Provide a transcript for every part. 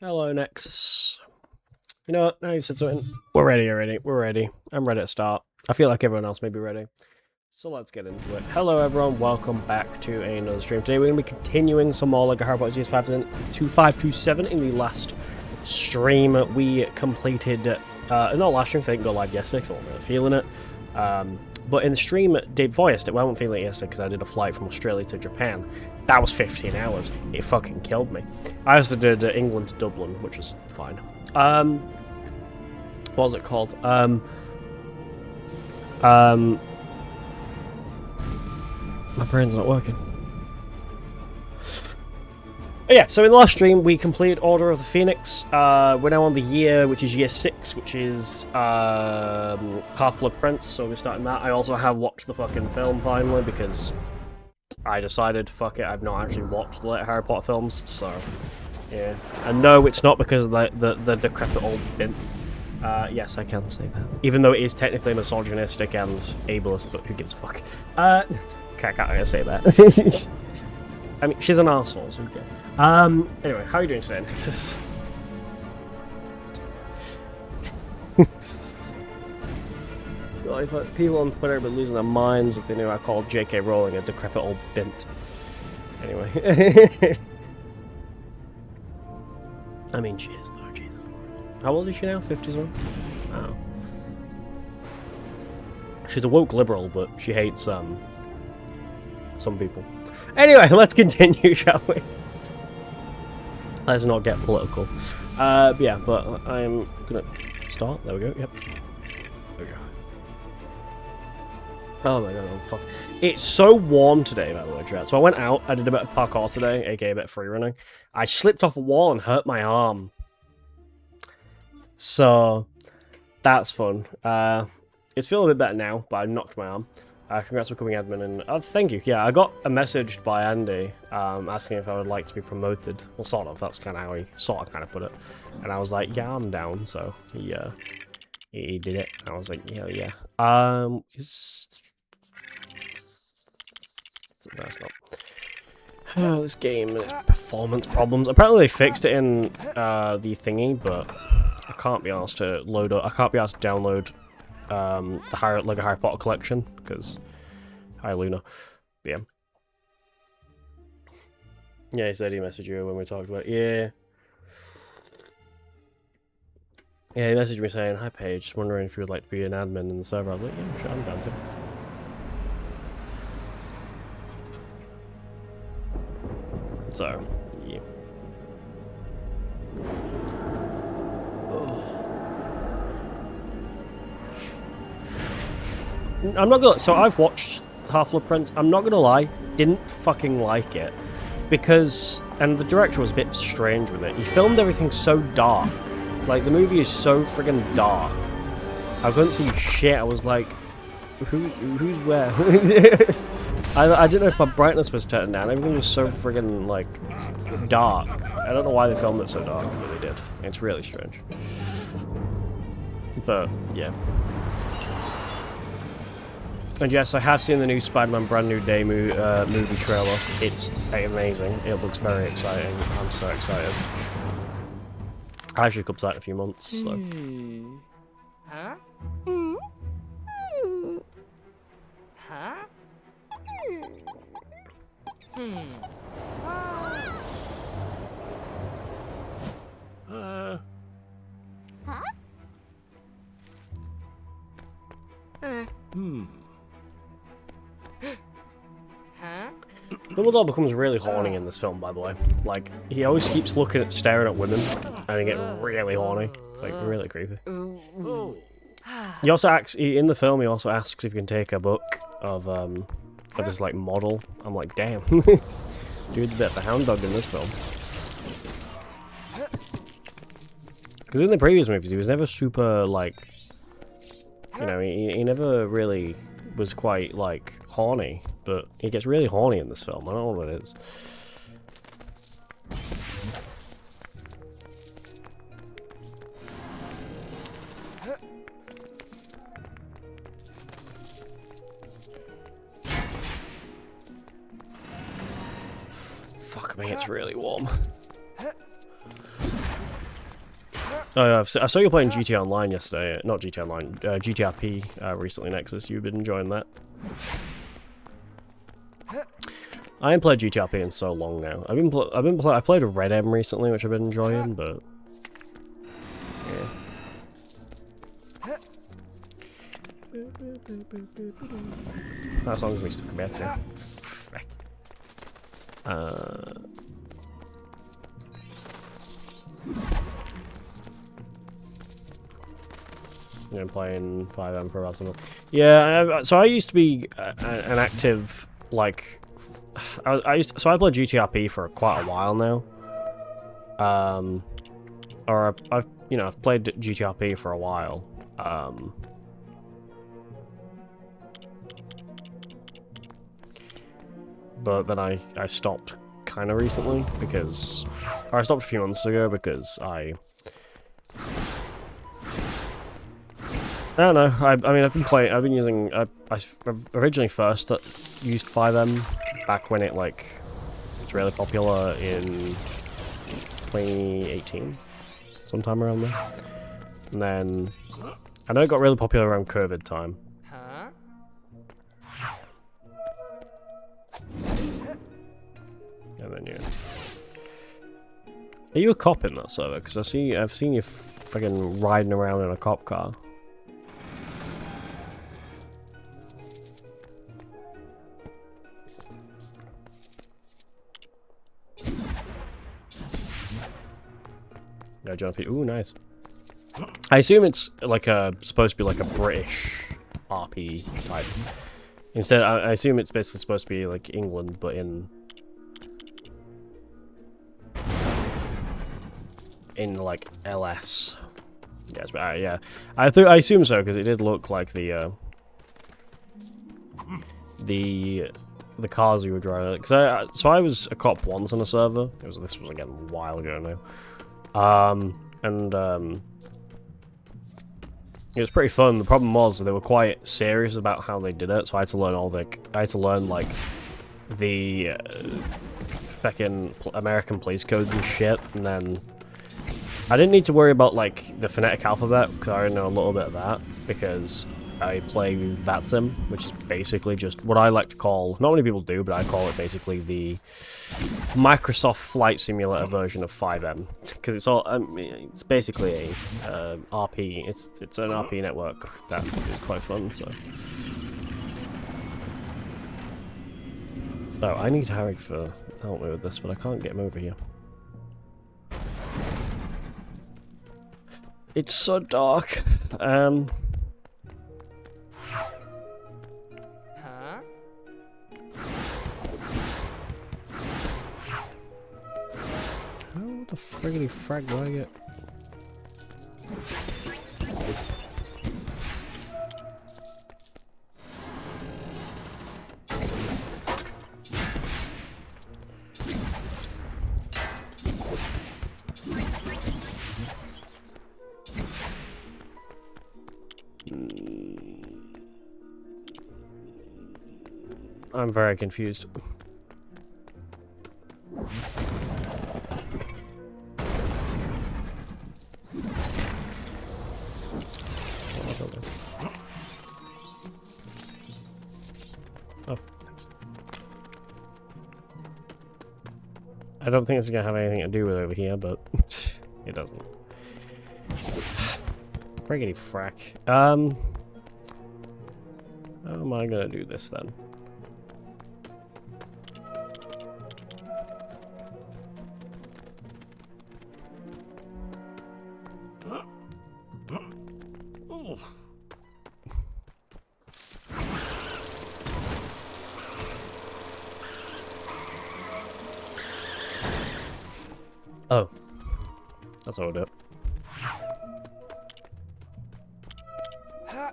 Hello, Nexus. You know what? Now you've said something. We're ready already. We're ready. I'm ready to start. I feel like everyone else may be ready. So let's get into it. Hello, everyone. Welcome back to another stream. Today we're going to be continuing some more like Harry Potter GS527 in the last stream we completed. Not last stream, because I didn't go live yesterday, so I wasn't really feeling it. But in the stream day before yesterday, well, I wasn't feeling it yesterday because I did a flight from Australia to Japan. That was 15 hours. It fucking killed me. I also did England to Dublin, which was fine. What was it called? My brain's not working. Oh, yeah, so in the last stream, we completed Order of the Phoenix. We're now on the year, which is year 6, which is Half-Blood Prince, so we're starting that. I also have watched the fucking film, finally, because I decided, fuck it, I've not actually watched the later Harry Potter films, so, yeah. And no, it's not because of the decrepit old bint. Yes, I can say that. Even though it is technically misogynistic and ableist, but who gives a fuck? I can't say that. I mean, she's an arsehole, so who cares? Anyway, how are you doing today, Nexus? God, if people on Twitter would be losing their minds if they knew I called J.K. Rowling a decrepit old bint. Anyway. I mean, she is, though, Jesus. How old is she now? 50s? Oh. She's a woke liberal, but she hates, some people. Anyway, let's continue, shall we? Let's not get political. Yeah, but I'm gonna start. There we go. Yep. There we go. Oh my god, oh fuck. It's so warm today, by the way, chat. So I went out, I did a bit of parkour today, aka a bit of free running. I slipped off a wall and hurt my arm. So, that's fun. It's feeling a bit better now, but I knocked my arm. Congrats for becoming admin, and thank you. Yeah, I got a message by Andy asking if I would like to be promoted. Well, sort of. That's kind of how he sort of kind of put it. And I was like, yeah, I'm down. So he did it. I was like, hell yeah. That's not. Oh, this game and its performance problems. Apparently they fixed it in the thingy, but I can't be asked to load up. I can't be asked to download the Lego Harry Potter collection, because hi Luna. But yeah, he said he messaged you when we talked about it. Yeah, he messaged me saying, hi Paige, just wondering if you would like to be an admin in the server. I was like, yeah, sure, I'm down to. So yeah. I'm not gonna. So I've watched Half-Blood Prince. I'm not gonna lie, didn't fucking like it because, and the director was a bit strange with it. He filmed everything so dark. Like the movie is so friggin' dark. I couldn't see shit. I was like, who's where? I didn't know if my brightness was turned down. Everything was so friggin' like dark. I don't know why they filmed it so dark, but they did. It's really strange. But yeah. And yes, I have seen the new Spider-Man Brand New Day movie trailer. It's amazing. It looks very exciting. I'm so excited. I actually comes out in a few months, so. Huh? Huh? Huh? Dumbledore becomes really horny in this film, by the way. Like, he always keeps staring at women, and he gets really horny. It's like really creepy. He also asks, in the film, he also asks if you can take a book of this like model. I'm like, damn, dude's a bit of a hound dog in this film. Because in the previous movies, he was never super like, you know, he never really was quite like horny, but he gets really horny in this film. I don't know what it is. Fuck me, it's really warm. Oh yeah, I saw you playing GTA Online yesterday. Not GTA Online, GTRP recently, Nexus. You've been enjoying that. I haven't played GTRP in so long now. I played Red M recently, which I've been enjoying, but yeah. As long as we stuck a bit, yeah. Playing 5M for about month. Yeah, so I used to be an active, like, so I played GTRP for quite a while now. Or I've played GTRP for a while. But then I stopped kind of recently because, or I stopped a few months ago because I don't know. I mean, I've been using. I originally first used 5M back when it was really popular in 2018, sometime around there. And then I know it got really popular around COVID time. Huh? And then yeah. Are you a cop in that server? Because I've seen you fucking riding around in a cop car. Yeah, John P. Ooh, nice. I assume it's like supposed to be like a British RP type. Instead, I assume it's basically supposed to be like England, but in like LS. Yes, but yeah, I assume so because it did look like the cars you were driving. Because I was a cop once on a server. This was again a while ago now. It was pretty fun. The problem was they were quite serious about how they did it, so I had to learn like the fucking American police codes and shit, and then I didn't need to worry about like the phonetic alphabet because I already know a little bit of that because I play VATSIM, which is basically just what I like to call, not many people do, but I call it basically the Microsoft Flight Simulator version of 5M, because it's all it's basically a RP. It's an RP network that is quite fun. So, oh, I need Harry for help me with this, but I can't get him over here. It's so dark. Huh? How the friggity frag do I get? I'm very confused. Oh, thanks. I don't think it's gonna have anything to do with over here, but it doesn't. Friggity frack. How am I gonna do this then? Oh, that's how I'll do it. Huh?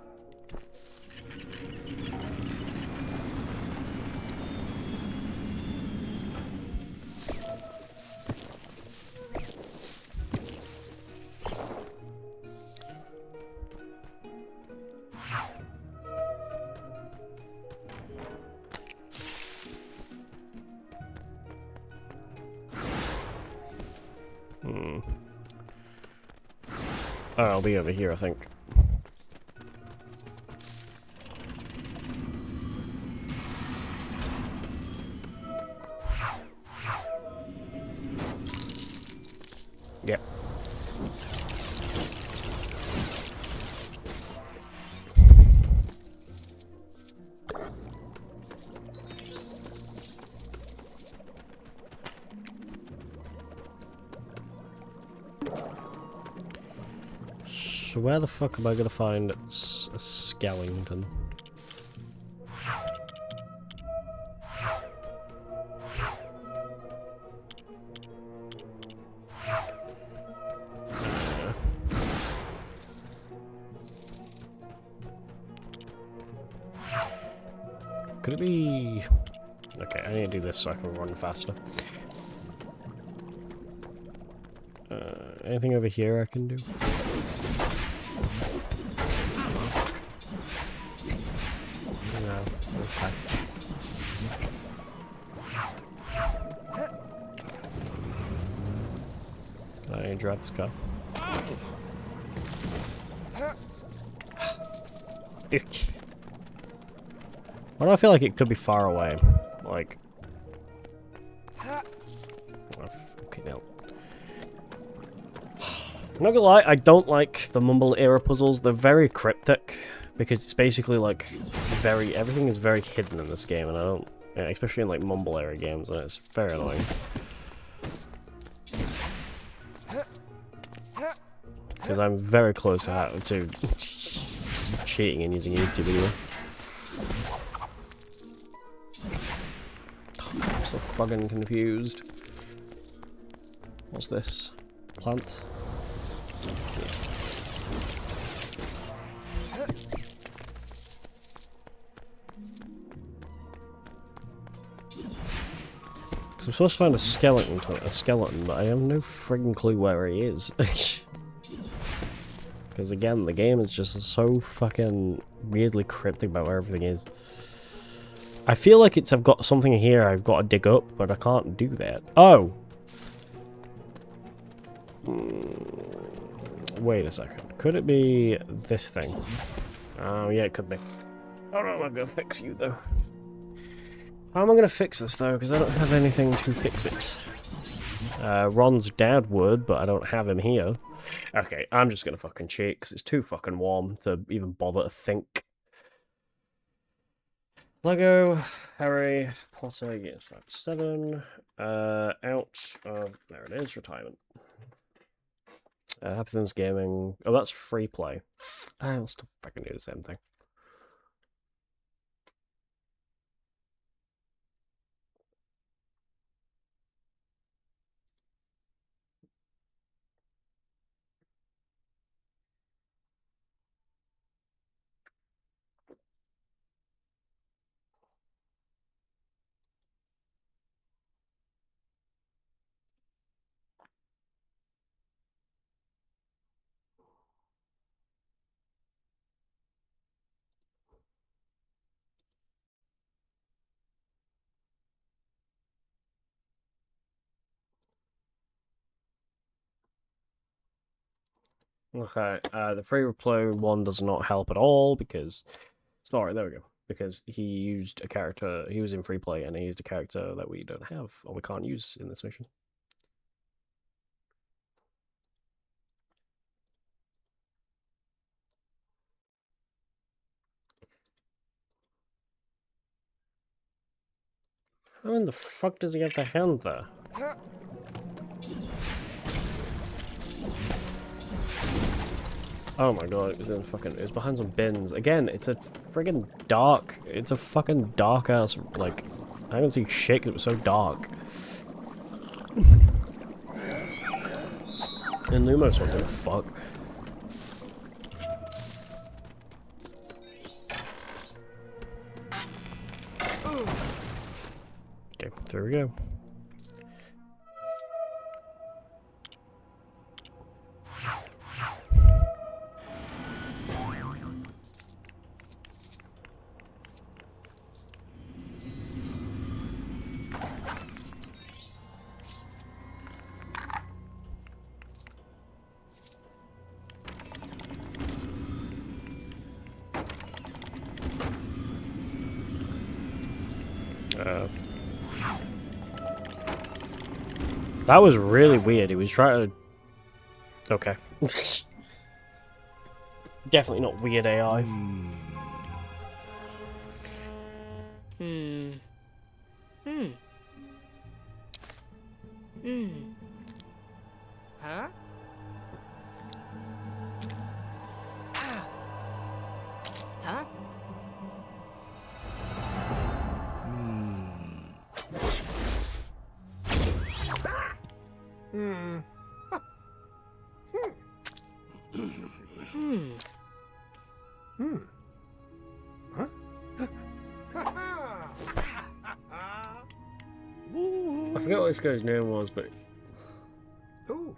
Oh, I'll be over here, I think. Yep. So where the fuck am I gonna find a skeleton? Could it be... Okay, I need to do this so I can run faster. Anything over here I can do? No. Okay. Can I drive this car? Ick. Why do I feel like it could be far away? Like... Oh, fucking hell. I'm not gonna lie, I don't like the Mumble era puzzles. They're very cryptic, because it's basically like everything is very hidden in this game, and I don't, yeah, especially in like Mumble era games, and it's very annoying. Because I'm very close to just cheating and using YouTube anyway. I'm so fucking confused. What's this? Plant? I'm supposed to find a skeleton, but I have no friggin' clue where he is. Because again, the game is just so fucking weirdly cryptic about where everything is. I feel like I've got something here I've got to dig up, but I can't do that. Oh! Wait a second. Could it be this thing? Oh, yeah, it could be. Oh no, I'm gonna fix you, though. How am I gonna fix this, though? Because I don't have anything to fix it. Ron's dad would, but I don't have him here. Okay, I'm just gonna fucking cheat, because it's too fucking warm to even bother to think. Lego, Harry Potter, years 5 to 7. Out of... There it is, retirement. Happy Things Gaming. Oh, that's free play. I'll still fucking do the same thing. Okay, the free play one does not help at all because... Sorry, there we go. Because he used a character, he was in free play and he used a character that we don't have, or we can't use in this mission. How in the fuck does he have the hand there? Oh my god, it was behind some bins. Again, it's a friggin' dark, it's a fucking dark ass, like, I haven't seen shit 'cause it was so dark. And Lumos won't give a fuck. Okay, there we go. That was really weird. He was trying to... Okay. Definitely not weird AI. Huh? Huh? I forget what this guy's name was, but... Ooh.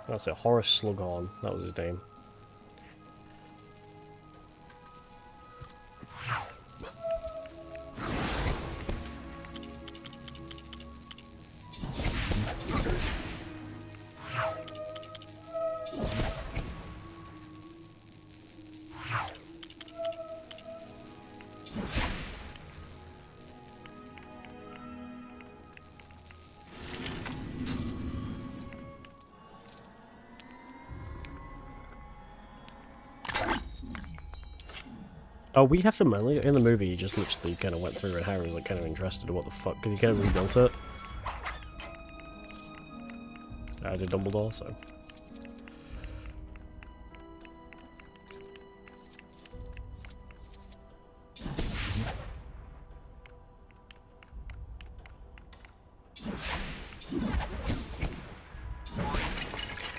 That's it, Horace Slughorn. That was his name. Oh, we have to manually... In the movie, he just literally kind of went through and Harry was like kind of interested in what the fuck, because he kind of rebuilt it. I did Dumbledore, so...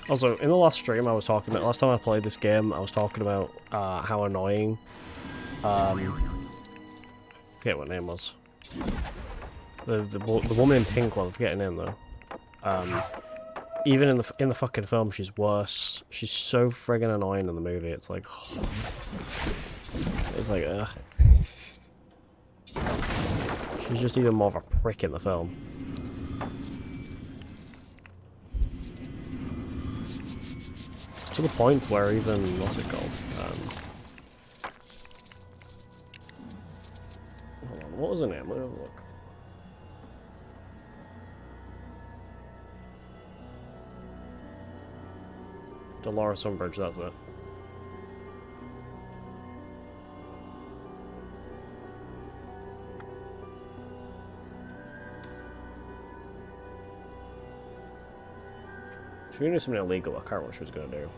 Also, in the last stream I was talking about... Last time I played this game, I was talking about how annoying... I forget what her name was. The woman in pink one, I forget her name though. Even in the fucking film, she's worse. She's so friggin' annoying in the movie. It's like, it's like, ugh. She's just even more of a prick in the film. To the point where even what's it called? Hold on, what was her name? Let me have a look. Dolores Umbridge, that's it. She was gonna do something illegal, I can't remember what she was gonna do.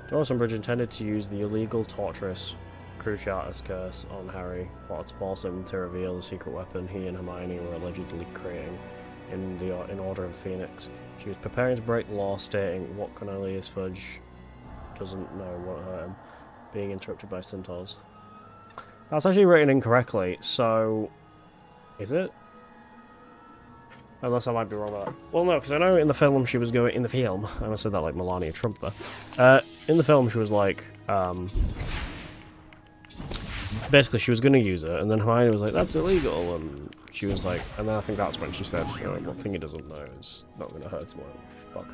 Dolores Umbridge intended to use the illegal torturous Cruciatus curse on Harry, but to force him to reveal the secret weapon he and Hermione were allegedly creating in Order of the Phoenix. She was preparing to break the law, stating what Cornelius Fudge doesn't know won't hurt him, being interrupted by centaurs. That's actually written incorrectly, so... Is it? Unless I might be wrong about that. Well, no, because I know in the film she was going... In the film, I almost said that like Melania Trump there. In the film she was like, basically she was going to use it, and then Hermione was like, that's illegal, and she was like... And then I think that's when she said, you know, one thing he doesn't know is not going to hurt him. Fuck.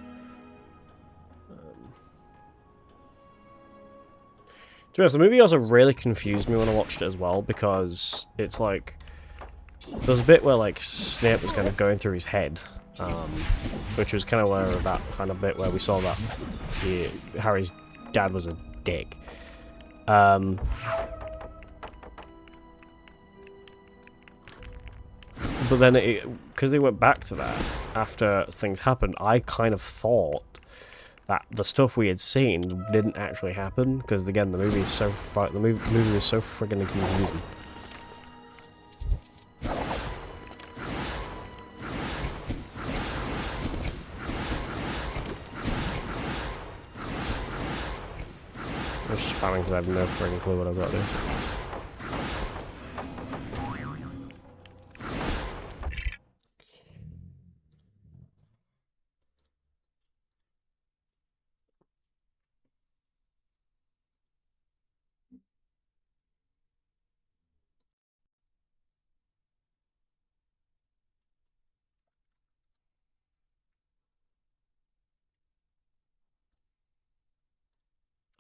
To be honest, the movie also really confused me when I watched it as well, because it's like... There was a bit where, like, Snape was kind of going through his head, which was kind of where that kind of bit where we saw that Harry's dad was a dick. But then, because they went back to that after things happened, I kind of thought that the stuff we had seen didn't actually happen, because again, the movie is so the movie was so friggin' confusing. I'm just spamming because I have no friggin' clue what I've got to do.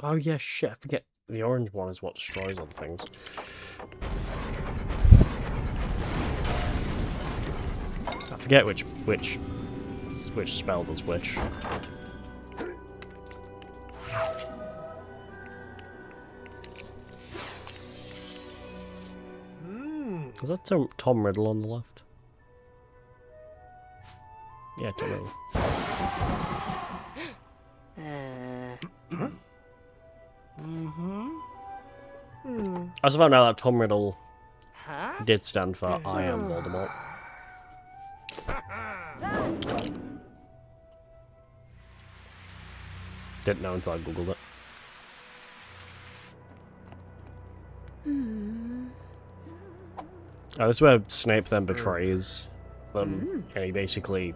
Oh yeah, shit, I forget. The orange one is what destroys other things. I forget which spell does which. Is that Tom Riddle on the left? Yeah, Tom Riddle. I also found out that Tom Riddle Huh? did stand for I am Voldemort. Didn't know until I googled it. Oh, this is where Snape then betrays them, and he basically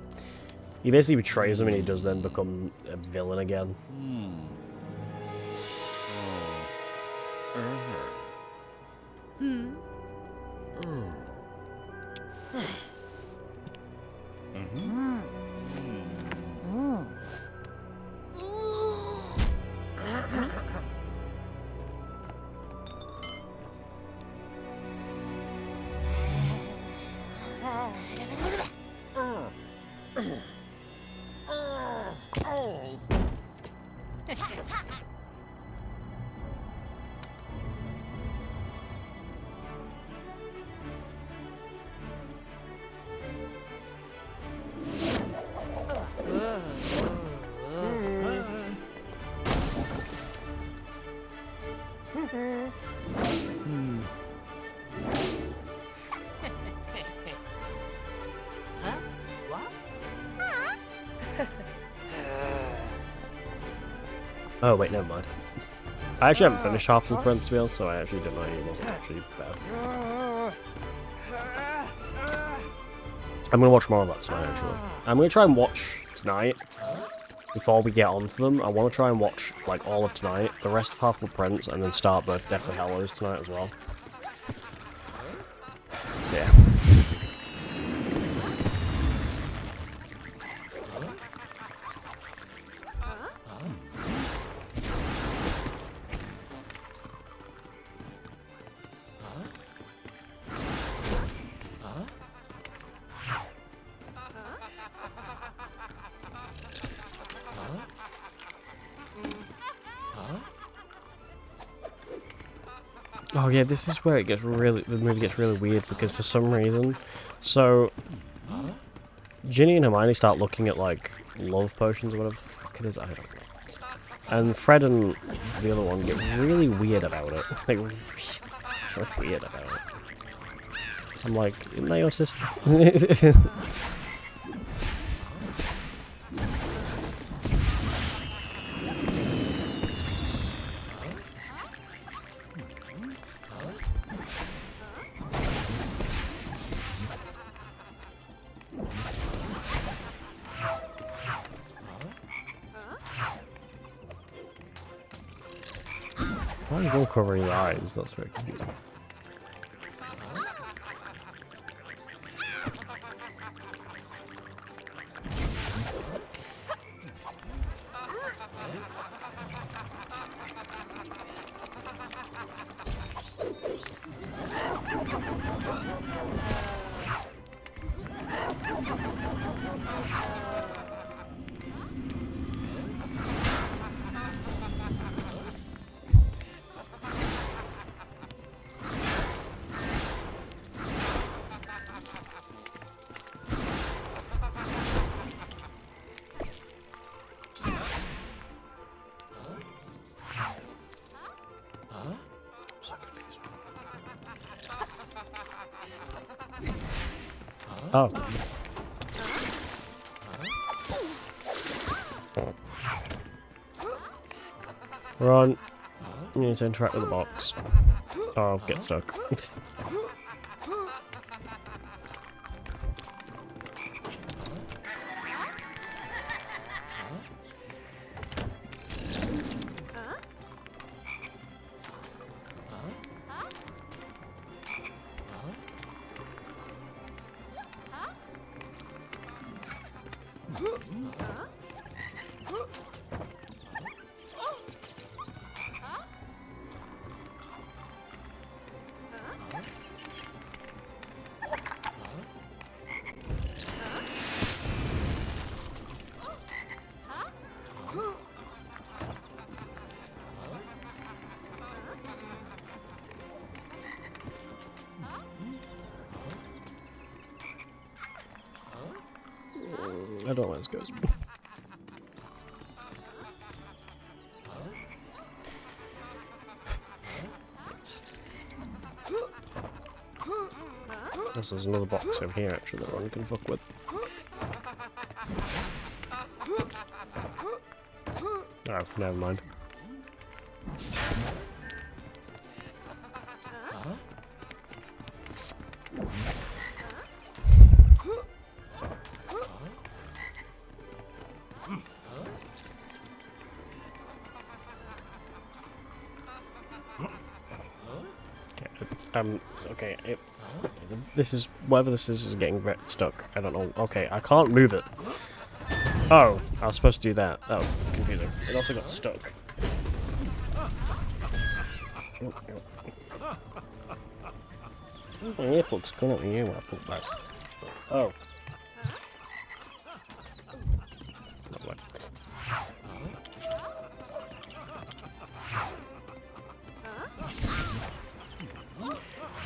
betrays them, and he does then become a villain again. Huh? What? Oh wait, never mind. I actually haven't finished Half-Blood Prince Wheel, so I actually didn't know he wasn't actually bad. I'm gonna watch more of that tonight, actually. I'm gonna try and watch tonight, before we get onto them. I want to try and watch, like, all of tonight, the rest of Half-Blood Prince, and then start both Deathly Hallows tonight as well. So yeah. Oh yeah, this is where the movie gets really weird, because for some reason, so Ginny and Hermione start looking at like love potions or whatever the fuck it is, I don't know. And Fred and the other one get really weird about it. Like, really weird about it. I'm like, isn't that your sister? Why are you all covering your eyes? That's very confusing. I'm so confused. Oh. Run. You need to interact with the box. Oh, get stuck. I don't know where this goes. There's another box over here actually that one can fuck with. Oh, never mind. Okay, this is, whatever this is getting stuck. I don't know. Okay, I can't move it. Oh, I was supposed to do that. That was confusing. It also got stuck. My earplugs coming out of you when I pull back. Oh. Lovely.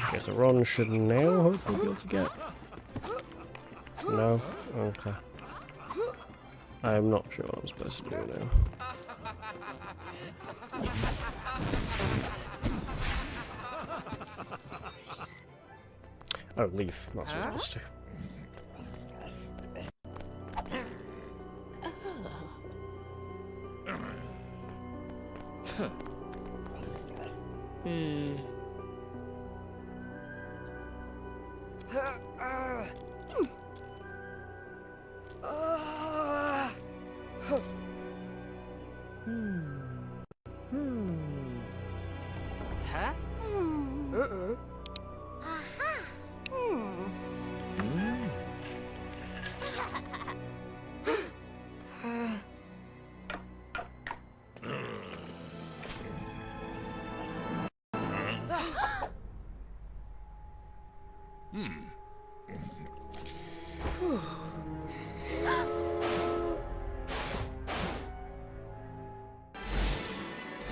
Okay, so Ron should now hopefully be able to get... No? Okay. I'm not sure what I'm supposed to do now. Oh, leaf. That's what I'm supposed to do. Huh?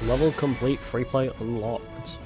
Level complete, free play unlocked.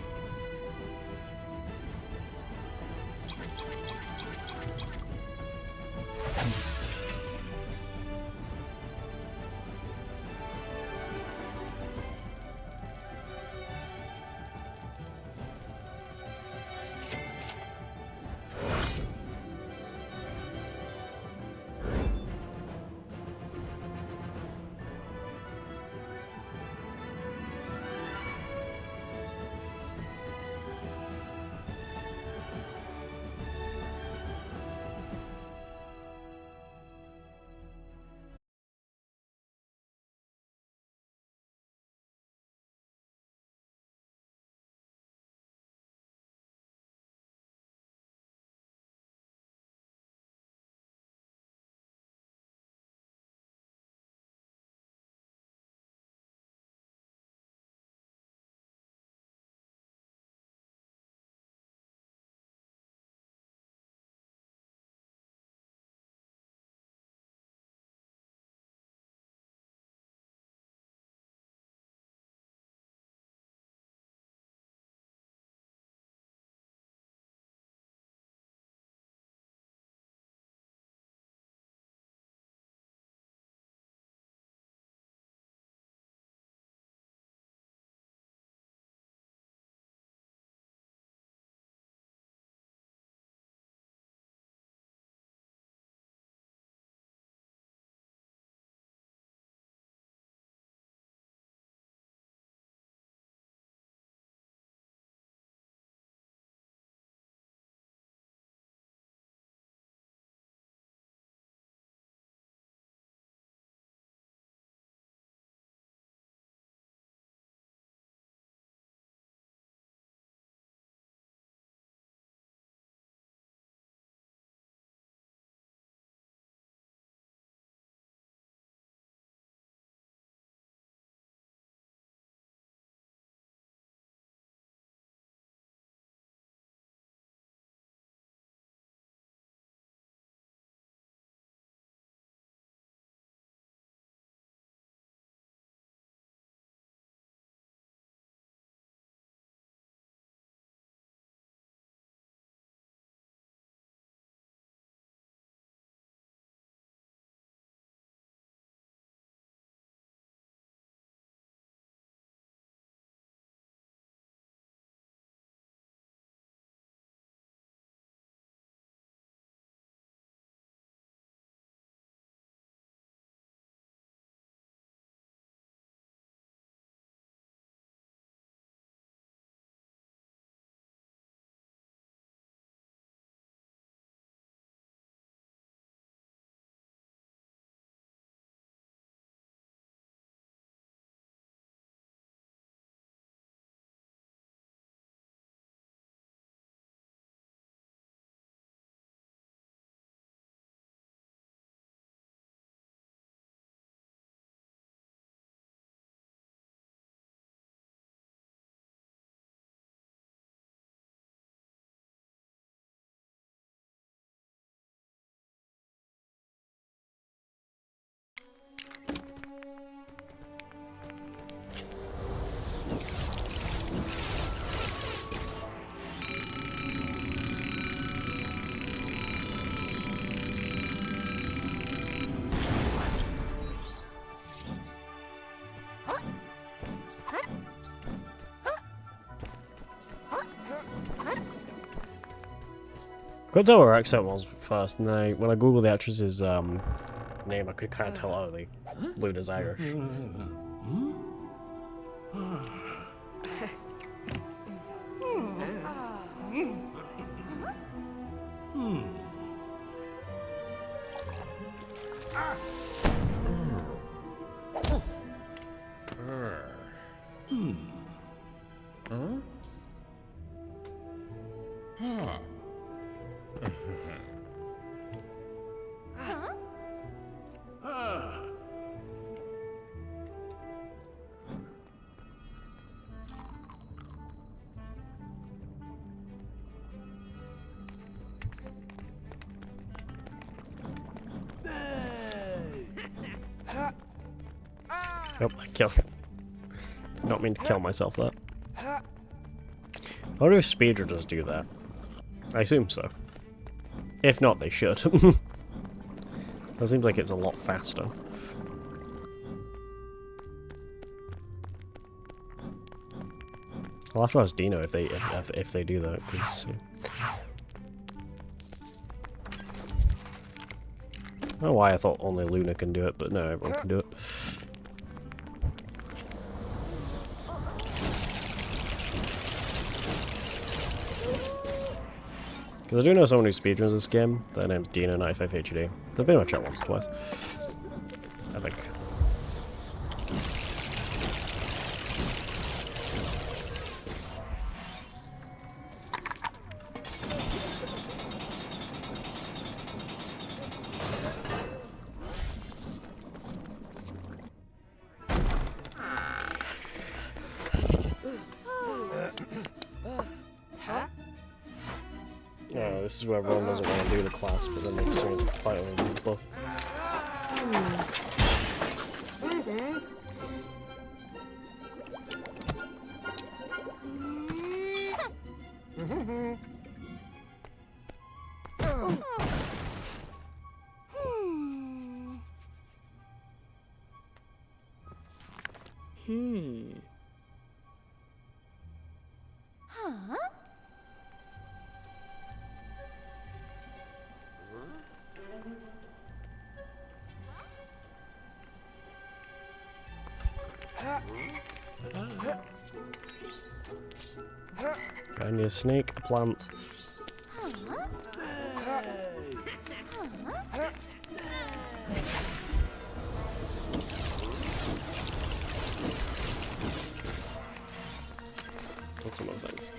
Couldn't tell where her accent was first, and then when I googled the actress's name, I could kind of tell, oh, Luna's Irish. Oh, I killed. Did not mean to kill myself there. I wonder if speedrunners do that. I assume so. If not, they should. That seems like it's a lot faster. I'll have to ask Dino if they do that, because I don't know why I thought only Luna can do it, but no, everyone can do it. Because I do know someone who speedruns this game. Their name's Dino95HD. They've been on my chat once or twice, I think. This is where everyone doesn't want to do the class, but then they just think it's quite unbelievable. I need a snake, a plant. And some other things.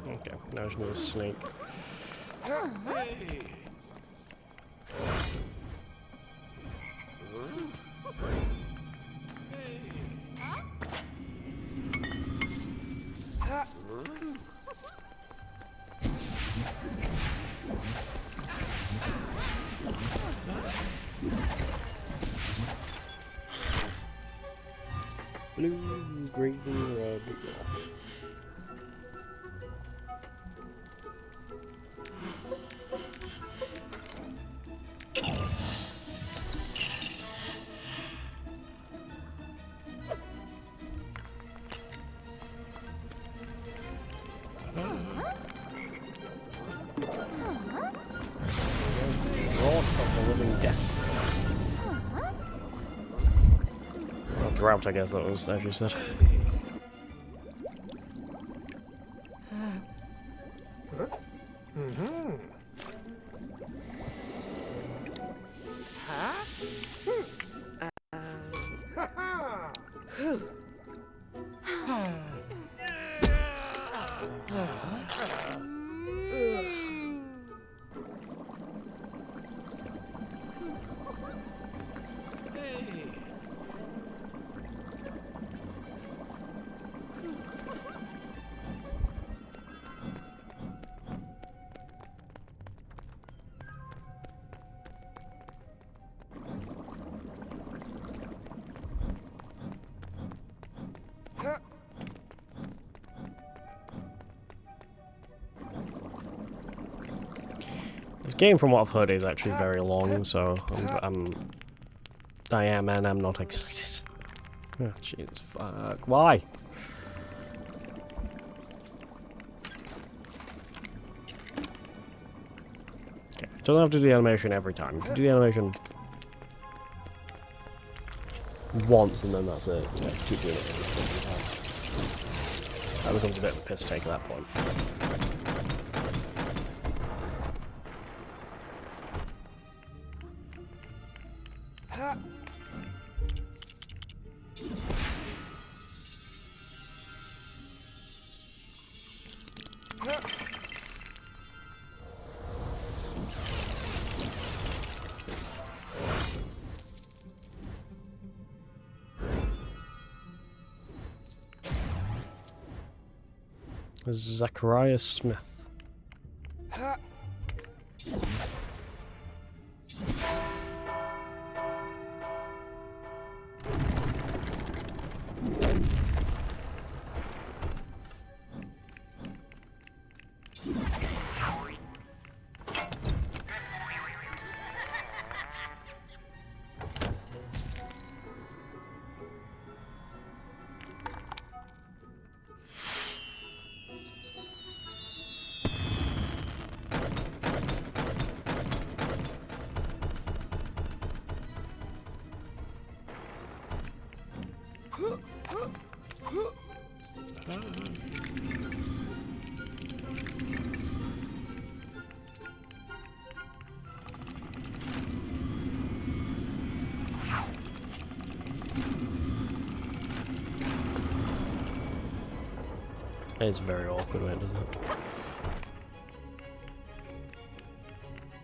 Okay, now I just need a snake. Blue, green, red. Drought, I guess that was as you said. This game, from what I've heard, is actually very long, so I am and I'm not excited. Oh, jeez, fuck. Why? Okay, don't have to do the animation every time. You can do the animation once and then that's it. You don't have to keep doing it every time. That becomes a bit of a piss take at that point. Zachariah Smith. It's very awkward when it does that.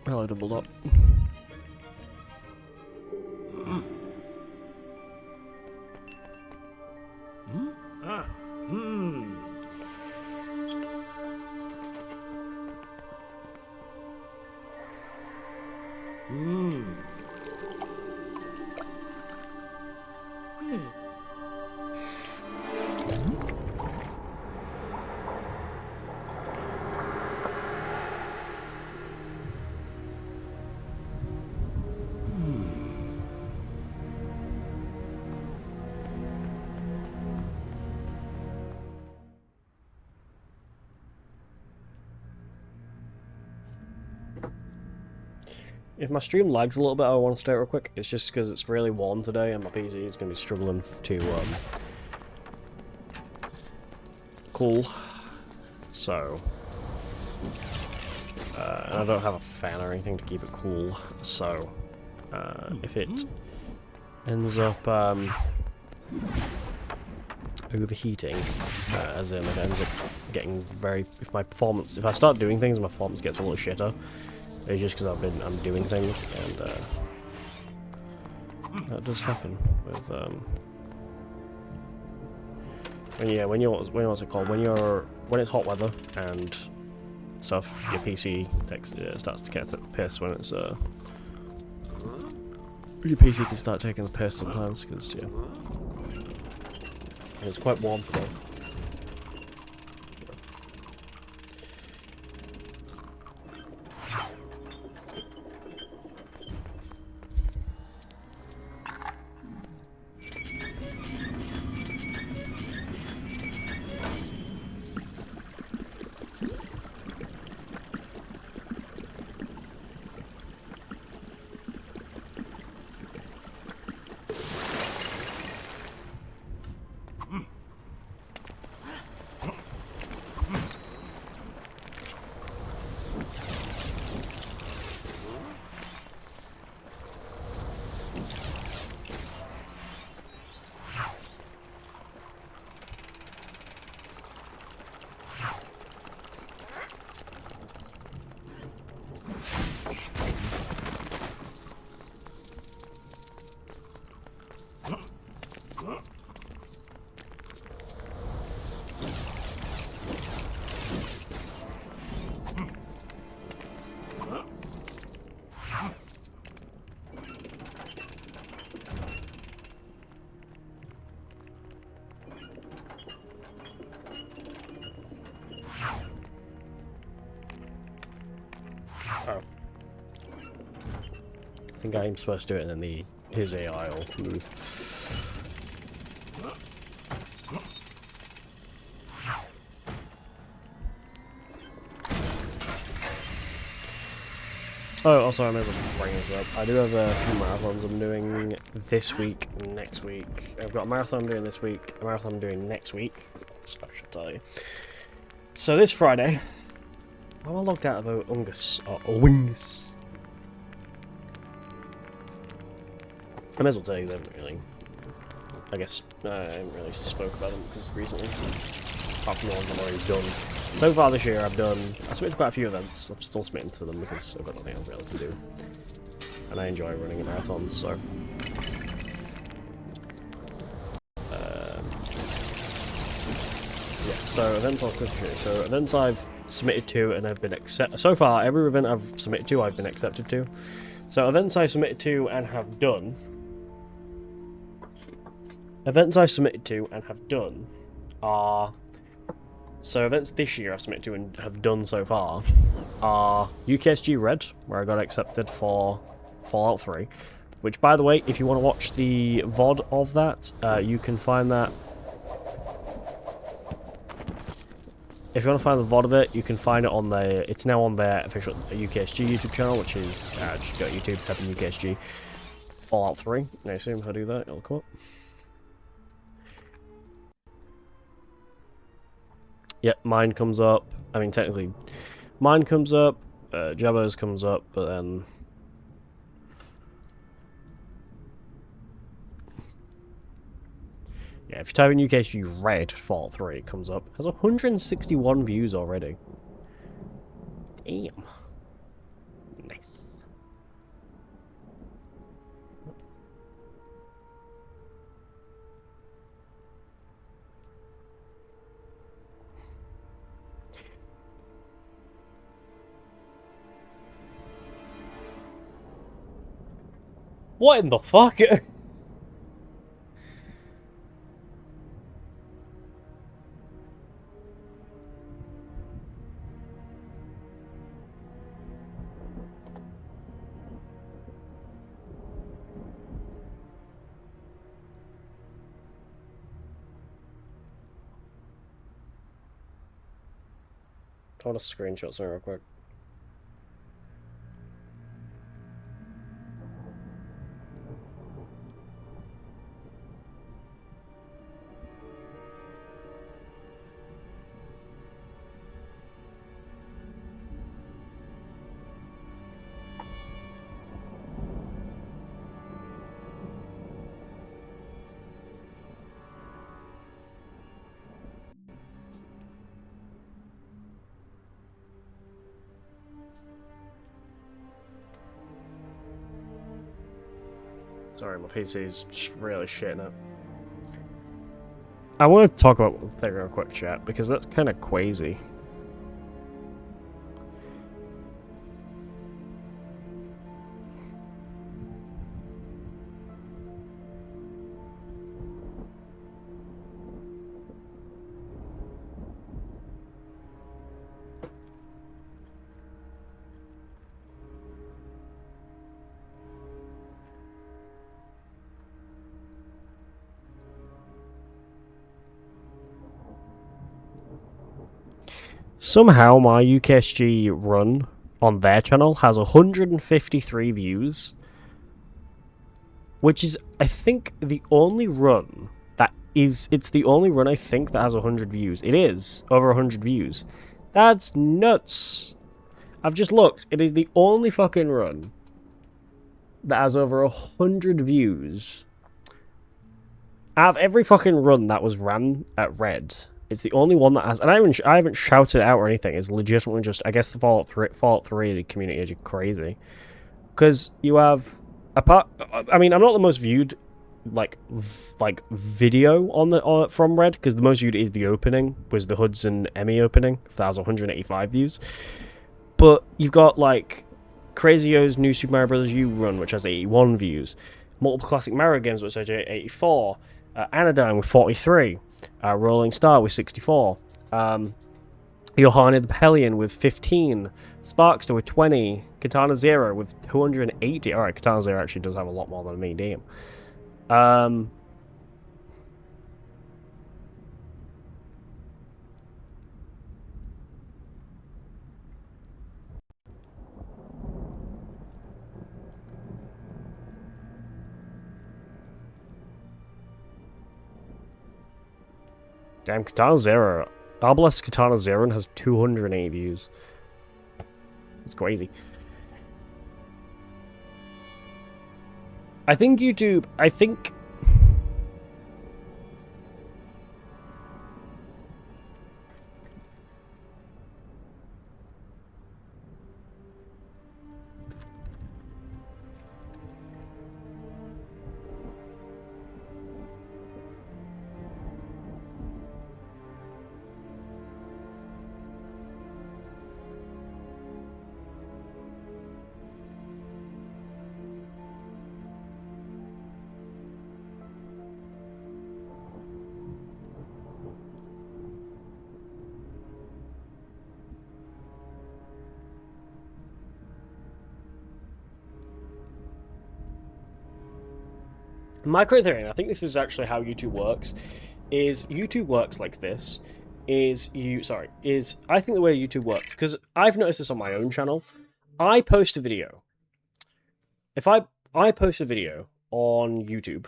Well, I doubled up. If my stream lags a little bit, I want to stay real quick. It's just because it's really warm today and my PC is going to be struggling to cool. So, and I don't have a fan or anything to keep it cool. So, if it ends up overheating, as in if it ends up getting very, if I start doing things and my performance gets a little shitter, it's just because I'm doing things, and that does happen with when it's hot weather and stuff. Your PC starts to get the piss when it's your PC can start taking the piss sometimes because and it's quite warm today. Oh. I think I'm supposed to do it and then his AI will move. Oh, also I may as well bring this up. I do have a few marathons I'm doing this week, next week. I've got a marathon I'm doing this week, a marathon I'm doing next week. So I should tell you. So this Friday, I'm logged out of Ungus, or Wingus. I may as well tell you they haven't really. I guess I haven't really spoke about them because recently, apart from the ones I've already done. So far this year, I submitted quite a few events. I'm still submitting to them because I've got nothing else really to do, and I enjoy running a marathon. So, yes. So events I'll quickly show you. So events I've submitted to and have been accepted. So far, every event I've submitted to, I've been accepted to. So events I submitted to and have done. Events I've submitted to and have done are... So events this year I've submitted to and have done so far are UKSG Red, where I got accepted for Fallout 3. Which, by the way, if you want to watch the VOD of that, you can find that... If you want to find the VOD of it, you can find it on the... It's now on their official UKSG YouTube channel, which is... just go to YouTube, type in UKSG Fallout 3. I assume if I do that, it'll come up. Yep, mine comes up. I mean, technically, mine comes up, Jabbo's comes up, but then... Yeah, if you type in UKSG Red Fallout 3, it comes up. It has 161 views already. Damn. Nice. What in the fuck? I want to screenshot something real quick. Sorry, my PC is just really shitting up. I want to talk about one thing real quick, chat, because that's kind of crazy. Somehow my UKSG run on their channel has 153 views, which is, I think, the only run that is... It's the only run, I think, that has 100 views. It is over 100 views. That's nuts. I've just looked. It is the only fucking run that has over 100 views. Out of every fucking run that was ran at Red... It's the only one that has, and I haven't shouted it out or anything. It's legitimately just, I guess the Fallout 3 community is crazy, because you have I mean, I'm not the most viewed like video on from Red, because the most viewed is the opening, was the Hudson Emmy opening. That has 185 views. But you've got like Crazio's New Super Mario Bros. U run, which has 81 views. Multiple Classic Mario Games, which has 84. Anodyne with 43. Rolling Star with 64. Johanna the Hellion with 15. Sparkster with 20. Katana Zero with 280. Alright, Katana Zero actually does have a lot more than me, damn. Damn, Katana Zero. Arbalest Katana Zero has 280 views. It's crazy. I think YouTube... I think... My current theory, and I think this is actually how YouTube works, is YouTube works like this. I think the way YouTube works, because I've noticed this on my own channel. I post a video. If I post a video on YouTube,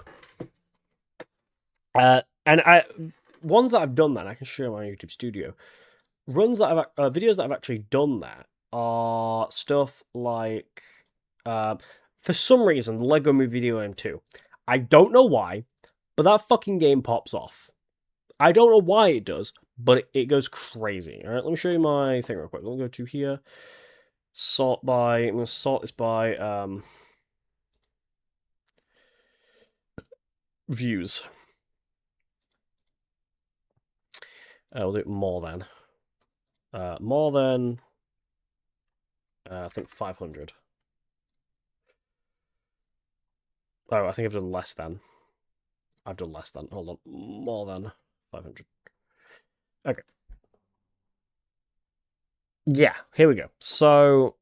ones that I've done that, I can show my YouTube studio. Videos that I've actually done that are stuff like, for some reason, Lego Movie Video Game 2. I don't know why, but that fucking game pops off. I don't know why it does, but it goes crazy. Alright, let me show you my thing real quick. Let me go to here. I'm going to sort this by views. We'll do it more than. I think 500. Oh, I think I've done less than. I've done less than. Hold on. More than 500. Okay. Yeah, here we go. So,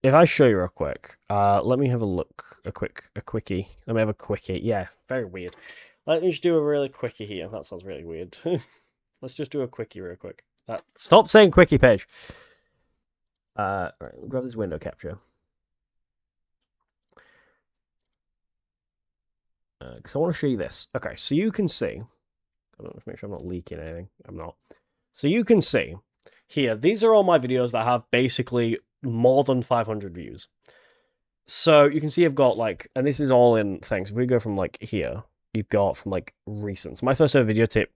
if I show you real quick, let me have a look. A quickie. Let me have a quickie. Yeah, very weird. Let me just do a really quickie here. That sounds really weird. Let's just do a quickie real quick. Stop saying quickie, page. Right, grab this window capture. Because I want to show you this. Okay, so you can see. I don't know, make sure I'm not leaking anything. I'm not. So you can see here, these are all my videos that have basically more than 500 views. So you can see I've got like, and this is all in things. If we go from like here, you've got from like recent. So my first ever video tip,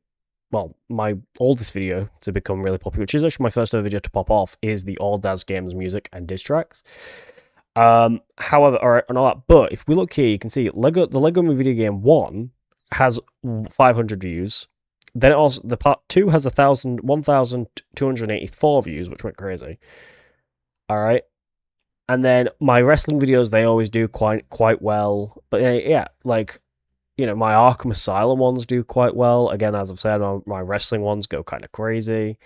well, my oldest video to become really popular, which is actually my first ever video to pop off, is the All Daz Games music and diss tracks. However, alright, and all that. But if we look here, you can see the Lego Movie Video Game 1 has 500 views. Then it also, the part 2 has 1,284 views, which went crazy. Alright. And then my wrestling videos, they always do quite well. But yeah, like, you know, my Arkham Asylum ones do quite well. Again, as I've said, my wrestling ones go kind of crazy.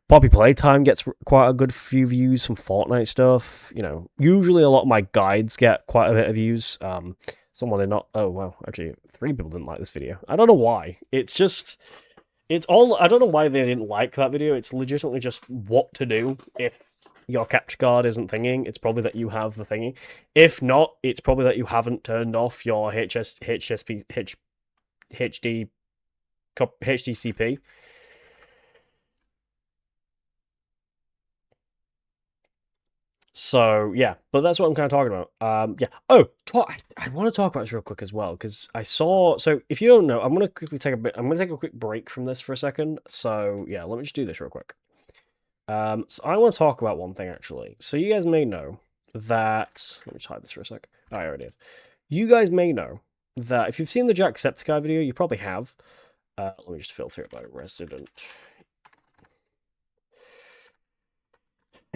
Poppy Playtime gets quite a good few views, some Fortnite stuff. You know, usually a lot of my guides get quite a bit of views. Someone did not. Oh well, actually, 3 people didn't like this video. I don't know why. It's all. I don't know why they didn't like that video. It's legitimately just what to do if your capture card isn't thinking. It's probably that you have the thingy. If not, it's probably that you haven't turned off your HDCP. So, yeah, but that's what I'm kind of talking about. Yeah. Oh, I want to talk about this real quick as well, because I saw... So, if you don't know, I'm going to quickly take I'm going to take a quick break from this for a second. So, yeah, let me just do this real quick. So, I want to talk about one thing, actually. So, you guys may know that... Let me just hide this for a sec. Oh, I already have. You guys may know that if you've seen the Jacksepticeye video, you probably have. Let me just filter it by Resident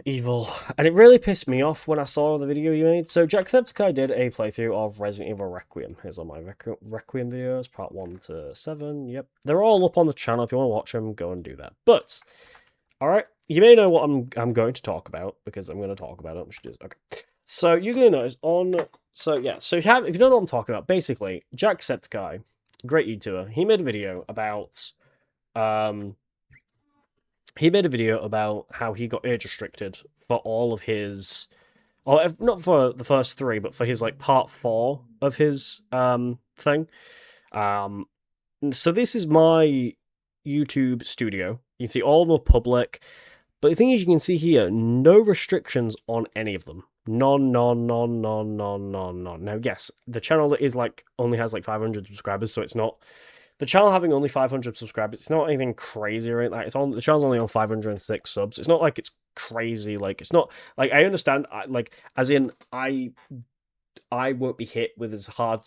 Evil. And it really pissed me off when I saw the video you made. So Jacksepticeye did a playthrough of Resident Evil Requiem. Here's all my Requiem videos, part 1 to 7. Yep. They're all up on the channel. If you want to watch them, go and do that. But All right, you may know what I'm going to talk about because I'm going to talk about it. Which is okay. So you're going to notice on. So yeah, so if you don't know what I'm talking about, basically Jacksepticeye, great YouTuber, he made a video about how he got age restricted for all of his, or not for the first three, but for his like part 4 of his thing. So this is my YouTube studio. You can see all the public, but the thing is, you can see here no restrictions on any of them. None. Now, yes, the channel is like only has like 500 subscribers, so it's not. The channel having only 500 subscribers, it's not anything crazy, right? Like the channel's only on 506 subs. It's not like it's crazy. Like it's not like I understand. As in I won't be hit with as hard.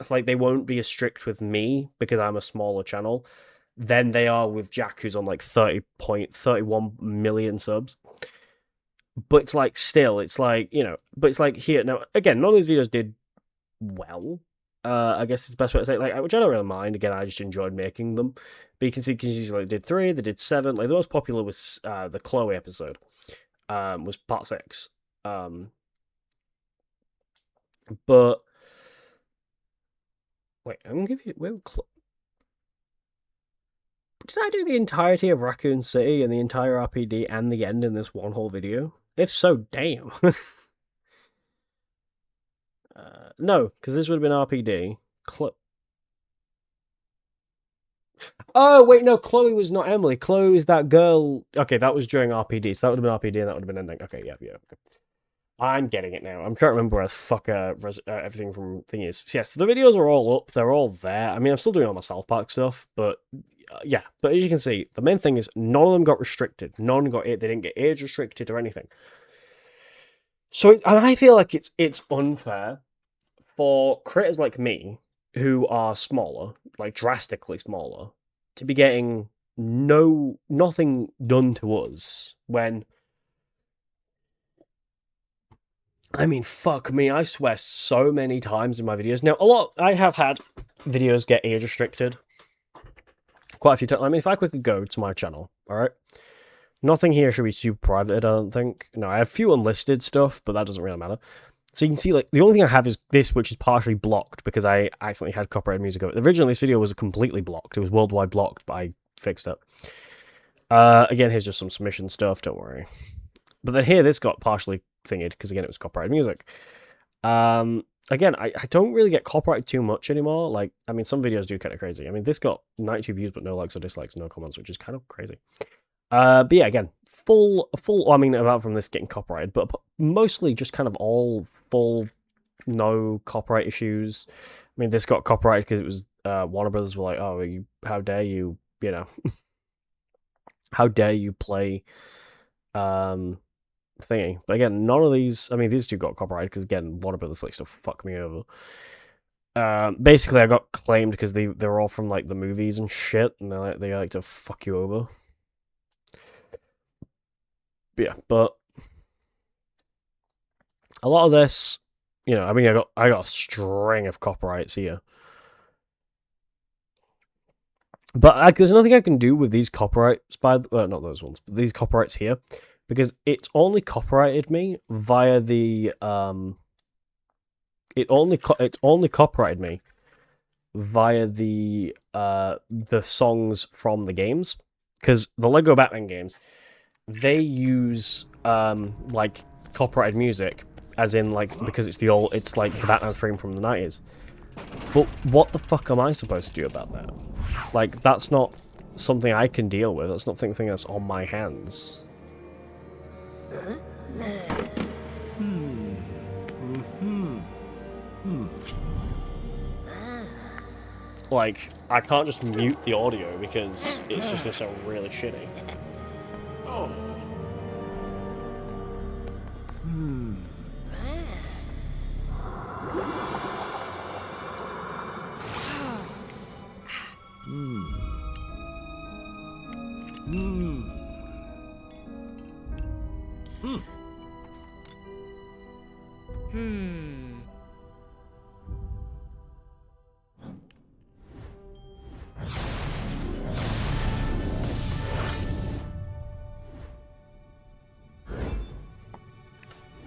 They won't be as strict with me because I'm a smaller channel than they are with Jack, who's on like 30.31 million subs. But it's like still, it's like but it's like here now. Again, none of these videos did well. I guess it's the best way to say it, like, which I don't really mind. Again, I just enjoyed making them. But you can see, like, they did 3, they did 7. Like, the most popular was the Chloe episode, was part 6. But wait, I'm gonna give you. Did I do the entirety of Raccoon City and the entire RPD and the end in this one whole video? If so, damn. No, because this would have been RPD. Oh, wait, no, Chloe was not Emily. Chloe was that girl. Okay, that was during RPD, so that would have been RPD and that would have been ending. Okay, yeah. Okay. I'm getting it now. I'm trying to remember where the fuck everything from thing is. So, yes, the videos are all up. They're all there. I mean, I'm still doing all my South Park stuff, but yeah. But as you can see, the main thing is none of them got restricted. None got it. They didn't get age restricted or anything. So, and I feel like it's unfair for creators like me, who are smaller, like drastically smaller, to be getting nothing done to us when, I mean, fuck me, I swear so many times in my videos. Now, I have had videos get age restricted quite a few times. I mean, if I quickly go to my channel, alright? Nothing here should be super private, I don't think. No, I have a few unlisted stuff, but that doesn't really matter. So you can see, like, the only thing I have is this, which is partially blocked because I accidentally had copyrighted music over it. Originally, this video was completely blocked. It was worldwide blocked, but I fixed it. Again, here's just some submission stuff, don't worry. But then here, this got partially thingied because, again, it was copyrighted music. Again, I don't really get copyrighted too much anymore. Like, I mean, some videos do kind of crazy. I mean, this got 92 views, but no likes or dislikes, no comments, which is kind of crazy. But yeah, again, full, I mean, apart from this getting copyrighted, but mostly just kind of all full, no copyright issues. I mean, this got copyrighted because it was, Warner Brothers were like, oh, how dare you, how dare you play, thingy. But again, none of these, I mean, these two got copyrighted because, again, Warner Brothers likes to fuck me over. Basically, I got claimed because they're all from, like, the movies and shit, and they like to fuck you over. Yeah, but a lot of this, I mean, I got a string of copyrights here. But there's nothing I can do with these copyrights, not those ones, but these copyrights here, because it's only copyrighted me via the it's only copyrighted me via the songs from the games, because the Lego Batman games, they use like copyrighted music, as in like because it's like the Batman theme from the 90s. But what the fuck am I supposed to do about that? Like, that's not something I can deal with. That's not something that's on my hands. Like, I can't just mute the audio because it's just gonna sound really shitty. Oh.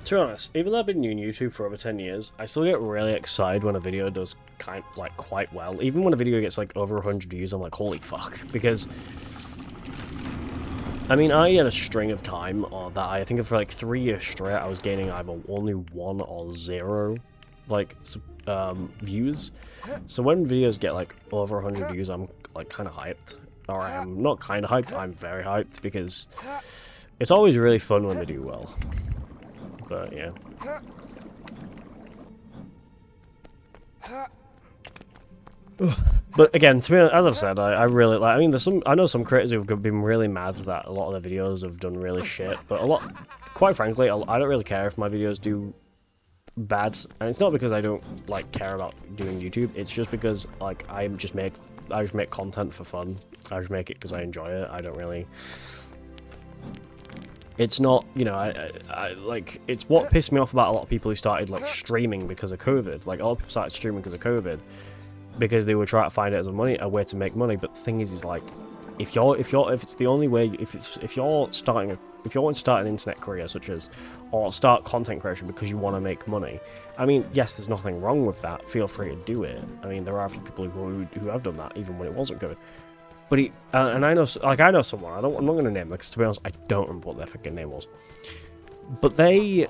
To be honest, even though I've been doing YouTube for over 10 years, I still get really excited when a video does quite well. Even when a video gets like over 100 views, I'm like, holy fuck. Because, I mean, I had a string of time that I think for like 3 years straight, I was gaining either only 1 or 0, like, views. So when videos get like over 100 views, I'm like kind of hyped. Or I'm not kind of hyped, I'm very hyped, because it's always really fun when they do well. But yeah. But again, to be honest, as I've said, I really like. I mean, I know some creators who've been really mad that a lot of their videos have done really shit. But quite frankly, I don't really care if my videos do bad, and it's not because I don't like care about doing YouTube. It's just because like I just make content for fun. I just make it because I enjoy it. I don't really. It's not, you know, I like, it's what pissed me off about a lot of people who started, like, streaming because of COVID. Like, a lot of people started streaming because of COVID, because they were trying to find it as a way to make money. But the thing is like, if it's the only way, if you're want to start an internet career, or start content creation because you want to make money, I mean, yes, there's nothing wrong with that. Feel free to do it. I mean, there are a few people who have done that, even when it wasn't good. But and I know someone. I'm not going to name them because, to be honest, I don't remember what their fucking name was. But they.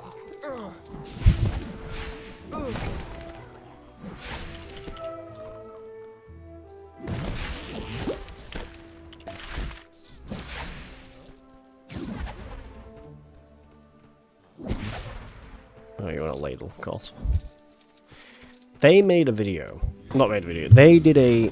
Oh, you want a ladle, of course. They made a video. Not made a video. They did a.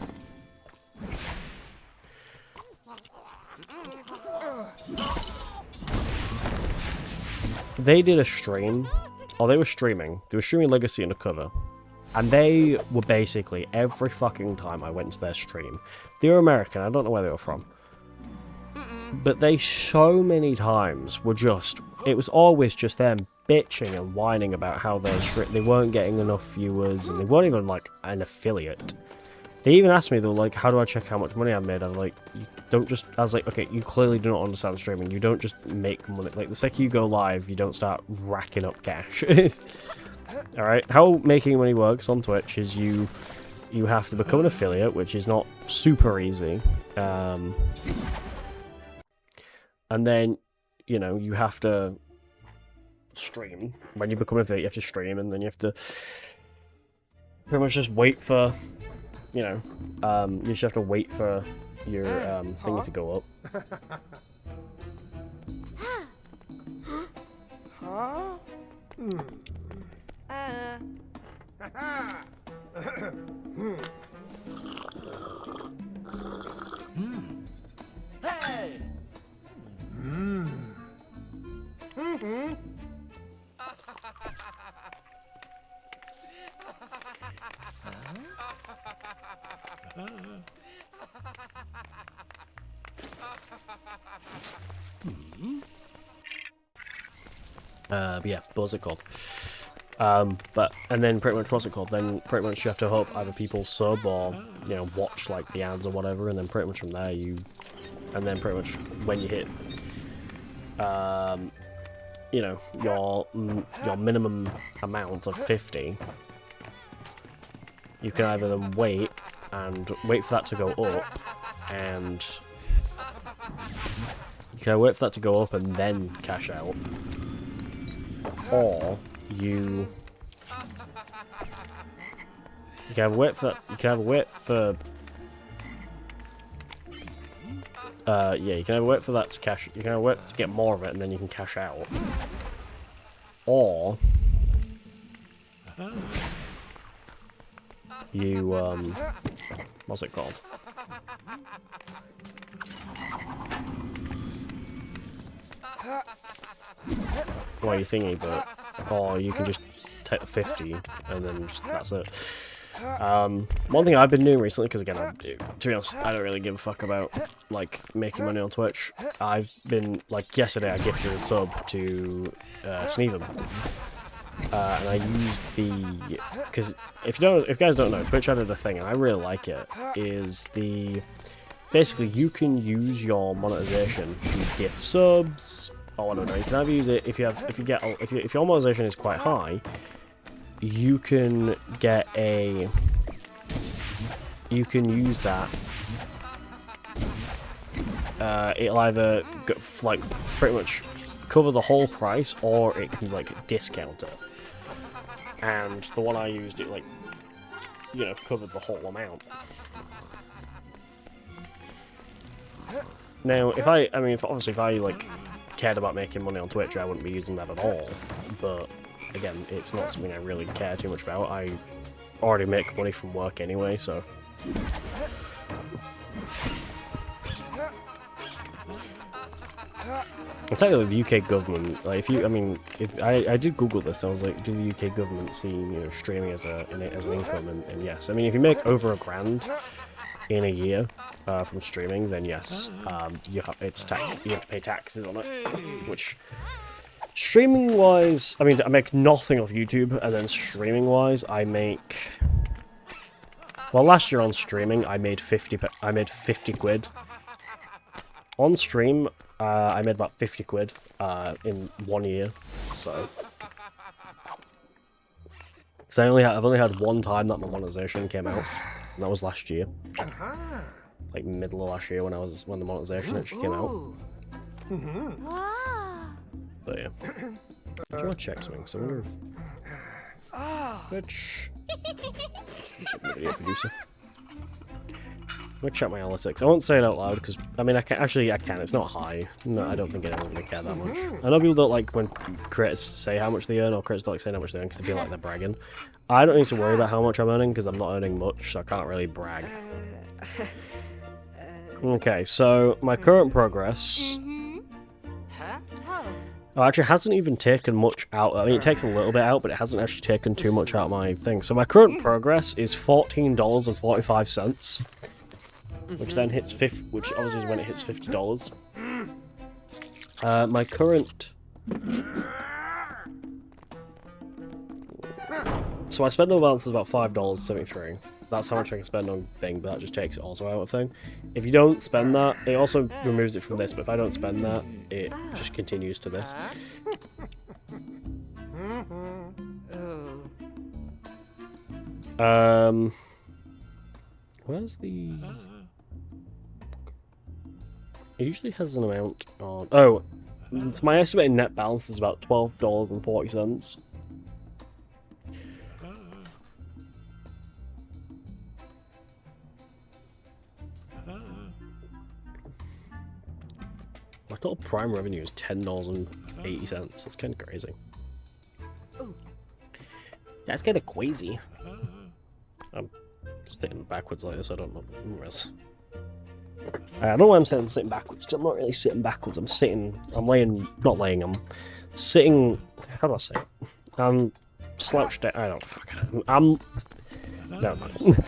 They did a stream, or they were streaming. They were streaming Legacy Undercover, and they were basically every fucking time I went to their stream. They were American. I don't know where they were from, but they so many times were just. It was always just them bitching and whining about how they weren't getting enough viewers, and they weren't even like an affiliate. They even asked me, they were like, how do I check how much money I made? I'm like, you don't just, I was like, okay, you clearly do not understand streaming. You don't just make money. Like, the second you go live, you don't start racking up cash. Alright, how making money works on Twitch is you have to become an affiliate, which is not super easy. And then, you know, you have to stream. When you become an affiliate, you have to stream, and then you have to pretty much just wait for... You know, you just have to wait for your thingy to go up. Huh? Hey! But yeah, what's it called? And then pretty much what's it called? Then pretty much you have to hope either people sub or, you know, watch like the ads or whatever, and then pretty much from there and then pretty much when you hit, you know, your minimum amount of 50, you can either then wait for that to go up, and you can wait for that to go up and then cash out, or you can have a wait for that. You can have a wait for. Yeah, you can have a wait for that to cash. You can have a wait to get more of it, and then you can cash out. Or you what's it called? Well, you thingy, but or you can just take the 50 and then just, that's it. One thing I've been doing recently, because again, to be honest, I don't really give a fuck about like making money on Twitch. I've been like yesterday, I gifted a sub to Sneven, and I used the because if you guys don't know, Twitch added a thing, and I really like it. Is the basically you can use your monetization to gift subs, Oh, I don't know. You can either use it if your monetization is quite high. You can get a. You can use that. It'll either like pretty much cover the whole price, or it can like discount it. And the one I used, it like, you know, covered the whole amount. Now, if I mean, obviously, if I like cared about making money on Twitch, I wouldn't be using that at all. But again, it's not something I really care too much about. I already make money from work anyway, so. And technically, the UK government, like, if I did Google this, I was like, do the UK government see, you know, streaming as an income? And yes, I mean, if you make over £1,000 in a year from streaming, then yes, you have to pay taxes on it. Which, streaming wise, I mean, I make nothing off YouTube, and then streaming wise, I make. Well, last year on streaming, I made 50 quid. On stream, I made about 50 quid in 1 year, so. Because I've only had one time that my monetization came out, and that was last year. Like middle of last year when the monetization actually came out. But yeah. Do you want to check something? Because I wonder if. Bitch. Video producer. I'm gonna check my analytics. I won't say it out loud because I mean I can. It's not high. No, I don't think anyone's gonna care that much. I know people don't like when creators say how much they earn, or creators don't like saying how much they earn because they feel like they're bragging. I don't need to worry about how much I'm earning because I'm not earning much, so I can't really brag. Okay, so my current progress. Oh, actually, it hasn't even taken much out. I mean, it takes a little bit out, but it hasn't actually taken too much out of my thing. So my current progress is $14.45, which then hits which obviously is when it hits $50. My current. So my spend on balance is about $5.73. That's how much I can spend on thing, but that just takes it also out of thing. If you don't spend that, it also removes it from this, but if I don't spend that, it just continues to this. Where's the... It usually has an amount on... Oh, my estimated net balance is about $12.40. My total prime revenue is $10.80. That's kind of crazy. That's kind of crazy. I'm sitting backwards like this. I don't know. I don't know why I'm sitting backwards. I'm not really sitting backwards. I'm laying. Not laying. I'm sitting. How do I say it? I'm slouched down. I don't fucking. I'm. Never mind.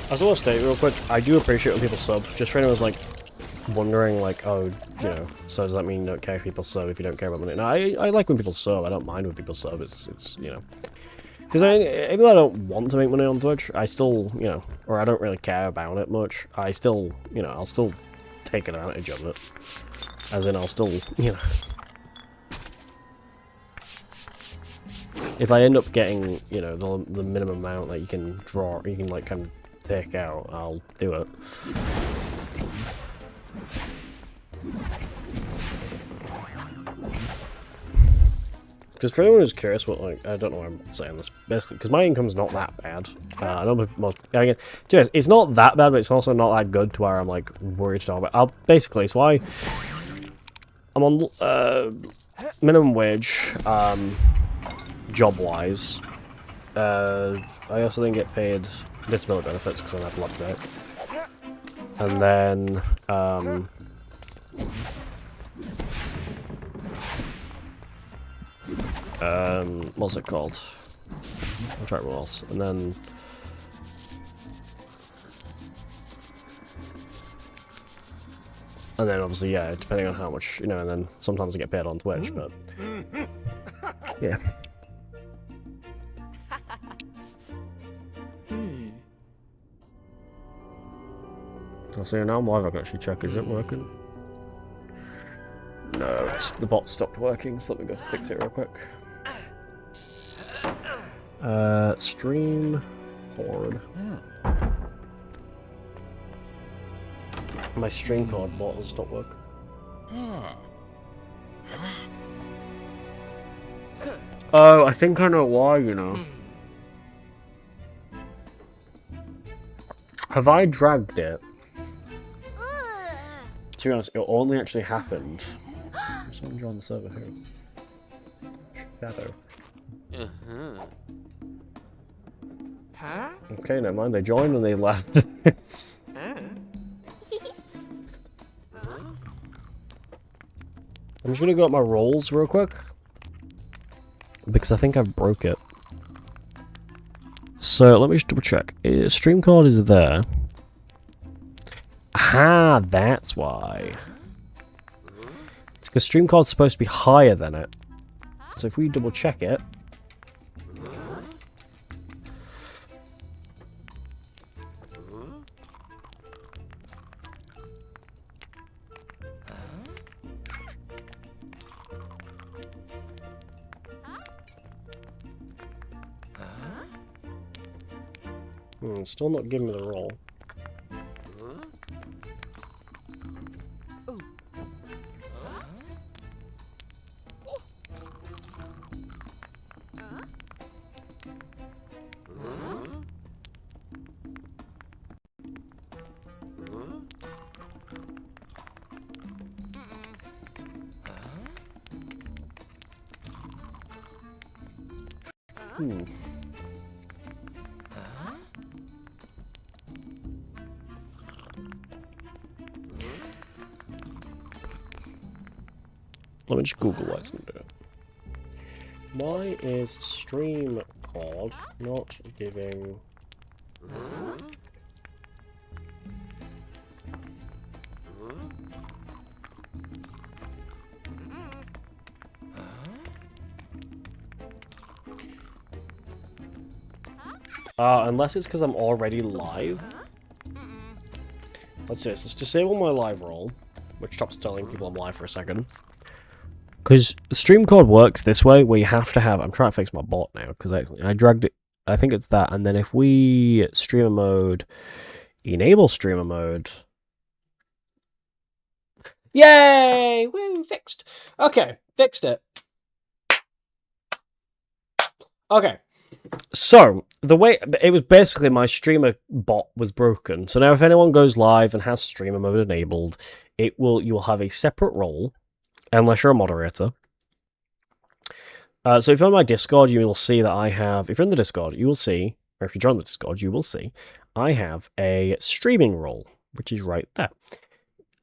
I just want to state real quick, I do appreciate when people sub. Just for anyone who's like wondering, like, oh, you know, so does that mean you don't care if people sub if you don't care about money? No, I like when people sub. I don't mind when people sub. It's you know, because even though I don't want to make money on Twitch, I still, you know, or I don't really care about it much. I still, you know, I'll still take advantage of it. As in, I'll still, you know. If I end up getting, you know, the minimum amount that you can draw, you can like kind of take out, I'll do it. Because for anyone who's curious, what, like, I don't know why I'm saying this, basically, because my income's not that bad. I know most, again, to be honest, it's not that bad, but it's also not that good to where I'm like worried about it. Basically, so I'm on minimum wage, job-wise. I also didn't get paid disability benefits because I had blocked out. And then, what's it called? I'm trying to remember what else. And then, And then obviously, yeah, depending on how much, you know, and then sometimes I get paid on Twitch, but yeah. I'll see now I'm live, I can actually check, is it working? No, the bot stopped working, so let me go fix it real quick. Stream horde. My stream card bot has stopped working. Oh, I think I know why, you know. Have I dragged it? To be honest, it only actually happened. Someone joined the server here. Shadow. Huh? Okay, never mind. They joined and they left. I'm just gonna go up my rolls real quick. Because I think I've broke it. So let me just double check. Stream card is there. Ah, that's why. It's because stream card's supposed to be higher than it. So if we double check it. Still not giving me the roll. Let me just Google why it's not doing it. Why is stream card not giving... unless it's because I'm already live. Let's do this. Let's disable my live roll, which stops telling people I'm live for a second. Because stream code works this way, where you have to have... I'm trying to fix my bot now, because I dragged it... I think it's that, and then if we streamer mode, enable streamer mode... Yay! Woo! Fixed! Okay, fixed it. Okay. So, the way... It was basically my streamer bot was broken. So now if anyone goes live and has streamer mode enabled, you'll have a separate role. Unless you're a moderator. So if you're on my Discord, you will see that I have... If you're in the Discord, you will see... Or if you join the Discord, you will see... I have a streaming role, which is right there.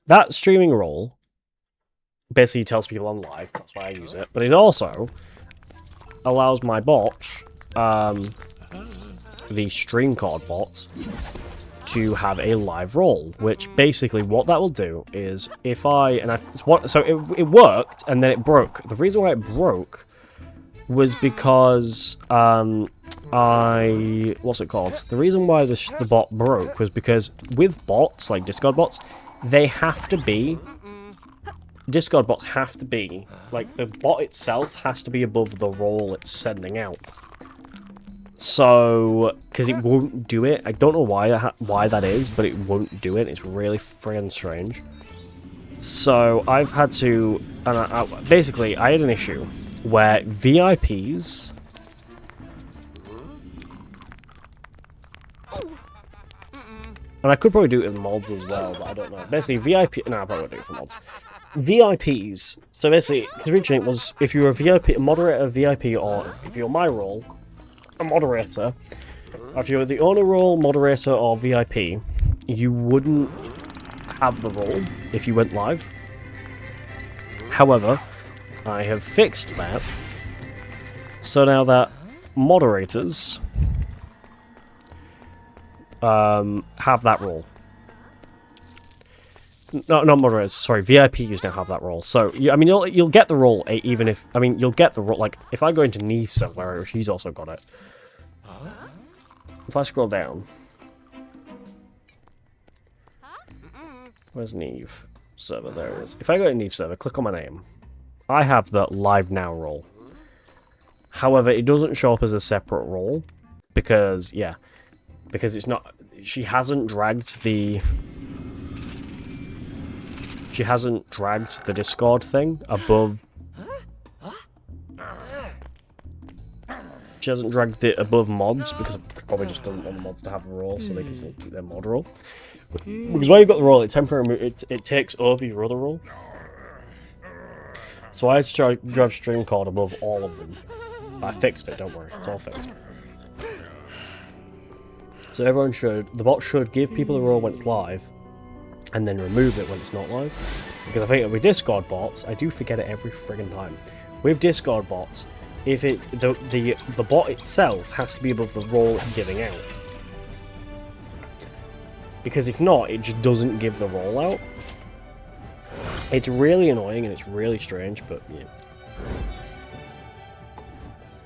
That streaming role basically tells people I'm live. That's why I use it. But it also allows my bot, the stream card bot, to have a live role, which basically what that will do is if it worked and then it broke. The reason why it broke was because what's it called? The reason why the bot broke was because with bots like Discord bots, they have to be Discord bots have to be like the bot itself has to be above the role it's sending out. So, because it won't do it. I don't know why that is, but it won't do it. It's really friggin' strange. So, I've had to... basically, I had an issue where VIPs... And I could probably do it with mods as well, but I don't know. Basically, VIP... No, I probably won't do it for mods. VIPs. So, basically, because originally it was if you were a VIP, a moderator, VIP, or if you're my role... a moderator, if you were the owner role, moderator, or VIP, you wouldn't have the role if you went live. However, I have fixed that, so now that moderators have that role. No, not moderators. Sorry, VIPs don't have that role. So, I mean, you'll get the role even if... I mean, you'll get the role... Like, if I go into Neve somewhere, she's also got it. If I scroll down... Where's Neve? Server, there it is. If I go to Neve server, click on my name. I have the Live Now role. However, it doesn't show up as a separate role. Because, yeah. Because it's not... She hasn't dragged the... She hasn't dragged the Discord thing above... She hasn't dragged it above mods, because it probably just doesn't want the mods to have a role, so they can still keep their mod role. Because while you've got the role, it temporarily it takes over your other role. So I had to drive stream card above all of them. I fixed it, don't worry, it's all fixed. So everyone should... The bot should give people the role when it's live, and then remove it when it's not live. Because I think with Discord bots, I do forget it every friggin' time. With Discord bots, if it the bot itself has to be above the role it's giving out. Because if not, it just doesn't give the role out. It's really annoying and it's really strange, but yeah.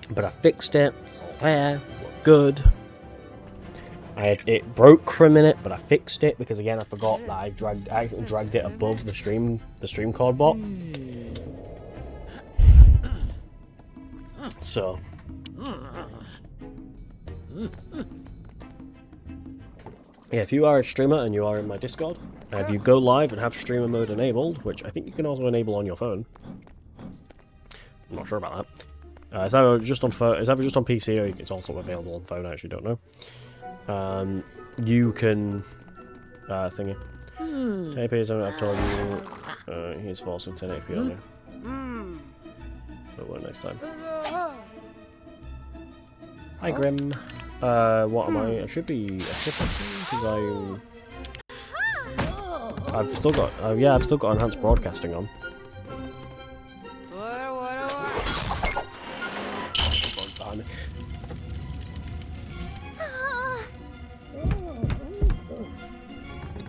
But I fixed it, it's all there, we're good. It broke for a minute, but I fixed it because again I forgot that I accidentally dragged it above the stream card bot. So yeah, if you are a streamer and you are in my Discord, if you go live and have streamer mode enabled, which I think you can also enable on your phone. I'm not sure about that. It's either just on PC or it's also available on phone. I actually don't know. You can thingy. 1080p is I've told you. He's forcing 1080p on you. But what next time? Hi Grim. What am I? I should be because I've still got I've still got enhanced broadcasting on.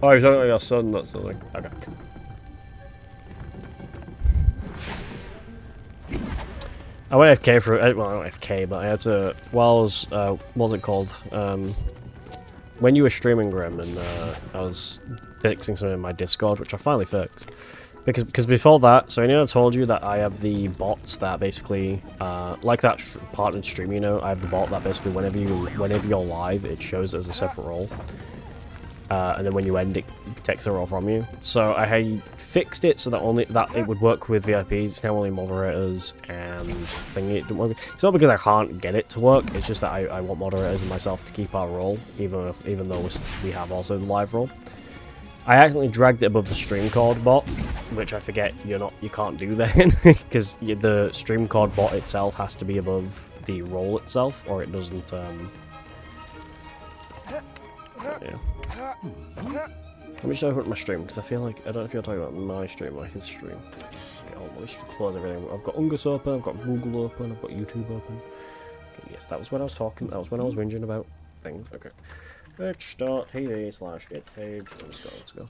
Oh, you're talking about your son, that's something. Okay. I went FK for well, not FK, but I had to. While I was, what's it called? When you were streaming, Grim, and I was fixing something in my Discord, which I finally fixed. Because before that, so I know I told you that I have the bots that basically, like that partnered stream, you know, I have the bot that basically whenever you're live, it shows as a separate role. And then when you end, it takes the role from you. So I fixed it so that it would work with VIPs. It's now only moderators and thingy. It don't work. It's not because I can't get it to work. It's just that I want moderators and myself to keep our role, even though we have also the live role. I accidentally dragged it above the stream card bot, which I forget you can't do then, because the stream card bot itself has to be above the role itself, or it doesn't. Yeah. Let me just open up my stream, because I feel like, I don't know if you're talking about my stream or his stream. Okay, let me just close everything. I've got Ungus open, I've got Google open, I've got YouTube open. Okay, yes, that was when I was talking, that was when I was whinging about things. Okay. Twitch.tv/get page. Let's go.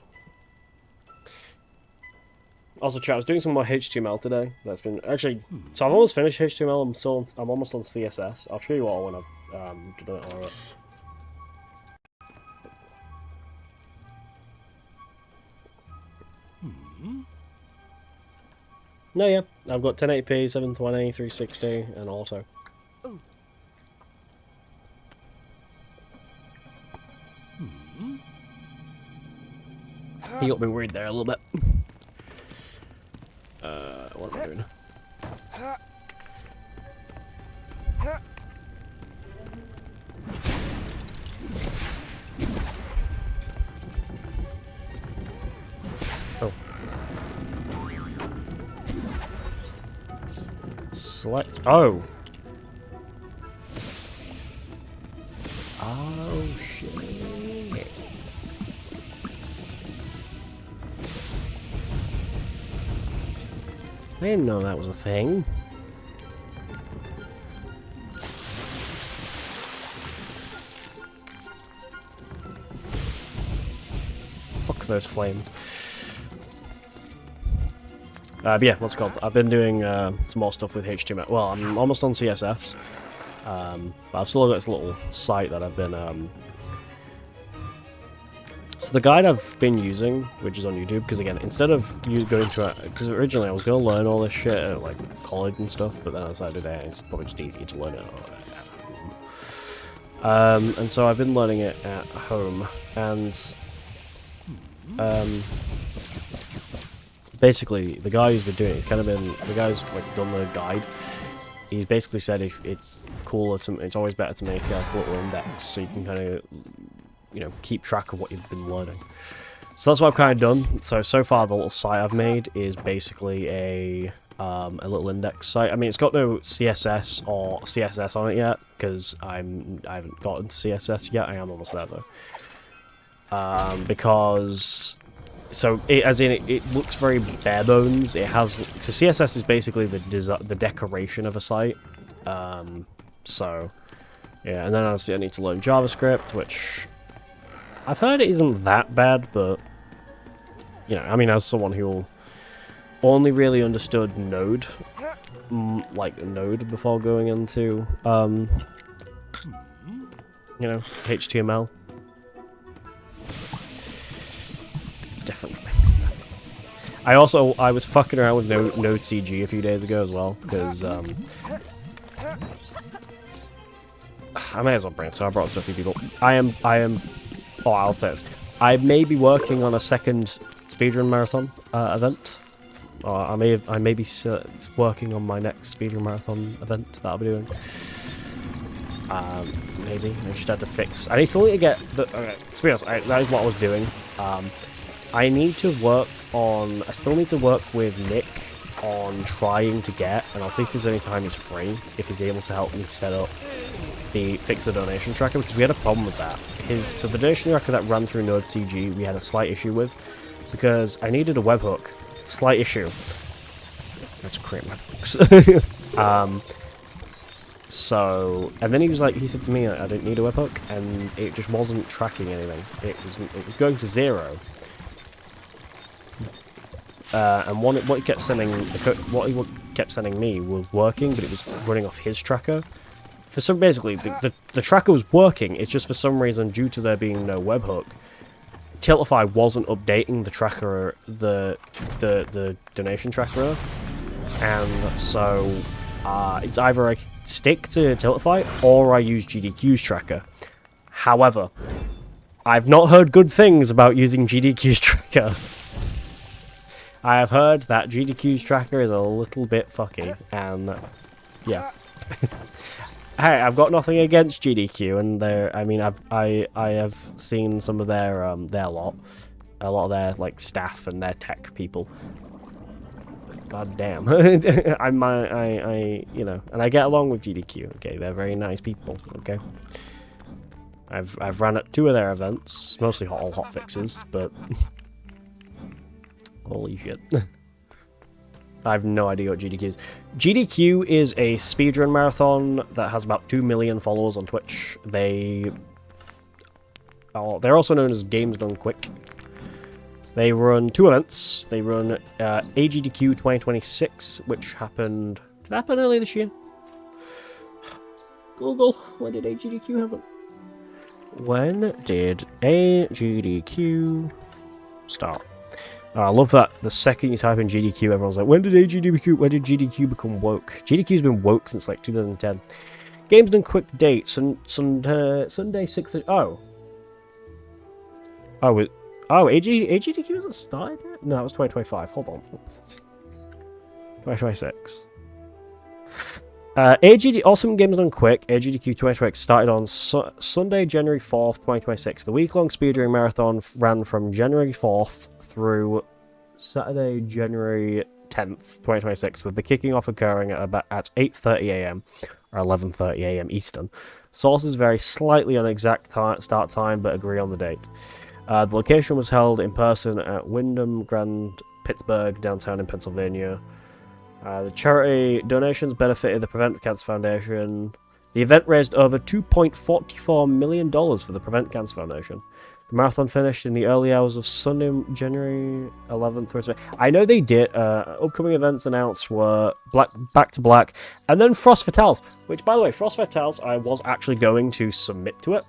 Also, chat, I was doing some more HTML today. That's been, actually, so I've almost finished HTML, I'm almost on CSS. I'll show you all when I've done it alright. No, yeah, I've got 1080p, 720, 360, and auto. You got me worried there a little bit. What am I doing? Oh. Select. Oh. Oh shit. I didn't know that was a thing. Fuck those flames. But yeah, what's it called? I've been doing some more stuff with HTML. Well, I'm almost on CSS. But I've still got this little site that I've been... So the guide I've been using, which is on YouTube, because again, instead of you going to a... Because originally I was going to learn all this shit at like college and stuff, but then I decided that it's probably just easier to learn it at home. And so I've been learning it at home, and basically the guy who's been doing it, he's kind of been... The guy's like done the guide. He's basically said if it's cooler to... It's always better to make like, a little index, so you can kind of... you know, keep track of what you've been learning. So that's what I've kind of done. So far the little site I've made is basically a little index site. I mean, it's got no CSS or CSS on it yet, because I haven't gotten to CSS yet. I am almost there though. Because... So, it looks very bare bones. It has... So CSS is basically the decoration of a site. So, yeah, and then obviously I need to learn JavaScript, which... I've heard it isn't that bad, but, you know, I mean, as someone who only really understood Node, like Node before going into, you know, HTML, it's different for me. I was fucking around with Node CG a few days ago as well, because, I may as well bring it, so I brought it to a few people. Oh, I'll test. I may be working on a second speedrun marathon event. I may be working on my next speedrun marathon event that I'll be doing. Maybe. I just had to fix... I still need to get... Okay, to be honest, that is what I was doing. I need to work on... I still need to work with Nick on trying to get, and I'll see if there's any time he's free, if he's able to help me set up fix the donation tracker, because we had a problem with that. So the donation tracker that ran through Node CG, we had a slight issue with, because I needed a webhook. Slight issue. I have to create webhooks. So, and then he said to me, I didn't need a webhook, and it just wasn't tracking anything. It was going to 0. And what he kept sending, what he kept sending me was working, but it was running off his tracker. Basically, the tracker was working, it's just for some reason, due to there being no webhook, Tiltify wasn't updating the tracker, the donation tracker, and so it's either I stick to Tiltify or I use GDQ's tracker. However, I've not heard good things about using GDQ's tracker. I have heard that GDQ's tracker is a little bit fucky, and yeah. Hey, I've got nothing against GDQ, and I mean, I have seen some of their lot of their like staff and their tech people. God damn, I you know, and I get along with GDQ. Okay, they're very nice people. Okay, I've ran at 2 of their events, mostly all hot fixes, but holy shit. I have no idea what GDQ is. GDQ is a speedrun marathon that has about 2 million followers on Twitch. They're also known as Games Done Quick. They run 2 events. They run AGDQ 2026, which happened... Did that happen earlier this year? Google, when did AGDQ happen? When did AGDQ start? I love that the second you type in GDQ, everyone's like, when did GDQ become woke? GDQ's been woke since like 2010. Games Done Quick date, Sunday 6th... AGDQ hasn't started yet? No, it was 2025. Hold on. 2026. Awesome Games Done Quick, AGDQ 2026 started on Sunday, January 4th, 2026. The week-long speedrunning marathon ran from January 4th through Saturday, January 10th, 2026, with the kicking off occurring at 8:30 AM or 11:30 AM Eastern. Sources vary slightly on exact start time, but agree on the date. The location was held in person at Wyndham Grand Pittsburgh, downtown in Pennsylvania. The charity donations benefited the Prevent Cancer Foundation. The event raised over $2.44 million for the Prevent Cancer Foundation. The marathon finished in the early hours of Sunday, January 11th. I know they did. Upcoming events announced were Back to Black, and then Frost Fatales. Which, by the way, Frost Fatales, I was actually going to submit to it,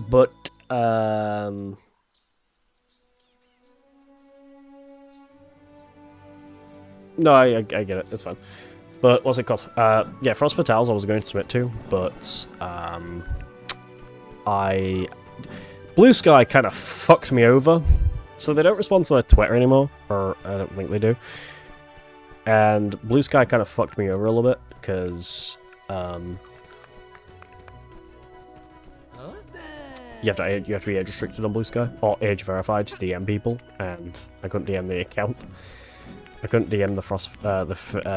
but no, I get it. It's fine. But what's it called? Yeah, Frost Fatales I was going to submit to, but Blue Sky kind of fucked me over, so they don't respond to their Twitter anymore, or I don't think they do. And Blue Sky kind of fucked me over a little bit because you have to be age restricted on Blue Sky or age verified to DM people, and I couldn't DM the account. I couldn't DM the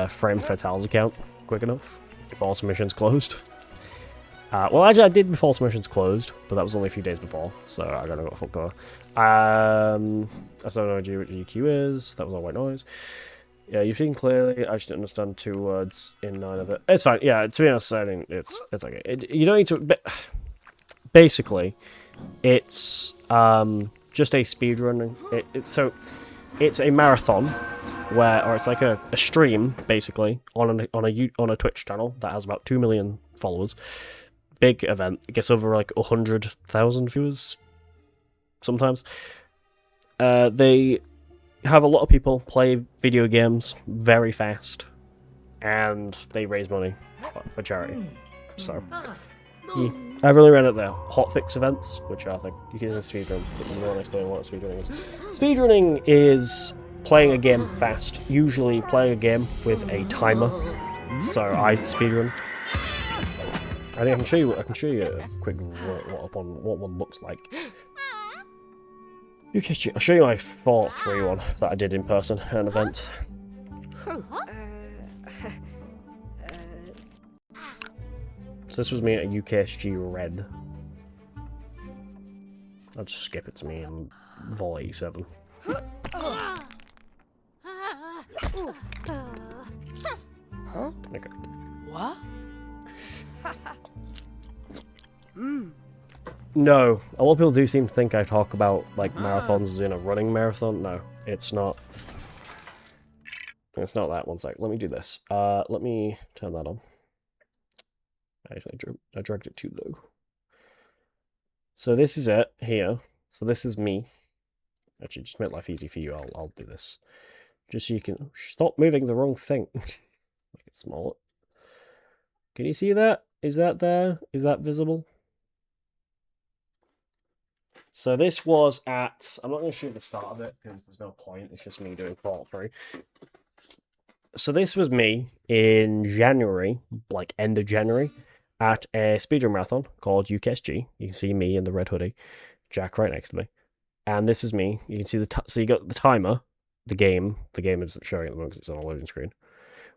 Frame Fatales account quick enough before submissions closed. Well, actually, I did before submissions closed, but that was only a few days before, so I don't know what the fuck going on. I still don't know what GQ is. That was all white noise. Yeah, you've seen clearly. I just didn't understand 2 words in 9 of it. It's fine. Yeah, to be honest, I mean, it's okay. You don't need to. Basically, it's just a speedrunning. So it's a marathon. Or it's like a stream basically on a Twitch channel that has about 2 million followers. Big event. It gets over like 100,000 viewers sometimes. They have a lot of people play video games very fast, and they raise money for charity. So yeah, I really ran at the hotfix events, which I think you can speedrun. If you want to explain what speedrunning is. Speedrunning is playing a game fast, usually playing a game with a timer. So I speedrun. And I can show you a quick what one looks like. I'll show you my 4-3 one that I did in person at an event. So this was me at UKSG Red. I'll just skip it to me in Vol 87. Okay. What? No, a lot of people do seem to think I talk about like marathons as in a running marathon. No, it's not. It's not that. One sec. Let me do this. Let me turn that on. Actually, I dragged it too low. So this is it here. So this is me. Actually, just make life easy for you. I'll do this, just so you can stop moving the wrong thing. Make it smaller. Can you see that? Is that there? Is that visible? So this was at... I'm not going to show the start of it, because there's no point. It's just me doing Fallout 3. So this was me in January, like end of January, at a speedrun marathon called UKSG. You can see me in the red hoodie. Jack right next to me. And this was me. You can see so you got the timer, the game. The game isn't showing at the moment because it's on a loading screen.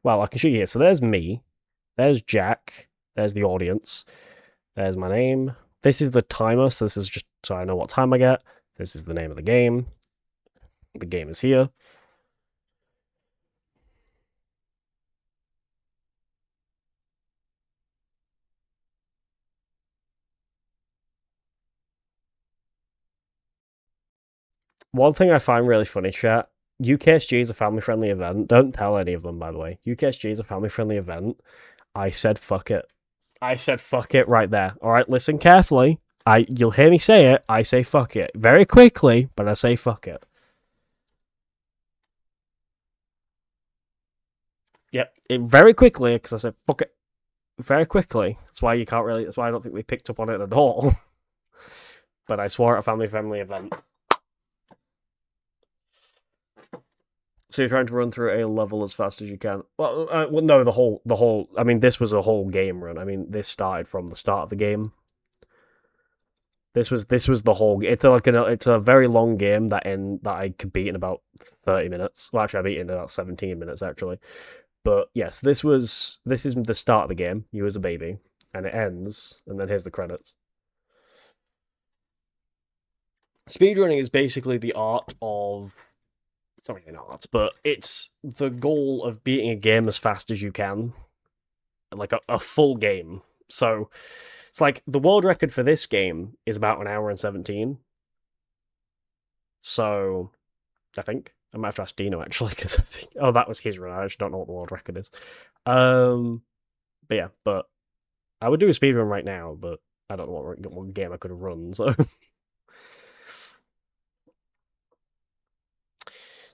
Well, I can show you here. So there's me. There's Jack. There's the audience. There's my name. This is the timer, so this is just so I know what time I get. This is the name of the game. The game is here. One thing I find really funny, chat, UKSG is a family-friendly event. Don't tell any of them, by the way. UKSG is a family-friendly event. I said fuck it. I said fuck it right there. Alright, listen carefully. You'll hear me say it. I say fuck it. Very quickly, but I say fuck it. Yep, very quickly, because I said fuck it. Very quickly. That's why you can't really... That's why I don't think they picked up on it at all. But I swore at a family-friendly event. So you're trying to run through a level as fast as you can. Well, no, the whole. I mean, this was a whole game run. I mean, this started from the start of the game. This was the whole. It's a very long game that I could beat in about 30 minutes. Well, actually, I beat it in about 17 minutes actually. But yes, this is the start of the game. You as a baby, and it ends, and then here's the credits. Speedrunning is basically the art of. It's not really an art, but it's the goal of beating a game as fast as you can. Like a full game. So it's like the world record for this game is about 1 hour and 17. So I think I might have to ask Dino actually, because I think that was his run. I actually don't know what the world record is. But yeah, but I would do a speedrun right now, but I don't know what game I could have run. So.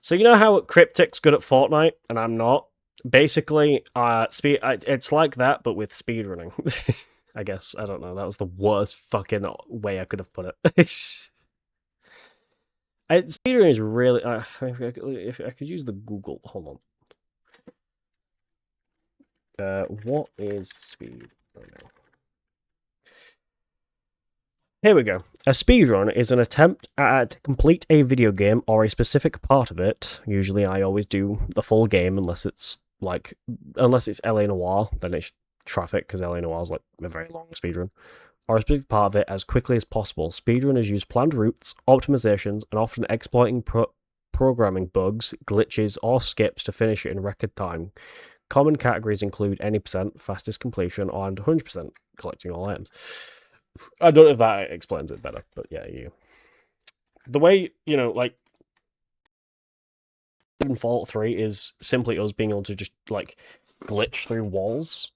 So you know how Cryptic's good at Fortnite and I'm not? Basically, it's like that, but with speedrunning. I guess. I don't know. That was the worst fucking way I could have put it. Speedrunning is really... if I could use the Google... Hold on. What is speed? Oh, no. Here we go. A speedrun is an attempt to complete a video game or a specific part of it. Usually I always do the full game unless it's LA Noire, then it's Traffic, because LA Noire is like a very long speedrun. Or a specific part of it as quickly as possible. Speedrunners use planned routes, optimizations, and often exploiting programming bugs, glitches, or skips to finish it in record time. Common categories include any percent, fastest completion, and 100% collecting all items. I don't know if that explains it better, but yeah, the way, like, Fallout 3 is simply us being able to just, like, glitch through walls.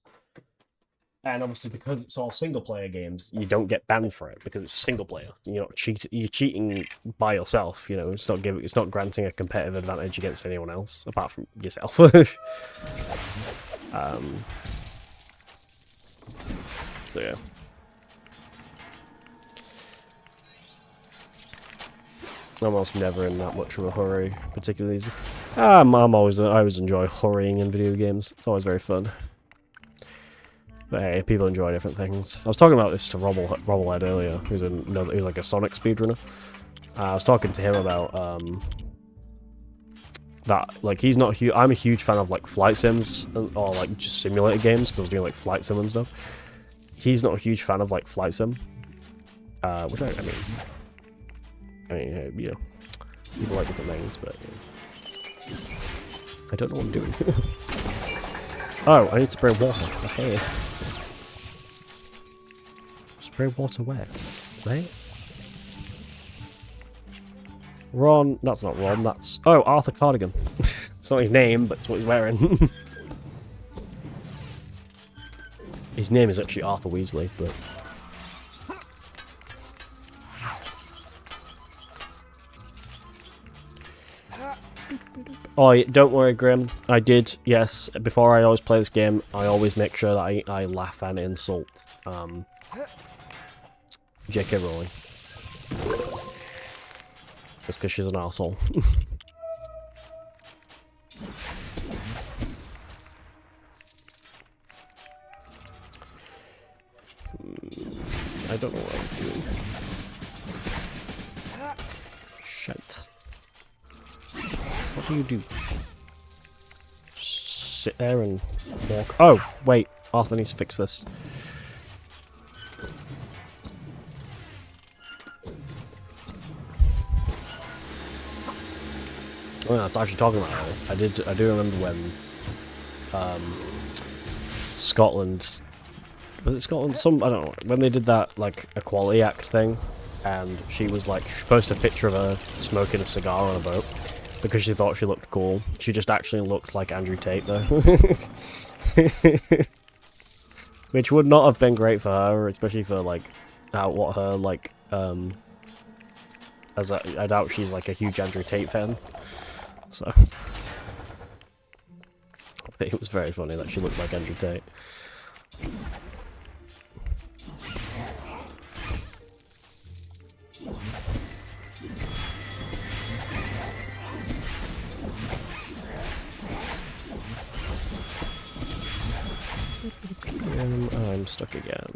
And obviously, because it's all single-player games, you don't get banned for it, because it's single-player. You're cheating by yourself, it's not granting a competitive advantage against anyone else, apart from yourself. So, yeah. I'm almost never in that much of a hurry, particularly. I always enjoy hurrying in video games. It's always very fun. But hey, people enjoy different things. I was talking about this to Robblehead earlier, who's like a Sonic speedrunner. I was talking to him about that. Like, he's not huge. I'm a huge fan of like flight sims or like just simulator games, because I was doing like flight sim and stuff. He's not a huge fan of like flight sim, which I mean, people like different things, but I don't know what I'm doing. Oh, I need to spray water. Okay. Spray water where? Right? Ron, that's not Ron, that's... Oh, Arthur Cardigan. It's not his name, but it's what he's wearing. His name is actually Arthur Weasley, but... Oh, don't worry, Grim. I did, yes. Before I always play this game, I always make sure that I laugh and insult J.K. Rowling. Just because she's an arsehole. I don't know what I'm doing. Shite. What do you do? Just sit there and walk. Oh, wait. Arthur needs to fix this. Oh, yeah, it's actually talking about it. I do remember when Scotland, was it Scotland? I don't know, when they did that like Equality Act thing, and she was like, she posted a picture of her smoking a cigar on a boat because she thought she looked cool. She just actually looked like Andrew Tate though. Which would not have been great for her, especially for like what her like as I doubt she's like a huge Andrew Tate fan. So, but it was very funny that she looked like Andrew Tate. I'm stuck again.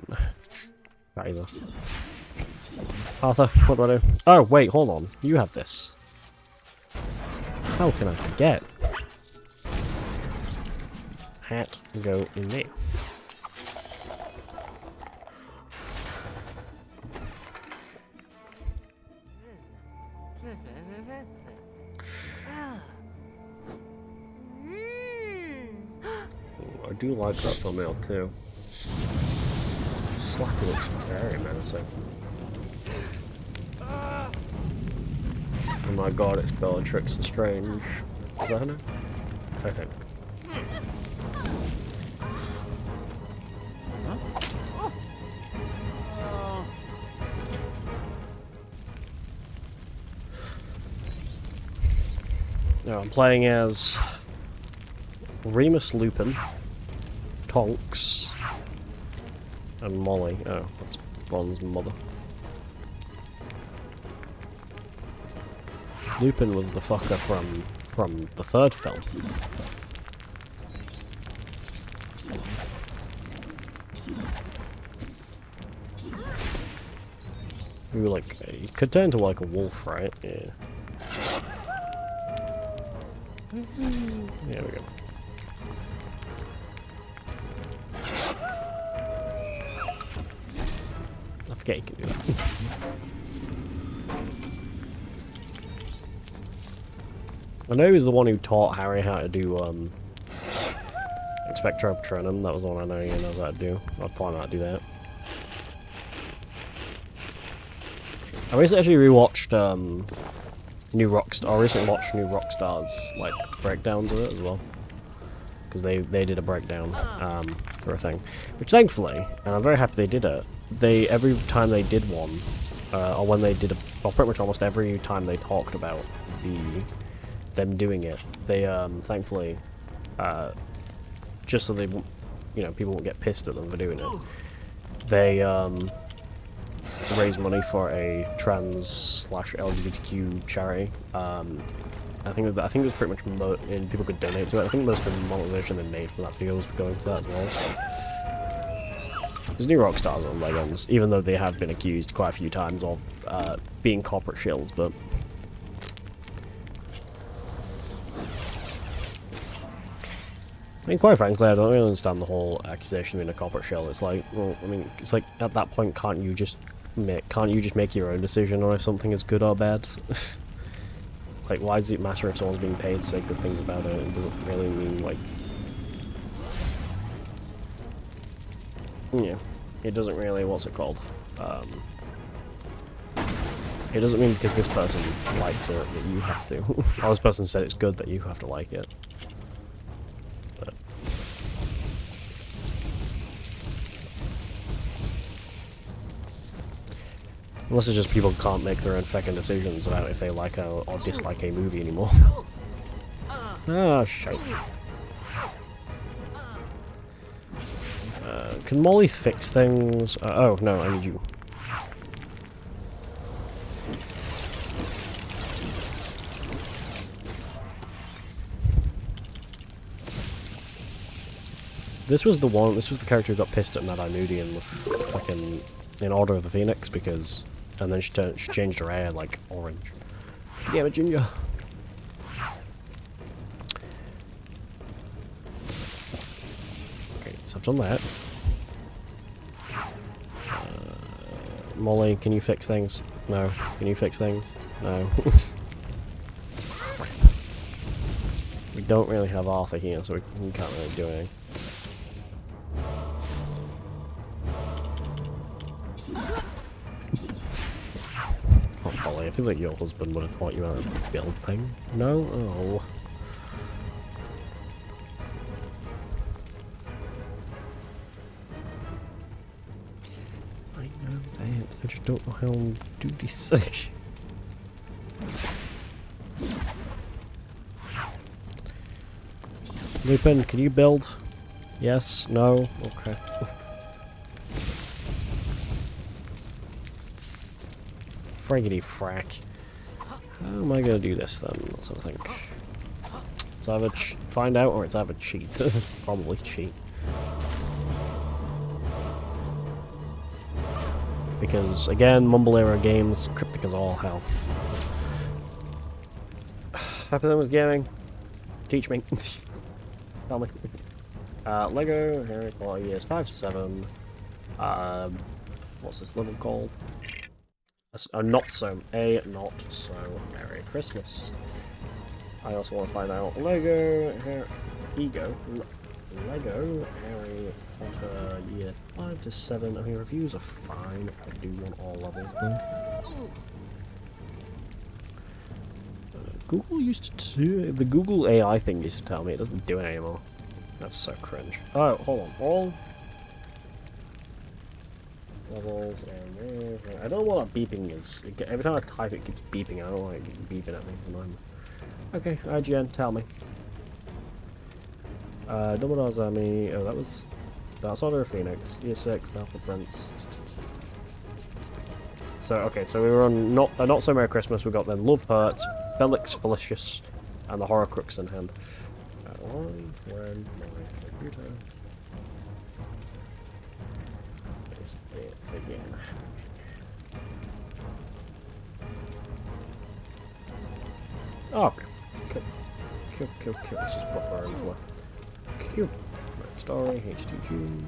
Kaiser. Arthur, what do I do? Oh, wait, hold on. You have this. How can I forget? Hat go in there. I do like that thumbnail too. Slappy looks very menacing. Oh my god, it's Bellatrix Lestrange. Is that her name? I think. Now I'm playing as Remus Lupin, Tonks, and Molly. Oh, that's Ron's mother. Lupin was the fucker from the third film. Ooh, like, he could turn into like a wolf, right? Yeah. There we go. I forget you can do that. I know he was the one who taught Harry how to do, Expecto Patronum. That was the one I know he knows how to do. I'd probably not do that. I recently actually rewatched, New Rockstar. I recently watched New Rockstar's, like, breakdowns of it as well. Because they did a breakdown, for a thing. Which thankfully, and I'm very happy they did it, every time they did one, or when they did well, pretty much almost every time they talked about them doing it, they, thankfully, just so they, you know, people won't get pissed at them for doing it, they, raise money for a trans/LGBTQ charity. I think it was pretty much and people could donate to it. I think most of the monetization they made from that video was going to that as well. So. There's New Rockstars on Legends, even though they have been accused quite a few times of being corporate shills, but. I mean, quite frankly, I don't really understand the whole accusation of being a corporate shill. It's like, well, I mean, it's like at that point, can't you just make your own decision on if something is good or bad? Like, why does it matter if someone's being paid to say good things about it? It doesn't really mean, like... Yeah. It doesn't really... What's it called? It doesn't mean because this person likes it that you have to. Or this person said it's good that you have to like it. But... Unless it's just people can't make their own fucking decisions about if they like or dislike a movie anymore. Ah, shite. Can Molly fix things? Oh, no, I need you. This was the character who got pissed at Mad-Eye Moody in the fucking... in Order of the Phoenix, because... And then she changed her hair, like, orange. Yeah, but Ginger. Okay, so I've done that. Molly, can you fix things? No. Can you fix things? No. We don't really have Arthur here, so we can't really do anything. I feel like your husband would have taught you how to build thing. No? Oh. I know that. I just don't know how to do this. Lupin, can you build? Yes? No? Okay. Fraggity frack. How am I gonna do this then? Let's have a think. It's either find out or it's either cheat. Probably cheat. Because, again, Mumble era games, cryptic as all hell. Happy Lemons Gaming. Teach me. Tell me. Lego, here, quality is 5-7. What's this level called? A not so Merry Christmas. I also want to find out Lego here, Ego, Lego Harry Potter Year 5 to 7. I mean, reviews are fine. I do want all levels though. Google used to. The Google AI thing used to tell me it doesn't do it anymore. That's so cringe. Oh, hold on. All levels and I don't know what that beeping is. Every time I type it keeps beeping. I don't like it beeping at me at the moment. Okay, IGN, tell me. Dumbledore's Army. Oh, that's Order of Phoenix. Year 6, the Half Prince. So okay, so we were on Not So Merry Christmas. We got then Love Hurt, Felix Felicius, and the Horcrux in hand. Why when my computer is it again? Oh, okay. Cool. Let's just pop her in for. Cool. Red Story, HTG.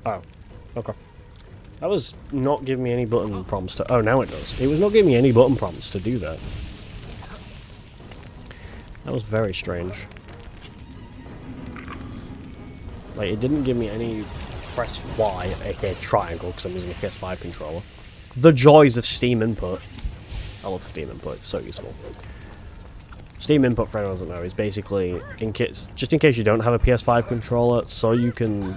Oh, okay. That was not giving me any button prompts to... Oh, now it does. It was not giving me any button prompts to do that. That was very strange. Like, it didn't give me any press Y, aka triangle, because I'm using a PS5 controller. The joys of Steam Input. I love Steam Input, it's so useful. Steam Input, for anyone who doesn't know, is basically, just in case you don't have a PS5 controller, so you can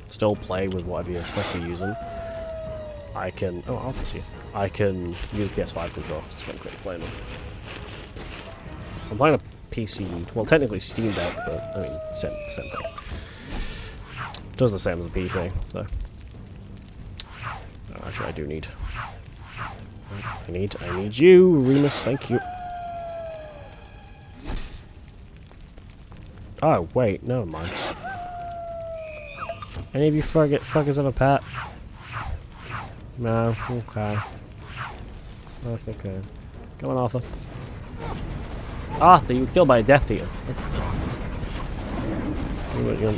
still play with whatever you're fucking using. I can... Oh, I'll see. I can use PS5 controller to spend quick playing them. I'm playing a PC, well technically Steam Deck, but I mean, same thing. Does the same as a PC, so... Oh, actually I do need... I need you, Remus, thank you. Oh, wait, never mind. Any of you fuckers have a pet? No? Okay. Okay. Come on, Arthur. Arthur, you were killed by a Death Eater.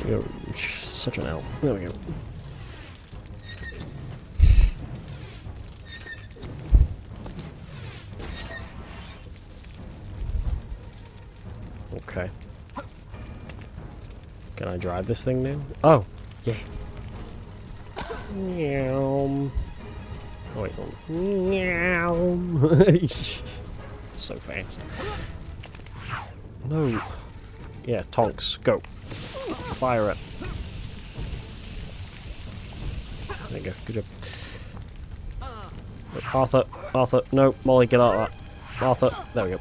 You're such an elf. There we go. Okay. Can I drive this thing now? Oh, yeah. Meow. Oh wait, meow. So fast. No. Yeah, Tonks, go. Fire it. There you go, good job. Arthur, no, Molly, get out of that. Arthur, there we go.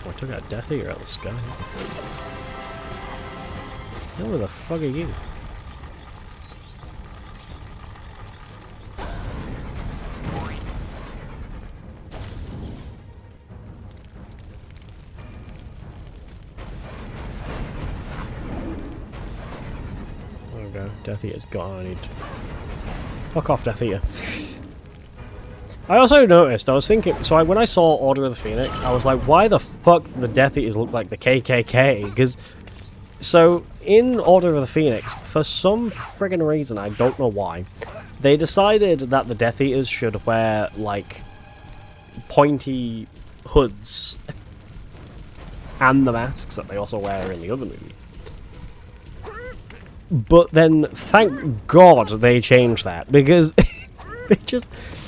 I took out Death Eater out of the sky. Where the fuck are you? There we go. Death Eater's gone. I need to... Fuck off, Death Eater. I also noticed, I was thinking, so when I saw Order of the Phoenix, I was like, why the fuck the Death Eaters look like the KKK? Because, so, in Order of the Phoenix, for some friggin' reason, I don't know why, they decided that the Death Eaters should wear, like, pointy hoods and the masks that they also wear in the other movies. But then, thank God they changed that, because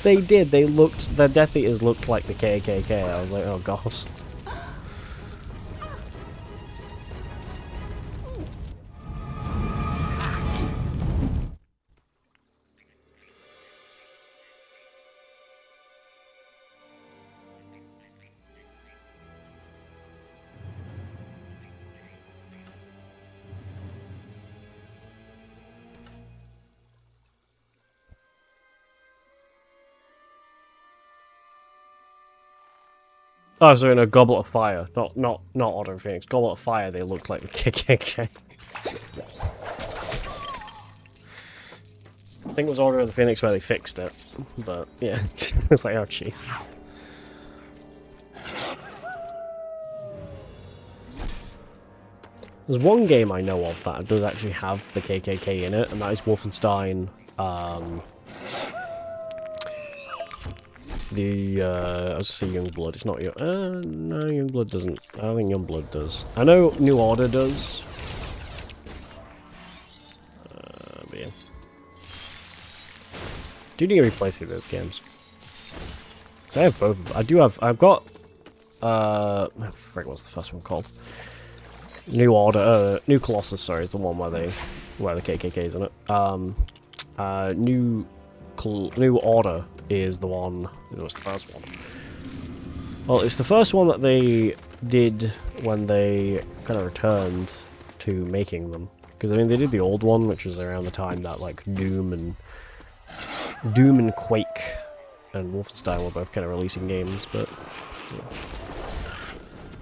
they did. The Death Eaters looked like the KKK. I was like, oh gosh. Oh, so in a Goblet of Fire, not Order of Phoenix. Goblet of Fire, they look like the KKK. I think it was Order of the Phoenix where they fixed it, but yeah, it's like, oh jeez. There's one game I know of that does actually have the KKK in it, and that is Wolfenstein. I was just saying Youngblood. It's not no, Youngblood doesn't. I don't think Youngblood does. I know New Order does. But yeah. Do need to replay through those games. Cause I have both of them. I've got I forget what's the first one called. New Order, New Colossus, sorry, is the one where the KKK's in it. New Order is the one. What's the first one? Well, it's the first one that they did when they kind of returned to making them. Because I mean, they did the old one, which was around the time that like Doom and Quake and Wolfenstein were both kind of releasing games, but yeah.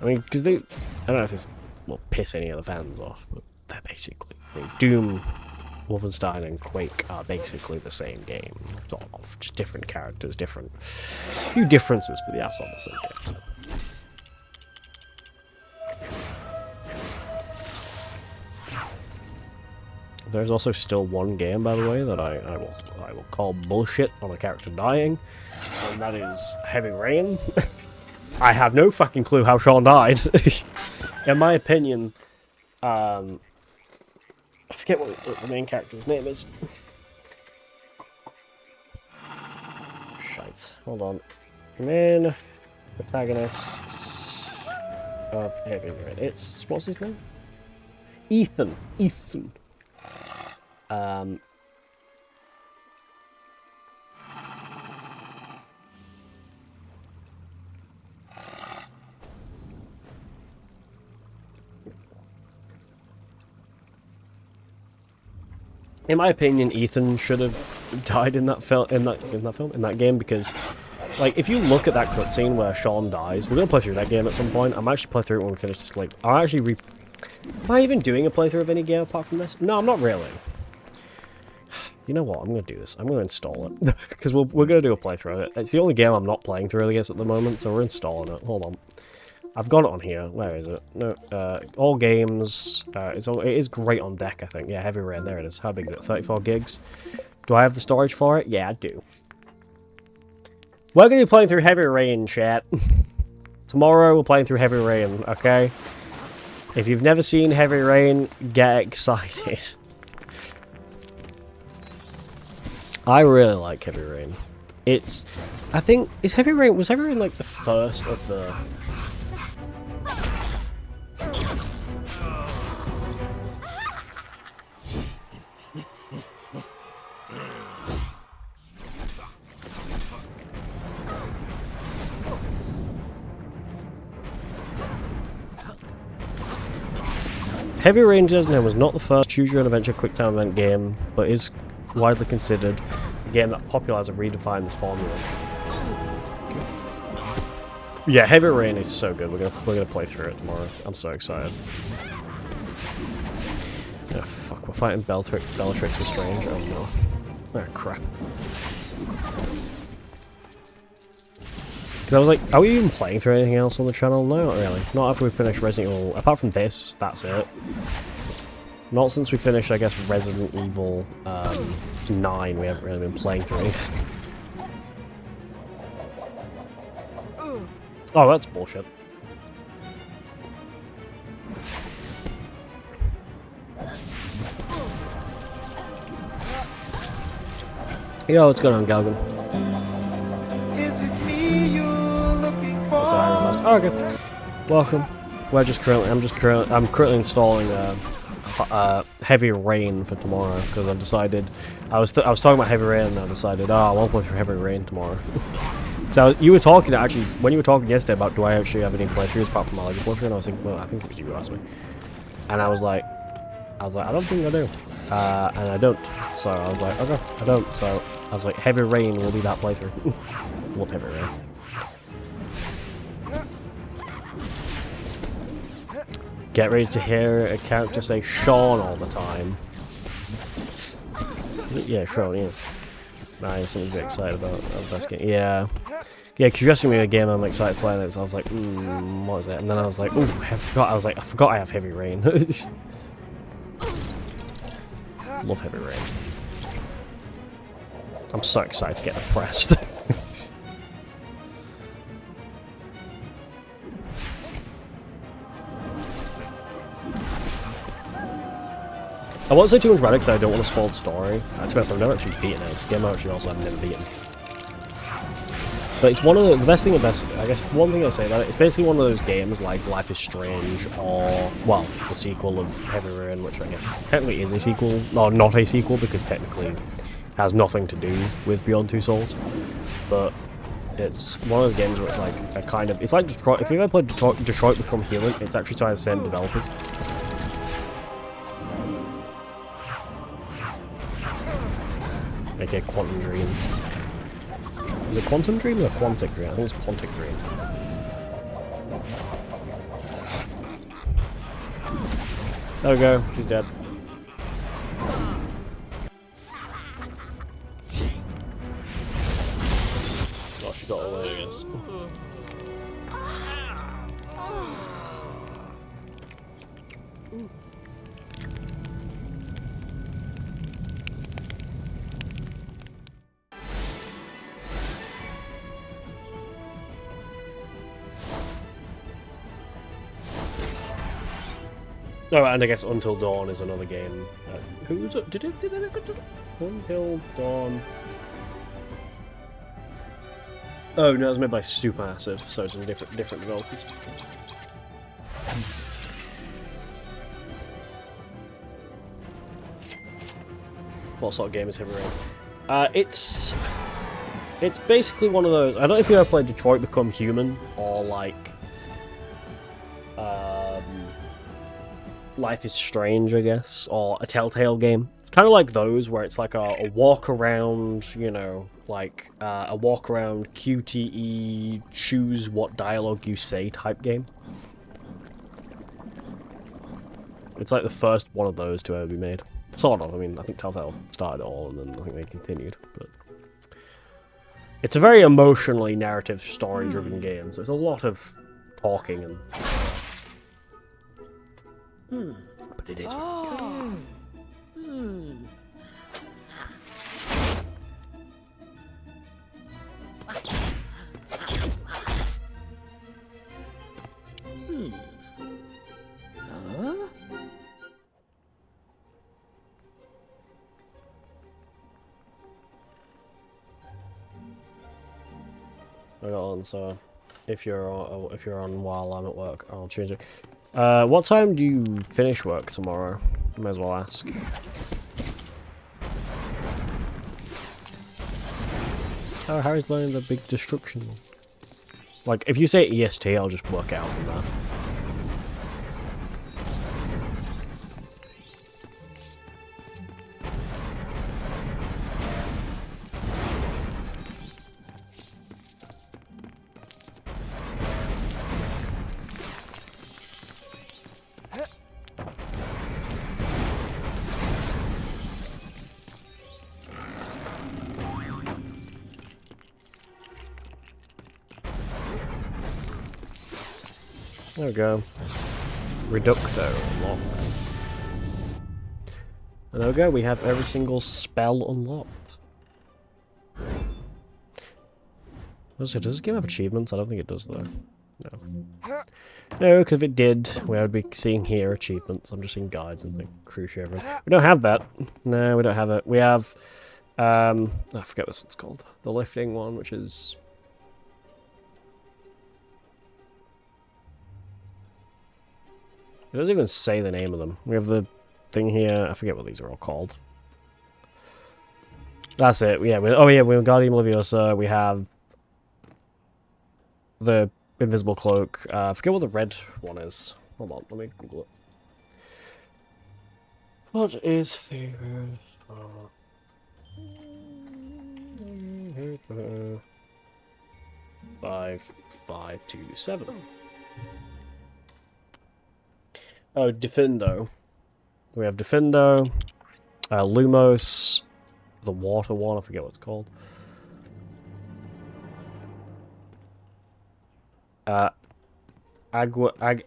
I mean, because I don't know if this will piss any of the fans off, but they're basically, I mean, Doom, Wolfenstein, and Quake are basically the same game, sort of, just different characters, a few differences, but yeah, it's all the same game. So. There's also still one game, by the way, that I will call bullshit on a character dying, and that is Heavy Rain. I have no fucking clue how Sean died. In my opinion, I forget what the main character's name is. Shite. Hold on. Main protagonists of Heavy Rain. It's, what's his name? Ethan. In my opinion, Ethan should have died in that game, because, like, if you look at that cutscene where Sean dies, we're gonna play through that game at some point. I might actually play through it when we finish this. Like, I'll actually Am I even doing a playthrough of any game apart from this? No, I'm not really. You know what? I'm gonna do this. I'm gonna install it because we're gonna do a playthrough of it. It's the only game I'm not playing through, I guess, at the moment. So we're installing it. Hold on. I've got it on here. Where is it? No, all games. It is great on deck, I think. Yeah, Heavy Rain. There it is. How big is it? 34 gigs. Do I have the storage for it? Yeah, I do. We're gonna be playing through Heavy Rain, chat. Tomorrow we're playing through Heavy Rain. Okay. If you've never seen Heavy Rain, get excited. I really like Heavy Rain. I think, was Heavy Rain like the first of the... Heavy Rain 2010 was not the first choose your own adventure quick time event game, but is widely considered the game that popularized and redefined this formula. Yeah, Heavy Rain is so good. We're gonna play through it tomorrow. I'm so excited. Oh fuck, we're fighting Bellatrix Lestrange. Oh no. Oh crap. Because I was like, are we even playing through anything else on the channel? No, not really. Not after we finished Resident Evil. Apart from this, that's it. Not since we finished, I guess, Resident Evil 9, we haven't really been playing through anything. Oh, that's bullshit. Yo, what's going on, Galgan? Is it me you're looking for? Oh, okay. Welcome. I'm currently installing Heavy Rain for tomorrow because I've decided I was talking about Heavy Rain and I decided I won't play through Heavy Rain tomorrow. So you were talking actually when you were talking yesterday about do I actually have any playthroughs apart from my Lego playthrough, and I was thinking, well, I think it was you who asked me, and I was like I don't think I do, and I don't. So I was like, okay, I don't. So I was like, Heavy Rain will be that playthrough. Love Heavy Rain. get ready to hear a character say Sean all the time. Yeah, Sean, yeah. Nice, something to be excited about. Best game. Yeah. Yeah, because you're asking me a game I'm excited to play, and I was like, what is that? And then I was like, oh, I forgot I have Heavy Rain. Love Heavy Rain. I'm so excited to get depressed. I won't say too much about it because I don't want to spoil the story. To be honest, I've never actually beaten it. It's a game I actually also have never beaten. But it's one of the best thing about, I guess one thing I say about it, it's basically one of those games like Life is Strange or, well, the sequel of Heavy Rain, which I guess technically is a sequel, or not a sequel because technically it has nothing to do with Beyond Two Souls. But it's one of those games where it's like a kind of, it's like Detroit, if you've ever played Detroit Become Human, it's actually by the same developers. Okay, Quantum Dreams. Is it Quantum Dreams or Quantic Dreams? I think it's Quantic Dreams. There we go, she's dead. Oh, she got away, I guess. Oh, and I guess Until Dawn is another game. Who was it? Did they make it? Until Dawn. Oh no, it was made by Supermassive, so it's in different developers. What sort of game is Heavy Rain? It's basically one of those. I don't know if you ever played Detroit Become Human or like Life is Strange, I guess, or a Telltale game. It's kind of like those where it's like a walk around, you know, like a walk around QTE, choose what dialogue you say type game. It's like the first one of those to ever be made. Sort of. I mean, I think Telltale started it all, and then I think they continued. But it's a very emotionally narrative, story-driven game, so it's a lot of talking and. But it is very good. Hold on, so if you're on while I'm at work, I'll change it. What time do you finish work tomorrow? May as well ask. Oh, Harry's learning the big destruction one. Like, if you say EST, I'll just work out from that. There we go. Reducto unlocked. And there we go, we have every single spell unlocked. Does this game have achievements? I don't think it does though. No. No, because if it did, we would be seeing here achievements. I'm just seeing guides and crucial. We don't have that. No, we don't have it. We have I forget what it's called. The lifting one, which is it doesn't even say the name of them. We have the thing here. I forget what these are all called. That's it. Yeah. Oh yeah. We have Guardian Leviosa. We have the Invisible Cloak. I forget what the red one is. Hold on. Let me Google it. What is the red one? 5, 5, 2, 7. Oh, Diffindo. We have Diffindo, Lumos, the water one, I forget what it's called. Agamente,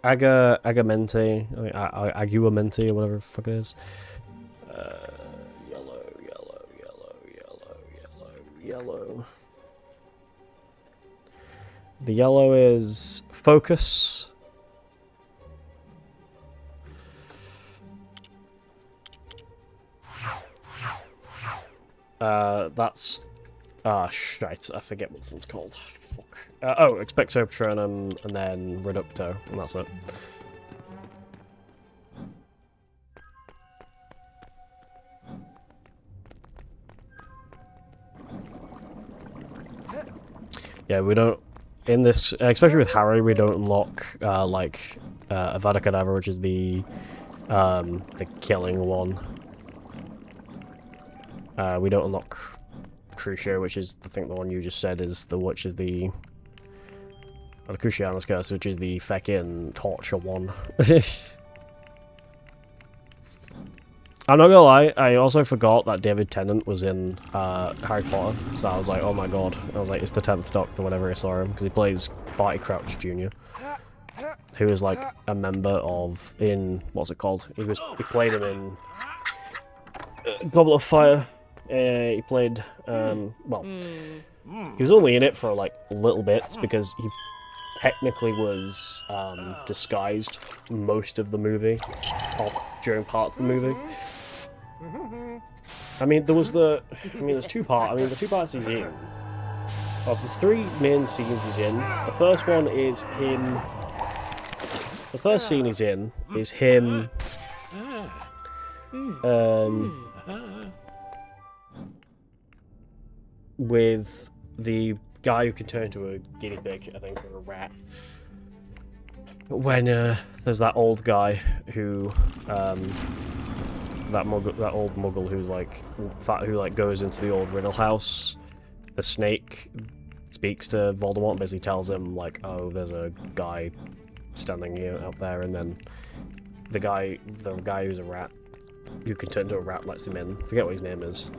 Aguamenti, or whatever the fuck it is. Yellow. The yellow is Focus. That's... Ah, shite, I forget what this one's called. Fuck. Oh, Expecto Patronum, and then Reducto, and that's it. Yeah, we don't... In this, especially with Harry, we don't unlock, like, Avada Kedavra, which is the killing one. We don't unlock Crucio, which is, I think the one you just said is the, which is the... Or the Crucianer's Curse, which is the feckin' torture one. I'm not gonna lie, I also forgot that David Tennant was in Harry Potter, so I was like, oh my god. I was like, it's the 10th Doctor whenever I saw him, because he plays Barty Crouch Jr., who is like a member of, in, what's it called? He played him in Goblet of Fire. He played, well, he was only in it for like little bits, because he technically was disguised most of the movie, or during part of the movie. I mean, there's two parts. I mean, the two parts he's in. Well, there's three main scenes he's in. The first one is him. The first scene he's in is him. With the guy who can turn into a guinea pig, I think, or a rat. When there's that old guy who, that old muggle who's like fat, who like goes into the old Riddle house. The snake speaks to Voldemort and basically tells him like, oh, there's a guy standing here out there, and then the guy who's a rat, who can turn into a rat, lets him in. I forget what his name is.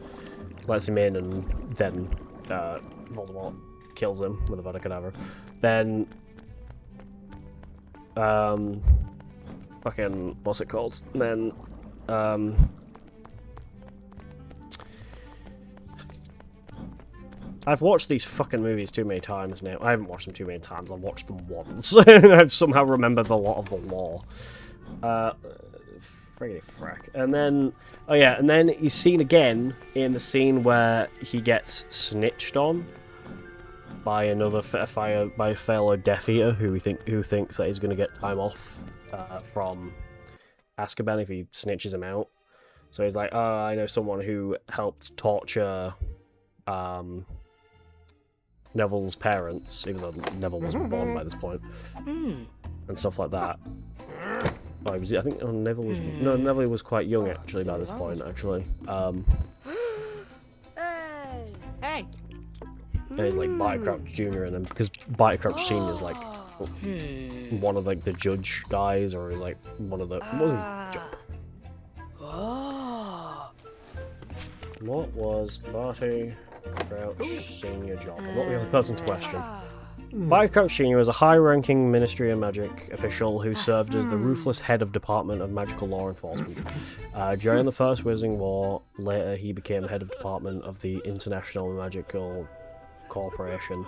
Lets him in, and then Voldemort kills him with a Avada Kedavra. Then, fucking, what's it called? And then, I've watched these fucking movies too many times now. I haven't watched them too many times, I've watched them once. I've somehow remembered a lot of the lore. Friggity frack. And then, oh yeah, and then he's seen again in the scene where he gets snitched on by another by a fellow Death Eater who thinks that he's going to get time off from Azkaban if he snitches him out. So he's like, oh, I know someone who helped torture Neville's parents, even though Neville wasn't born by this point, and stuff like that. Oh, I think Neville was... No, Neville was quite young, actually, by this point, actually. Hey! And he's like Barty Crouch Jr. and then because Barty Crouch Sr. is like one of like the judge guys, or is like one of the... What was his job? What was Barty Crouch Sr. job? I'm not the only person to question. Barty Crouch Sr. was a high-ranking Ministry of Magic official who served as the ruthless head of Department of Magical Law Enforcement. During the First Wizarding War, later he became head of Department of the International Magical Corporation,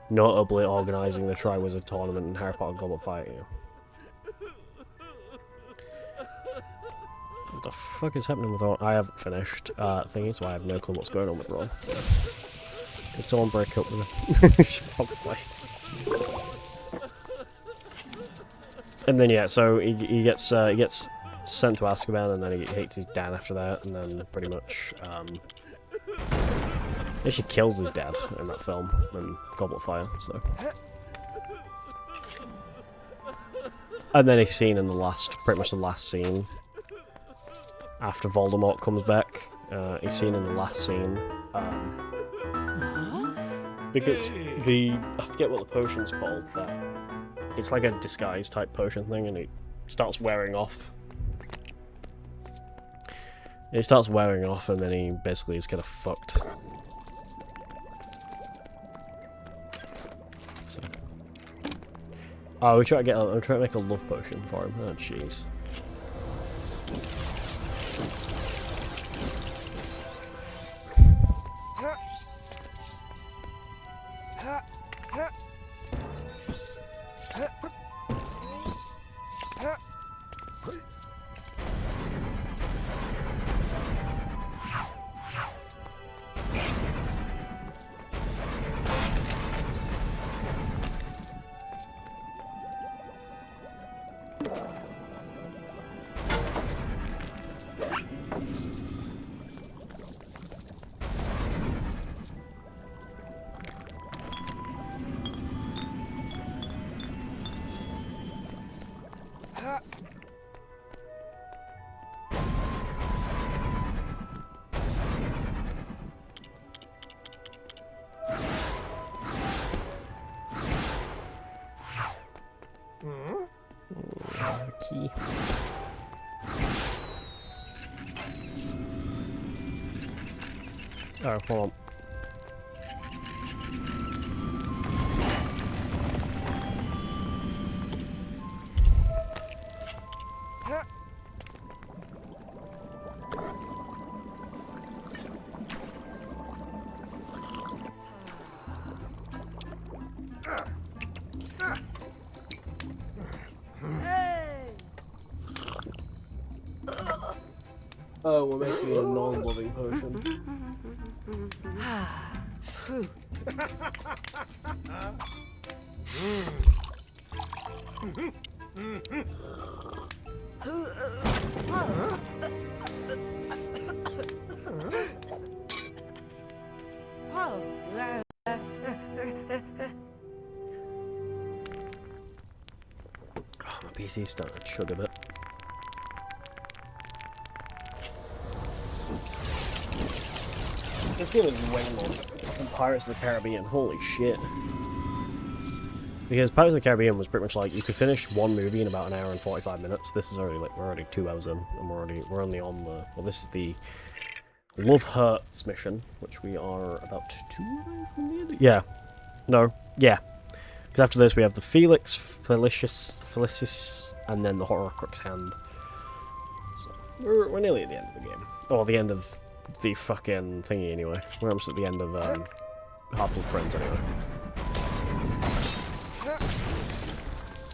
notably organising the Triwizard Tournament and Harry Potter Goblet of Fire. What the fuck is happening with Ron? I haven't finished thingy, so I have no clue what's going on with Ron. So. Did someone break up with him? Probably. And then yeah, so he gets sent to Azkaban, and then he hates his dad after that, and then pretty much he actually kills his dad in that film in Goblet of Fire. So, and then he's seen in the last, pretty much the last scene after Voldemort comes back. He's seen in the last scene. Because I forget what the potion's called, that it's like a disguise type potion thing, and starts wearing off. It starts wearing off, and then he basically is kind of fucked. So. Oh, I'm trying to make a love potion for him. Oh, jeez. Key. Oh, hold on. Oh, we're making a non-loving potion. Oh, my PC's starting to chug a bit. This game is way long than Pirates of the Caribbean, holy shit. Because Pirates of the Caribbean was pretty much like, you could finish one movie in about an hour and 45 minutes. This is already like, we're already 2 hours in, and we're only on the, well, this is the Love Hurts mission, which we are about 2 away from the end. Yeah. No. Yeah. Because after this we have the Felix, Felicis, and then the Horcrux Hand. So, we're nearly at the end of the game. Or the end of the fucking thingy anyway. We're almost at the end of Half-Blood Prince anyway.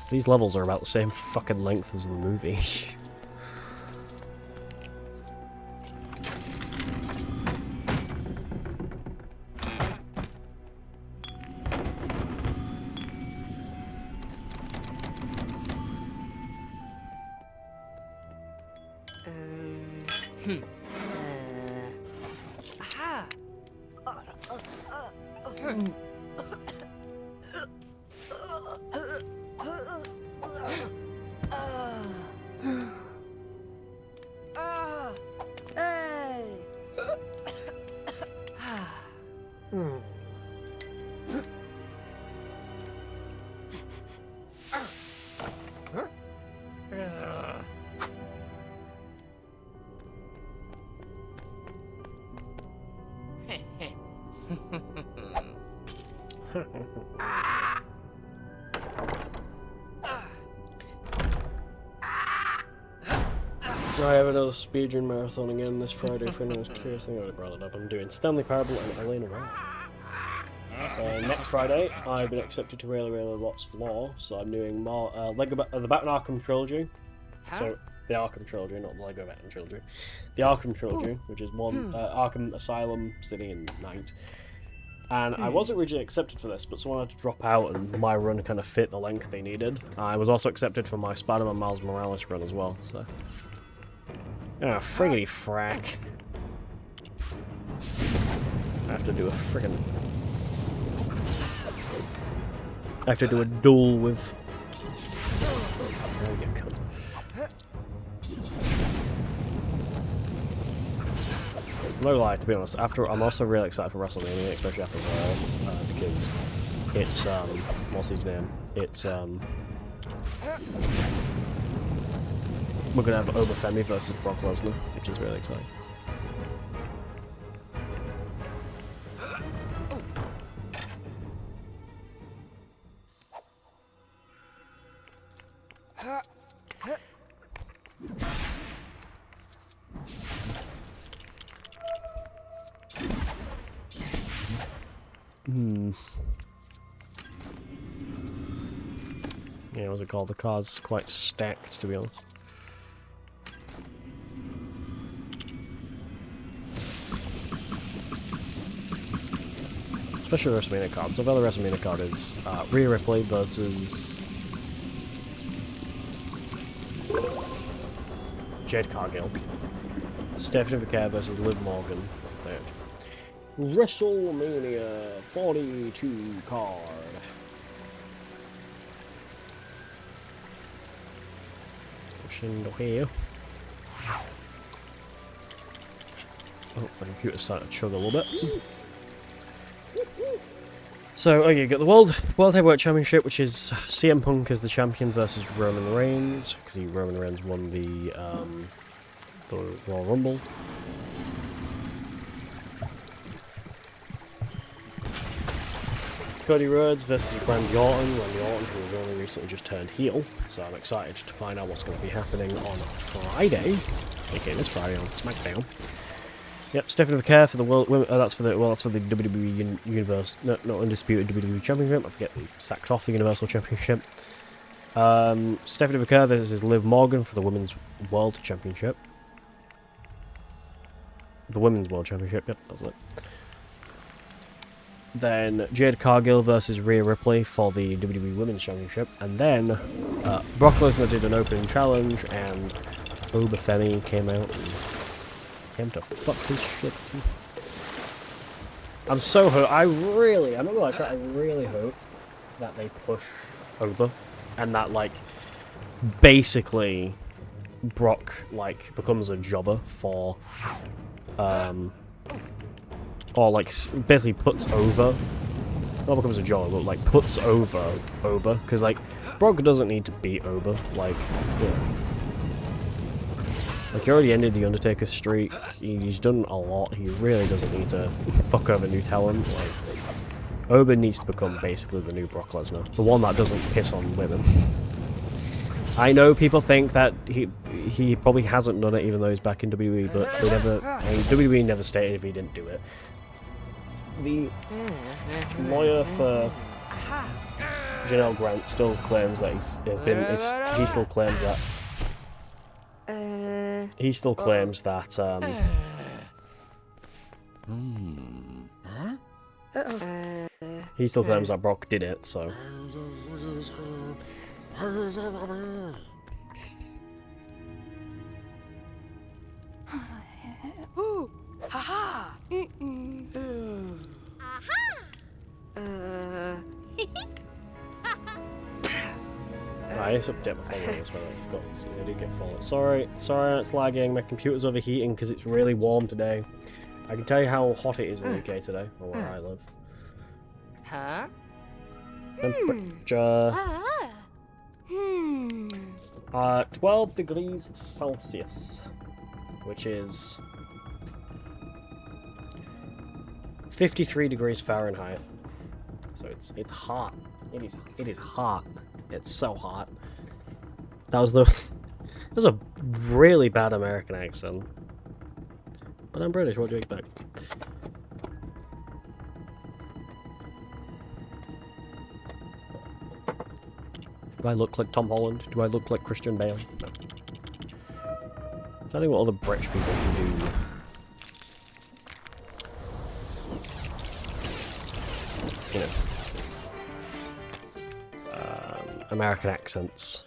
These levels are about the same fucking length as the movie. I have another speedrun marathon again this Friday for anyone's curious. I think I already brought it up. I'm doing Stanley Parable and Elena Rare. Next Friday, I've been accepted to Really Lots of Law, so I'm doing more the Batman Arkham Trilogy. So, the Arkham Trilogy, not the Lego Batman Trilogy. The Arkham Trilogy, which is one Arkham Asylum, City, and Night. And I was originally accepted for this, but someone had to drop out, and my run kind of fit the length they needed. I was also accepted for my Spider-Man Miles Morales run as well, so... Ah, friggity frack. I have to do a friggin'... I have to do a duel with... There we go, cunt. No lie, to be honest, I'm also really excited for WrestleMania, especially after Raw, because it's, what's his name? It's, we're gonna have Obafemi versus Brock Lesnar, which is really exciting. Yeah, what's it called? The card's quite stacked, to be honest. Especially the WrestleMania card. So, the other WrestleMania card is Rhea Ripley versus Jade Cargill. Stephanie McMahon versus Liv Morgan. There. WrestleMania 42 card. Pushing here. Oh, my computer's starting to chug a little bit. So, okay, you got the World Heavyweight Championship, which is CM Punk as the champion versus Roman Reigns, because Roman Reigns won the Royal Rumble. Cody Rhodes versus Randy Orton. Randy Orton, who has only recently just turned heel, so I'm excited to find out what's going to be happening on Friday. Okay, this Friday on SmackDown. Yep, Stephanie McMahon for the that's for the WWE Universe, not undisputed WWE Championship. I forget they sacked off the Universal Championship. Stephanie McMahon versus Liv Morgan for the Women's World Championship. The Women's World Championship. Yep, that's it. Then Jade Cargill versus Rhea Ripley for the WWE Women's Championship, and then Brock Lesnar did an opening challenge, and Obafemi came out and came to fuck his shit. I'm not gonna lie, I really hope that they push Oba, and that like basically Brock like becomes a jobber for or like basically puts over, not becomes a jobber, but like puts over Oba, because like Brock doesn't need to beat Oba, like, you know. Like, he already ended the Undertaker streak, he's done a lot, he really doesn't need to fuck over new talent. Like, Oba needs to become basically the new Brock Lesnar, the one that doesn't piss on women. I know people think that he probably hasn't done it even though he's back in WWE, but WWE never stated if he didn't do it. The lawyer for Janelle Grant still claims that he still claims that he still claims that Brock did it, so Ooh, haha. I just update my following as well. I forgot to see. I did get followed. Sorry, it's lagging. My computer's overheating because it's really warm today. I can tell you how hot it is in the UK today, or where I live. Huh? Temperature 12 degrees Celsius, which is 53 degrees Fahrenheit. So it's hot. It is hot. It's so hot. That was a really bad American accent. But I'm British, what do you expect? Do I look like Tom Holland? Do I look like Christian Bale? No. Tell you what other British people can do. You know. American accents.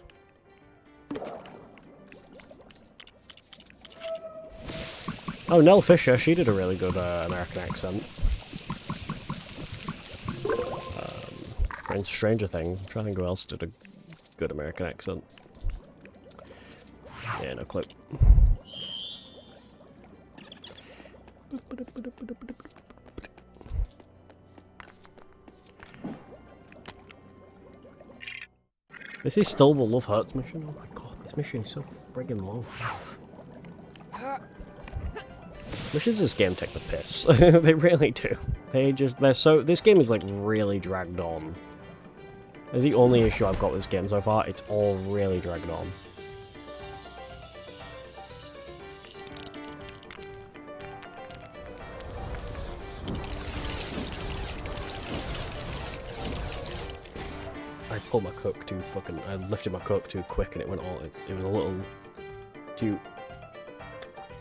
Oh, Nell Fisher, she did a really good American accent. In Stranger Things, I'm trying to think who else did a good American accent. Yeah, no clue. This is still the Love Hurts mission? Oh my god. This mission is so friggin' long. Missions in this game take the piss. They really do. This game is like really dragged on. That's the only issue I've got with this game so far. It's all really dragged on. I pulled my coke too fucking. I lifted my coke too quick and it went all. It was a little too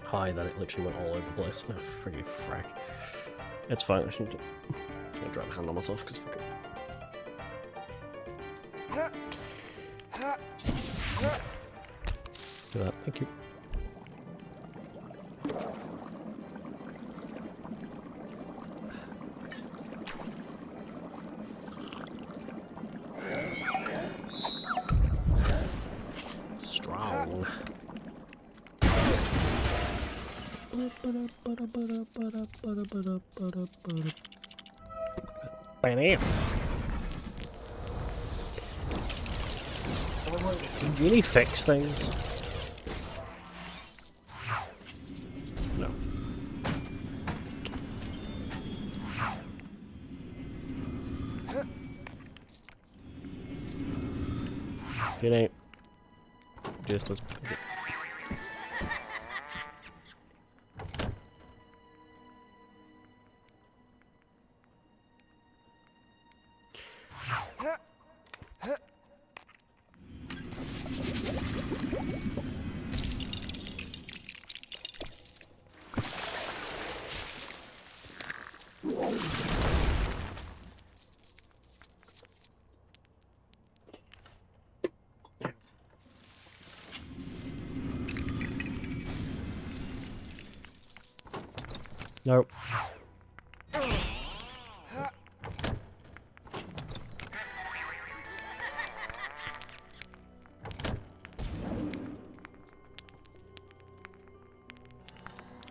high that it literally went all over the place. Oh, friggin' frack. It's fine. I'm just gonna dry my hand on myself because fuck it. Do that. Thank you. Strong. Bam. Can Genie fix things? No. Genie. Do this, please. Okay. Nope.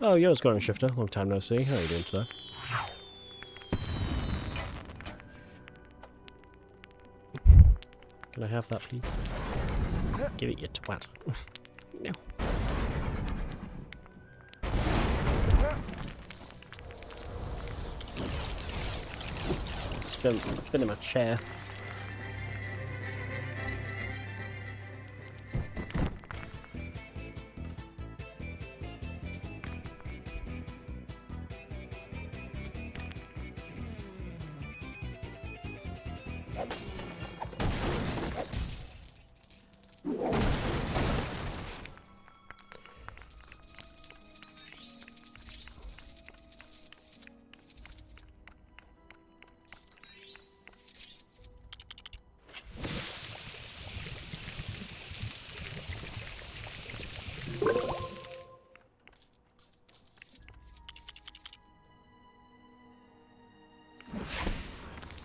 Oh, you're Scoring Shifter. Long time no see. How are you doing today? Can I have that, please? Give it, you twat. No. Spin in my chair.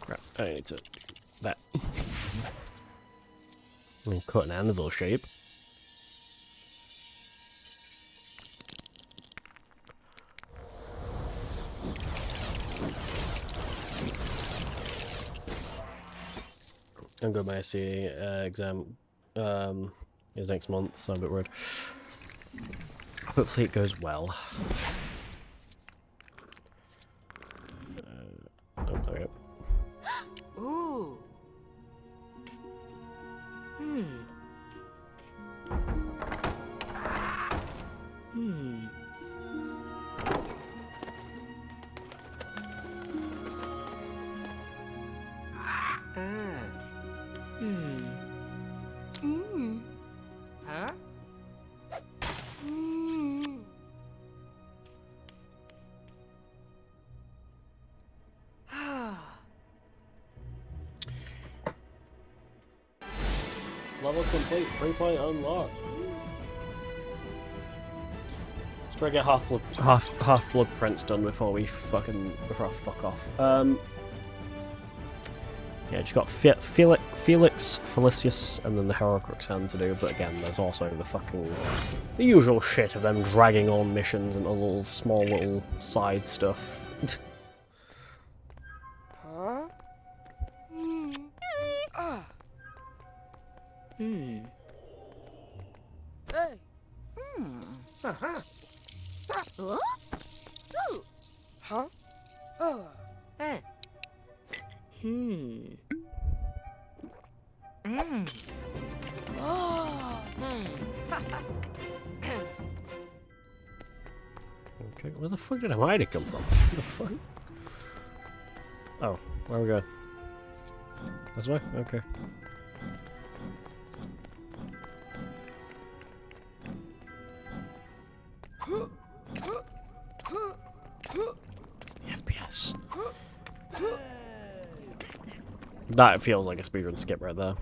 Crap, I need to do that. I'm cut an anvil shape. I'm going to my SC exam is next month, so I'm a bit worried. Hopefully it goes well. Oh, there we go. Ooh. Hmm. Hmm. Ah. Hmm. Hmm. Huh? Hmm. Level complete, 3-point unlocked. Let's try to get half blood prints done before I fuck off. Yeah, just got Felix, Felicius, and then the Herocryxan to do, but again, there's also the usual shit of them dragging on missions and a small little side stuff. Huh? Hmm. Ah. Hmm. Huh? Oh. Hmm. Oh. Okay, where the fuck did Hermione come from? What the fuck? Oh, where are we going? This way? Okay. The FPS. That feels like a speedrun skip right there.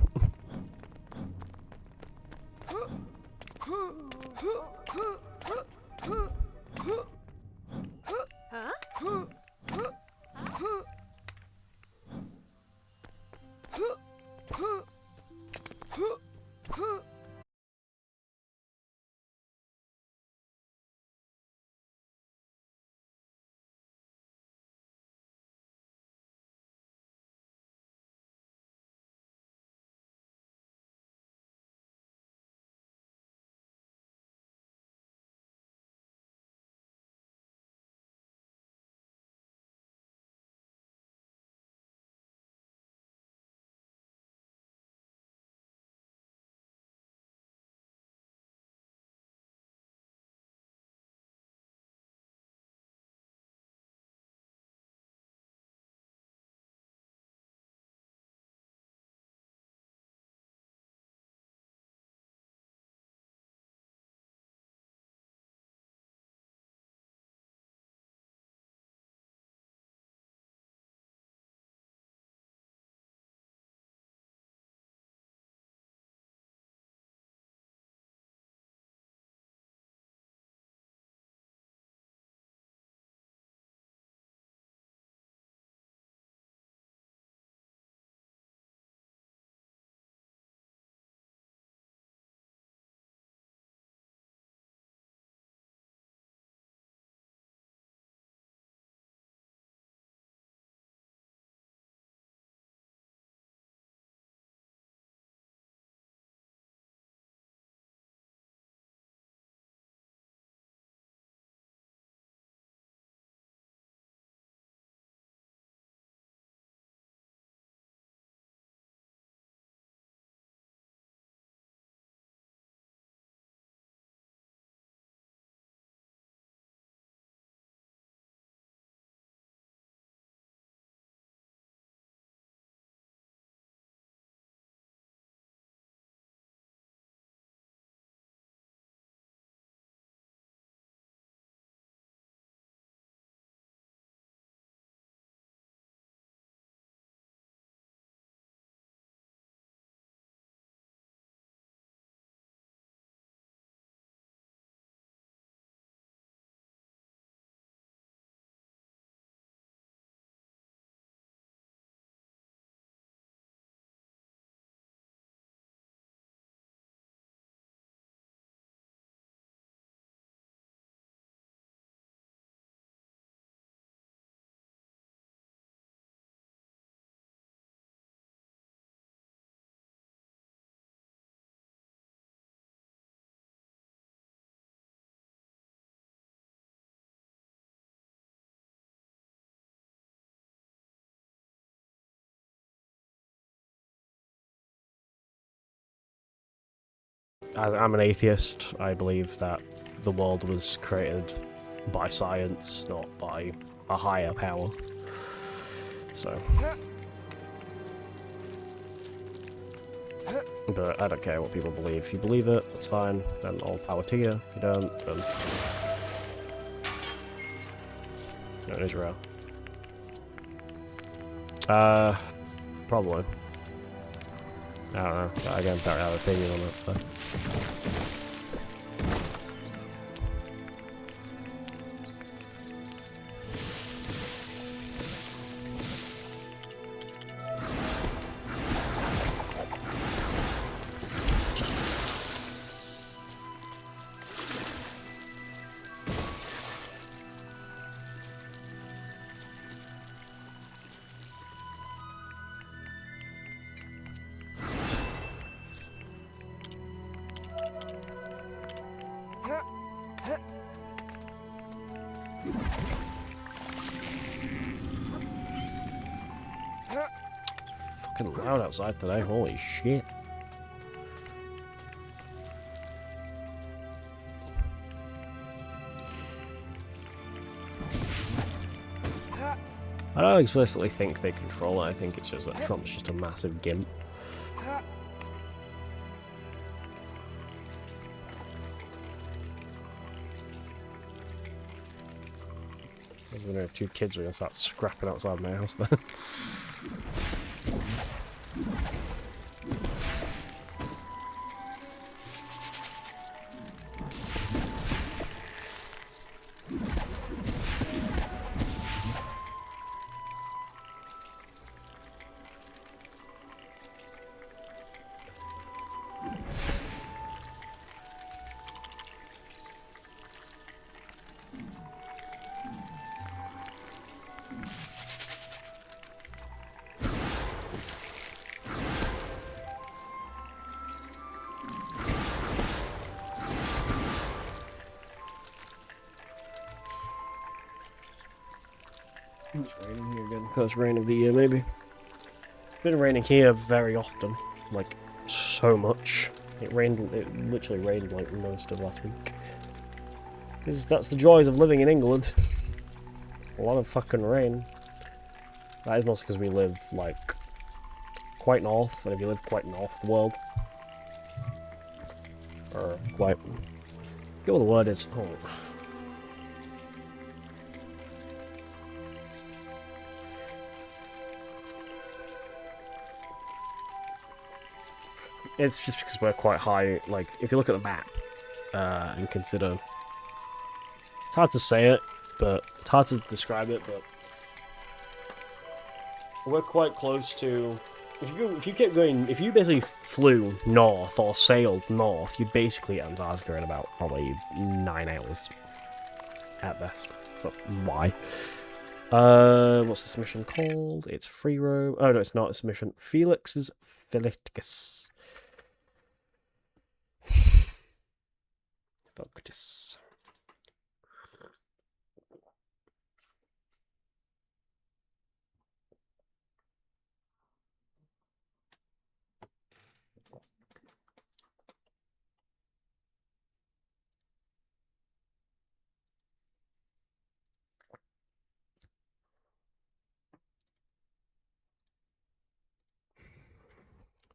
I'm an atheist. I believe that the world was created by science, not by a higher power. So. But I don't care what people believe. If you believe it, that's fine. Then all power to you. If you don't, then... No, Israel. Probably. I don't know. Again, don't have an opinion on it, so. It's fucking loud outside today, holy shit. I don't explicitly think they control it, I think it's just that Trump's just a massive gimp. I was wondering if two kids were gonna start scrapping outside my house then. It's raining here again. First rain of the year, maybe. It's been raining here very often. Like, so much. It literally rained like most of last week. Because that's the joys of living in England. A lot of fucking rain. That is mostly because we live, like, quite north, and if you live quite north of the world, or quite... Get what the word is. Oh. It's just because we're quite high, like, if you look at the map, and consider... It's hard to say it, but... It's hard to describe it, but... We're quite close to... If you kept going... If you basically flew north, or sailed north, you'd basically hit Antarctica in about, probably, 9 hours. At best. So, why? What's this mission called? It's Free Roam... Oh, no, it's not. It's mission... Felix's Philicus. Focus.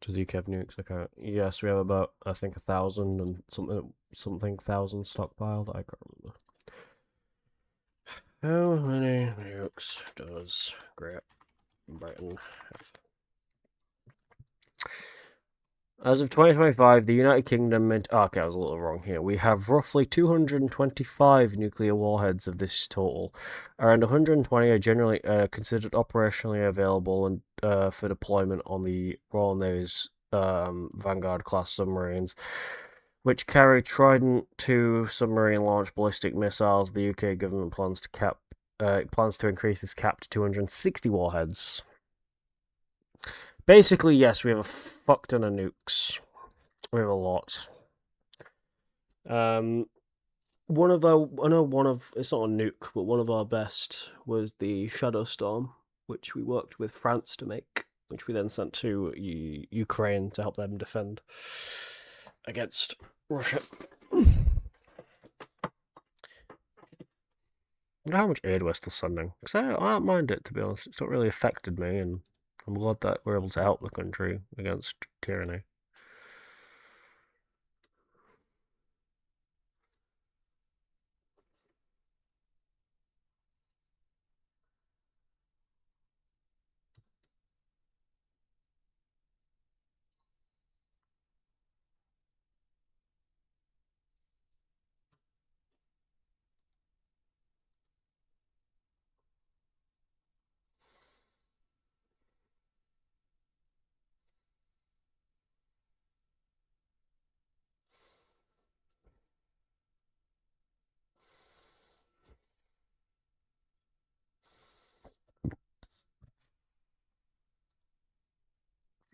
Does UK have nukes? Okay. Yes, we have about, I think, 1,000 and something thousand stockpiled. I can't remember. How many nukes does Great Britain have? As of 2025, the United Kingdom... okay, I was a little wrong here. We have roughly 225 nuclear warheads of this total. Around 120 are generally considered operationally available and for deployment on the Royal Navy's Vanguard-class submarines, which carry Trident II submarine-launched ballistic missiles. The UK government plans to increase this cap to 260 warheads. Basically, yes, we have a fuck ton of nukes. We have a lot. It's not a nuke, but one of our best was the Shadow Storm, which we worked with France to make, which we then sent to Ukraine to help them defend against Russia. I wonder how much aid we're still sending, because I don't mind it, to be honest. It's not really affected me, and I'm glad that we're able to help the country against tyranny.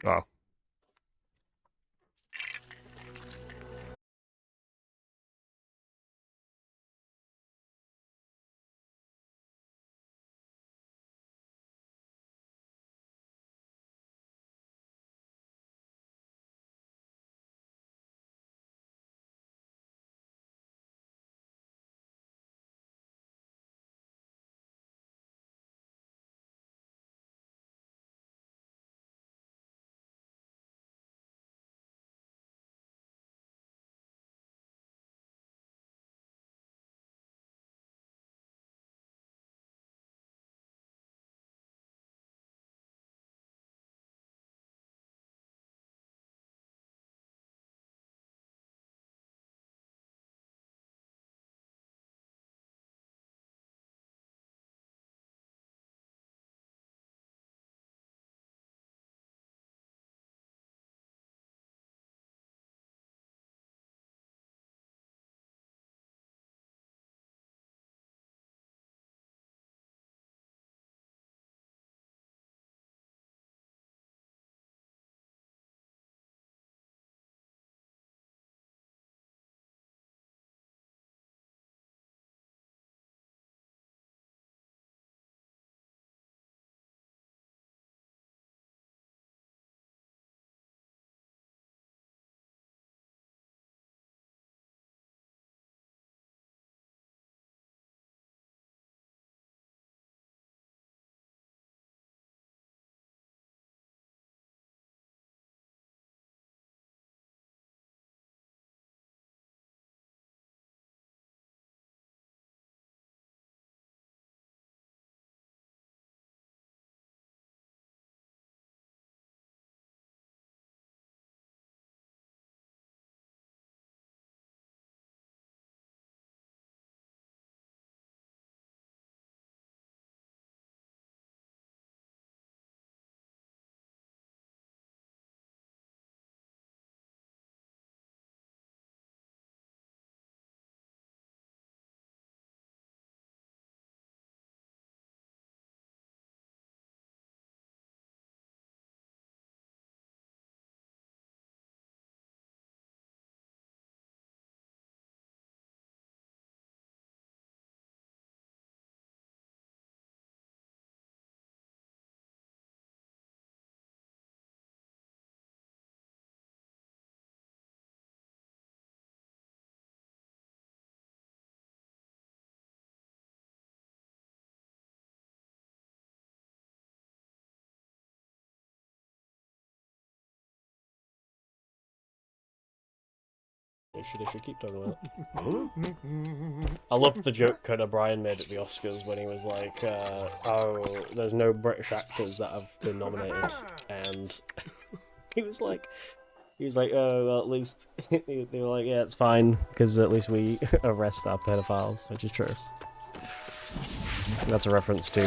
Oh. They should keep talking about it. I loved the joke kind of Brian made at the Oscars when he was like, "Oh, there's no British actors that have been nominated," and he was like, "Oh, well, at least," they were like, "Yeah, it's fine because at least we arrest our pedophiles," which is true. That's a reference to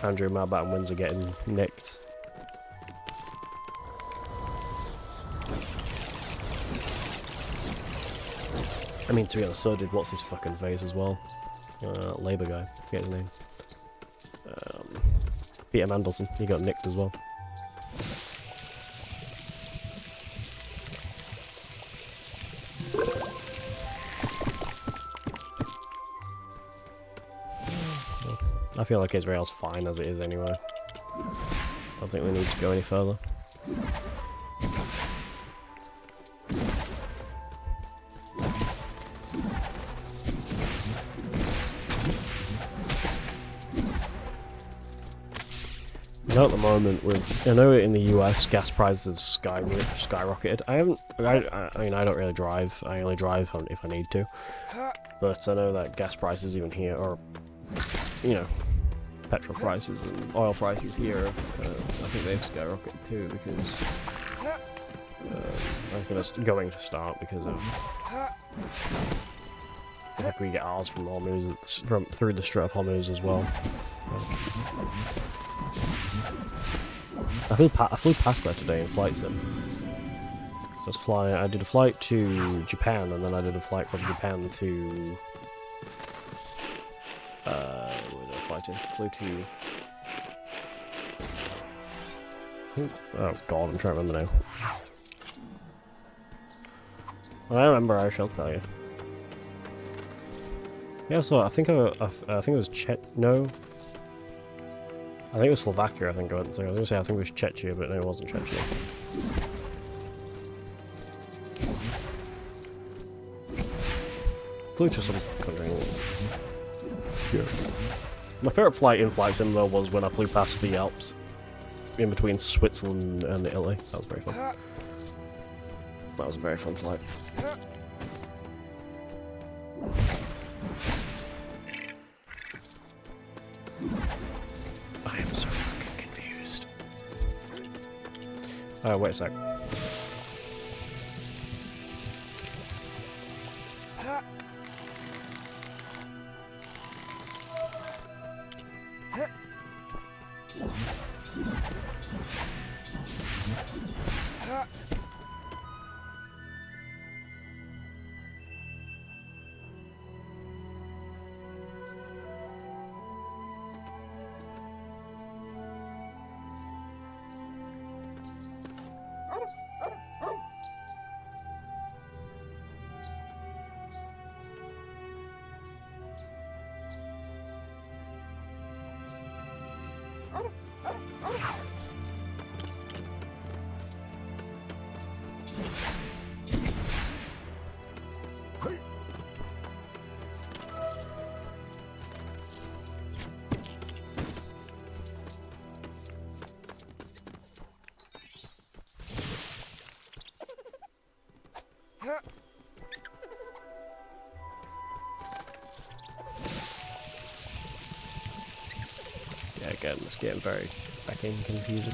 Andrew Mountbatten Windsor getting nicked. I mean, to be honest, so did what's his fucking face as well. Labour guy, I forget his name. Peter Mandelson, he got nicked as well. I feel like Israel's fine as it is anyway. I don't think we need to go any further. You know, at the moment, I know in the US, gas prices have skyrocketed. I mean, I don't really drive. I only drive if I need to. But I know that gas prices even here, or, you know, petrol prices and oil prices here, I think they've skyrocketed too, because I'm going to start because of, like, we get ours from Hormuz, through the Strait of Hormuz as well. I flew past there today in Flight Sim. So I did a flight to Japan, and then I did a flight from Japan to... where did I fly to? Flew to... Oh god, I'm trying to remember now. When I remember, I shall tell you. Yeah, so I think it was no. I think it was Slovakia, I think I went to. I was going to say I think it was Czechia, but no, it wasn't Czechia. Flew to some country. Yeah. My favourite flight in Flight Sim, though, was when I flew past the Alps. In between Switzerland and Italy. That was very fun. That was a very fun flight. I am so fucking confused. Oh, wait a sec. Yeah, again, it's getting very fucking confusing.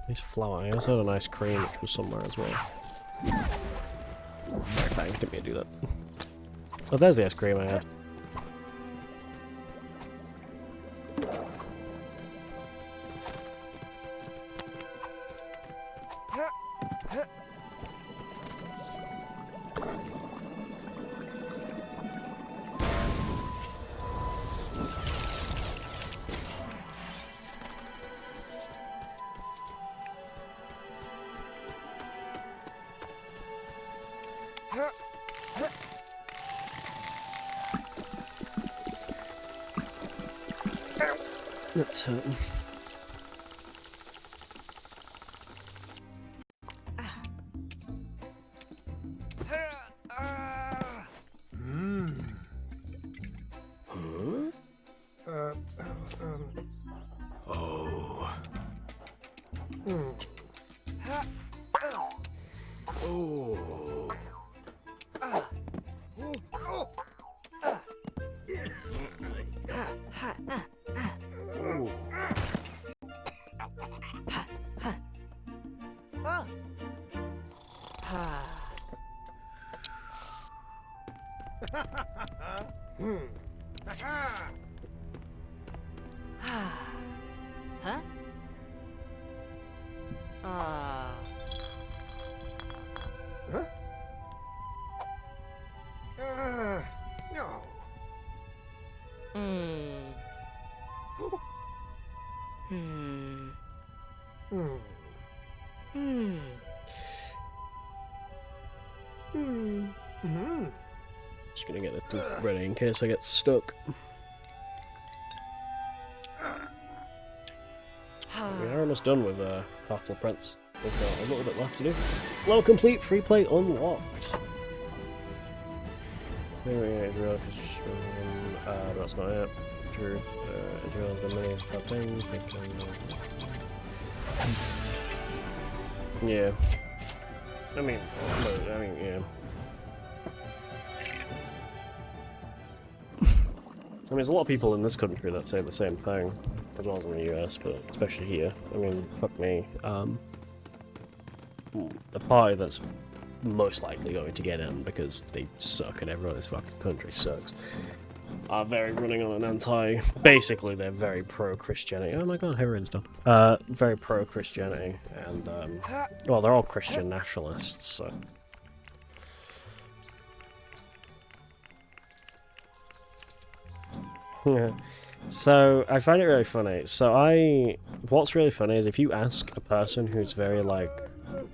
Nice flower. I also had an ice cream, which was somewhere as well. Sorry, thanks, didn't mean to do that. Oh, there's the ice cream I had. That's hurting. Huh? No. Hmm. Just gonna get this ready in case I get stuck. We are almost done with Half-Blood Prince. We've got a little bit left to do. Level complete, free play unlocked. That's not it. True. Israel's got many things. Yeah. I mean, yeah. I mean, there's a lot of people in this country that say the same thing, as well as in the US, but especially here. I mean, fuck me. The party that's most likely going to get in, because they suck and everyone in this fucking country sucks, are very running on an anti... Basically, they're very pro-Christianity. Oh my god, heroin's done. Very pro-Christianity, and, well, they're all Christian nationalists, so... Yeah. So, I find it really funny. So what's really funny is if you ask a person who's very, like,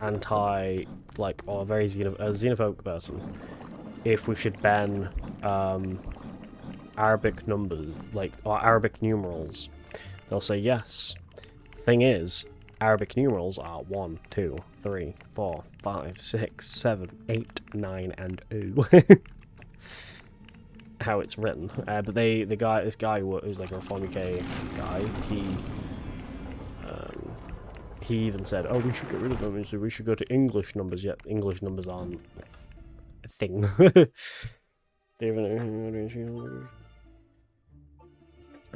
anti, like, or a very xenophobic person, if we should ban, Arabic numbers, like, or Arabic numerals, they'll say yes. Thing is, Arabic numerals are 1, 2, 3, 4, 5, 6, 7, 8, 9, and 0. How it's written, but this guy who's like a Reform UK guy, he even said, "Oh, we should get rid of them. So we should go to English numbers." Yet English numbers aren't a thing. I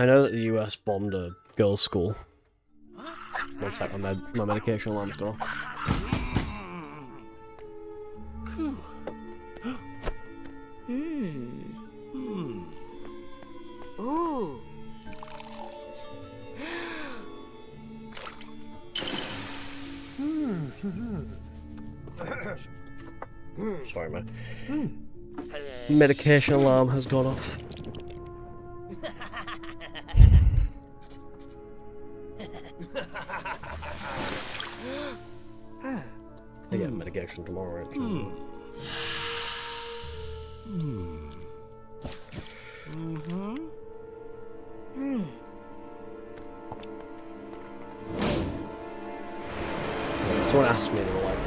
know that the US bombed a girls' school. One sec, my medication alarm's gone off. Ooh. Sorry, man. Medication alarm has gone off. I get medication tomorrow, actually. Someone asked me, they were like,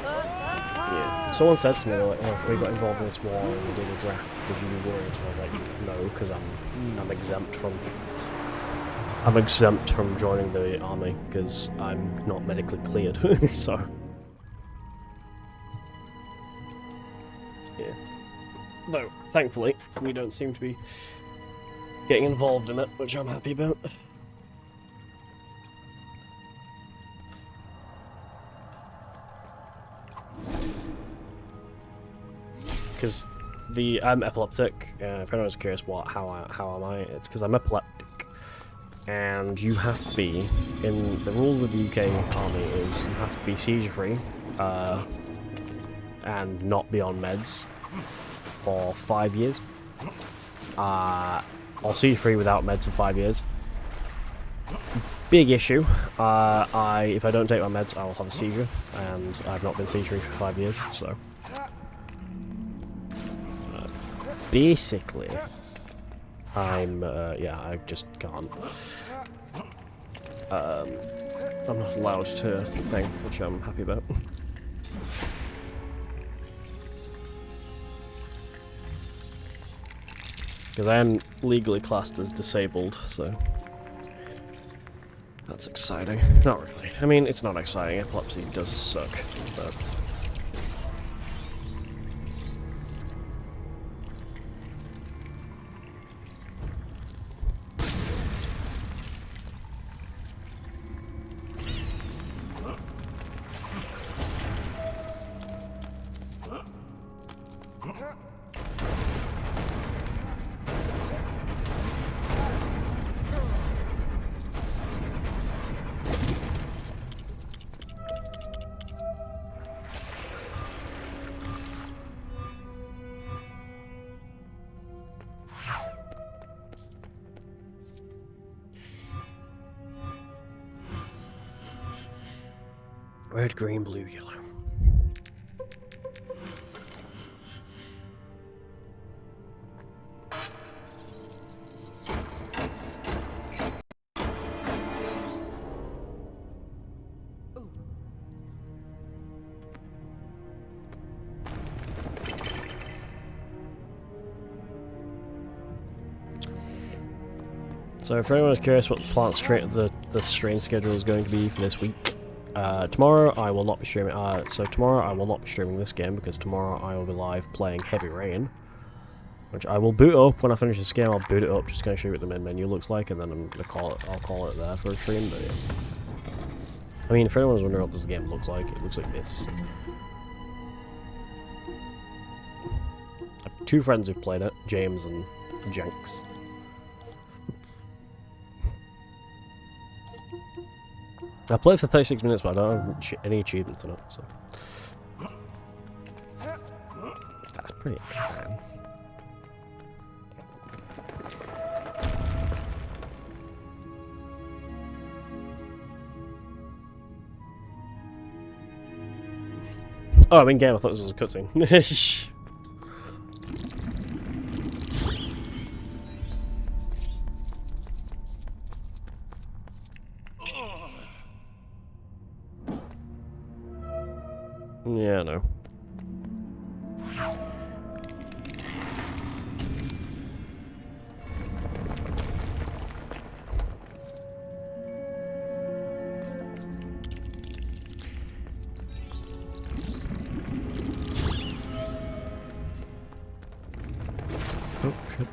yeah. Someone said to me, they're like, oh, if we got involved in this war and we did a draft, would you be worried? And I was like, no, because I'm exempt from joining the army because I'm not medically cleared. So yeah. Though thankfully we don't seem to be getting involved in it, which I'm happy about. Because I'm epileptic. If anyone's curious, how am I? It's because I'm epileptic, and you have to be in the rule with the UK army is you have to be seizure free, and not be on meds for 5 years, or seizure free without meds for 5 years. Big issue. If I don't take my meds, I will have a seizure, and I've not been seizure free for 5 years, so. basically, yeah, I just can't. I'm not allowed to thing, which I'm happy about. Because I am legally classed as disabled, so that's exciting. Not really. I mean, it's not exciting. Epilepsy does suck, but. Red, green, blue, yellow. So for anyone who's curious what the stream schedule is going to be for this week, tomorrow I will not be streaming. So tomorrow I will not be streaming this game because tomorrow I will be live playing Heavy Rain, which I will boot up when I finish this game. I'll boot it up just to kind of show you what the main menu looks like, and then I'm gonna I'll call it there for a stream. But yeah. I mean, for anyone who's wondering what this game looks like, it looks like this. I have two friends who've played it, James and Jenks. I played for 36 minutes, but I don't have any achievements in it, so. That's pretty bad. Oh, I'm in game, I thought this was a cutscene. Yeah, I know. Oh, shit.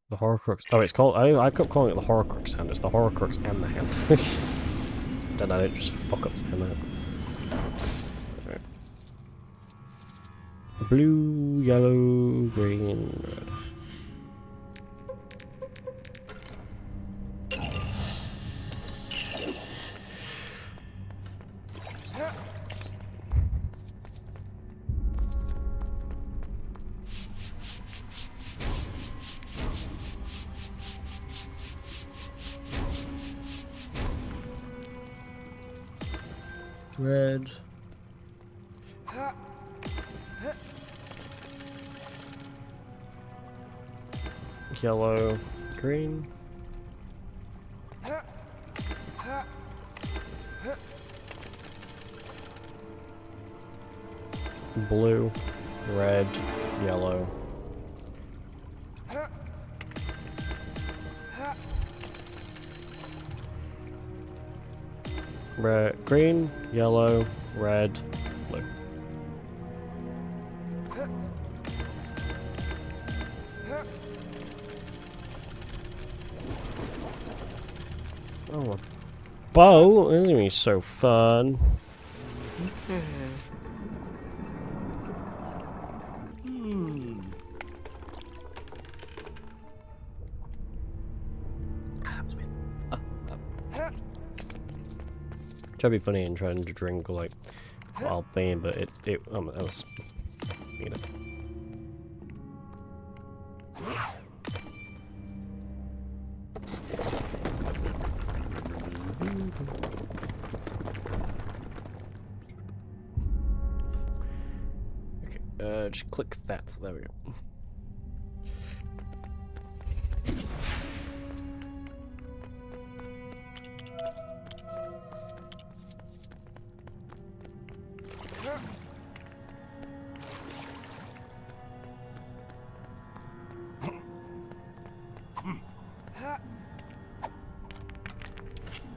The Horcrux. Oh, it's called. I kept calling it the Horcrux hand. It's the Horcrux and the hand. Then I didn't just fuck up saying that. Right. Blue, yellow, green, red. Red. Yellow. Green. Blue. Red. Yellow. Red, green, yellow, red, blue. Oh, a bow? This is gonna be so fun. That'd be funny and trying to drink like wild thing, but it was, you know. Just click that. There we go.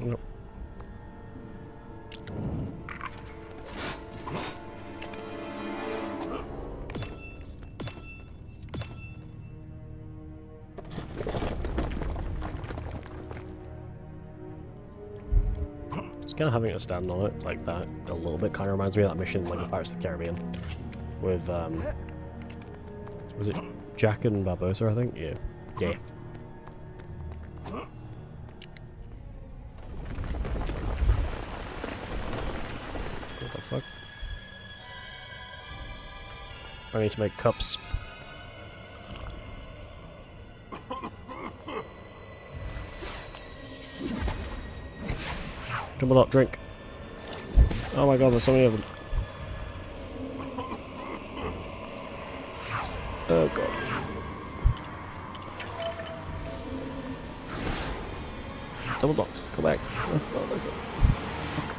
Nope. It's kind of having to stand on it like that a little bit kind of reminds me of that mission like in Pirates of the Caribbean with was it Jack and Barbossa, I think? Yeah. Yeah. What the fuck? I need to make cups. Double up, drink. Oh my god, there's so many of them. Oh god. Double block, come back. Oh god, oh god. Fuck.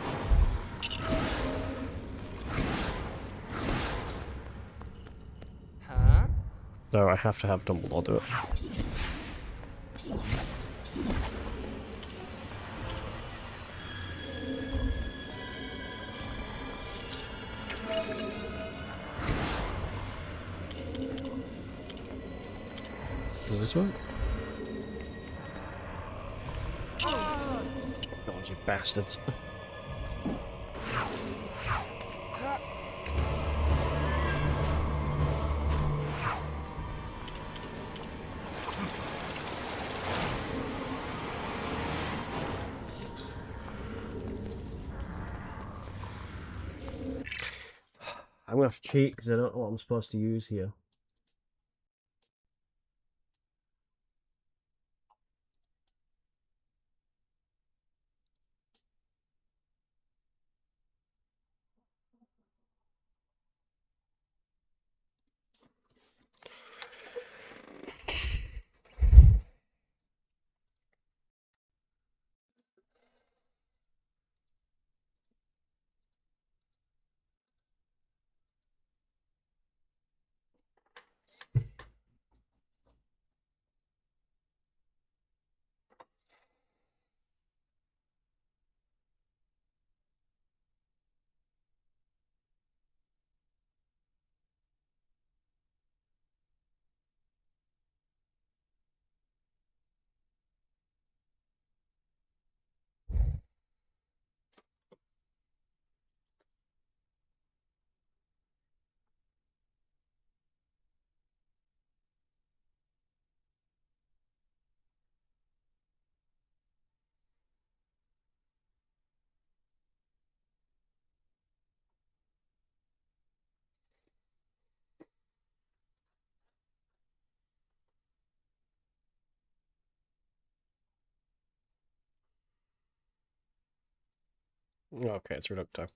Huh? No, I have to have Dumbledore do it. Does this work? God, you bastards. I'm gonna have to cheat because I don't know what I'm supposed to use here. Okay, it's Reducto.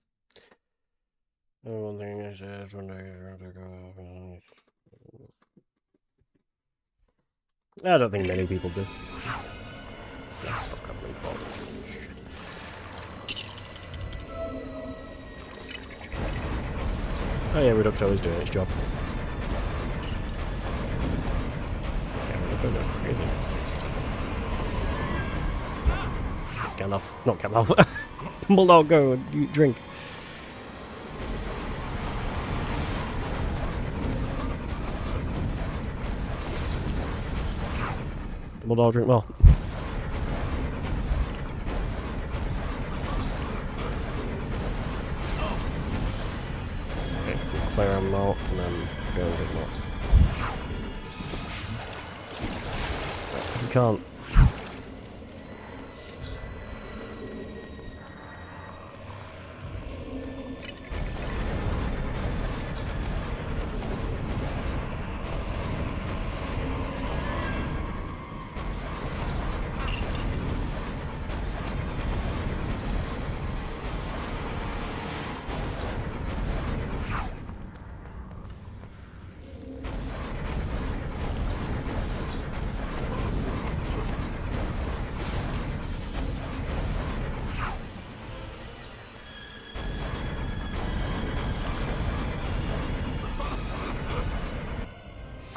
One thing I said when I don't think many people do. Yeah, fuck, I've been called. Oh yeah, Reducto is doing its job. Yeah, Reducto going crazy. Gandalf, not Gandalf. Dumbledore, go and you drink. Dumbledore, drink more. Okay, clear them out and then go and drink more. You can't.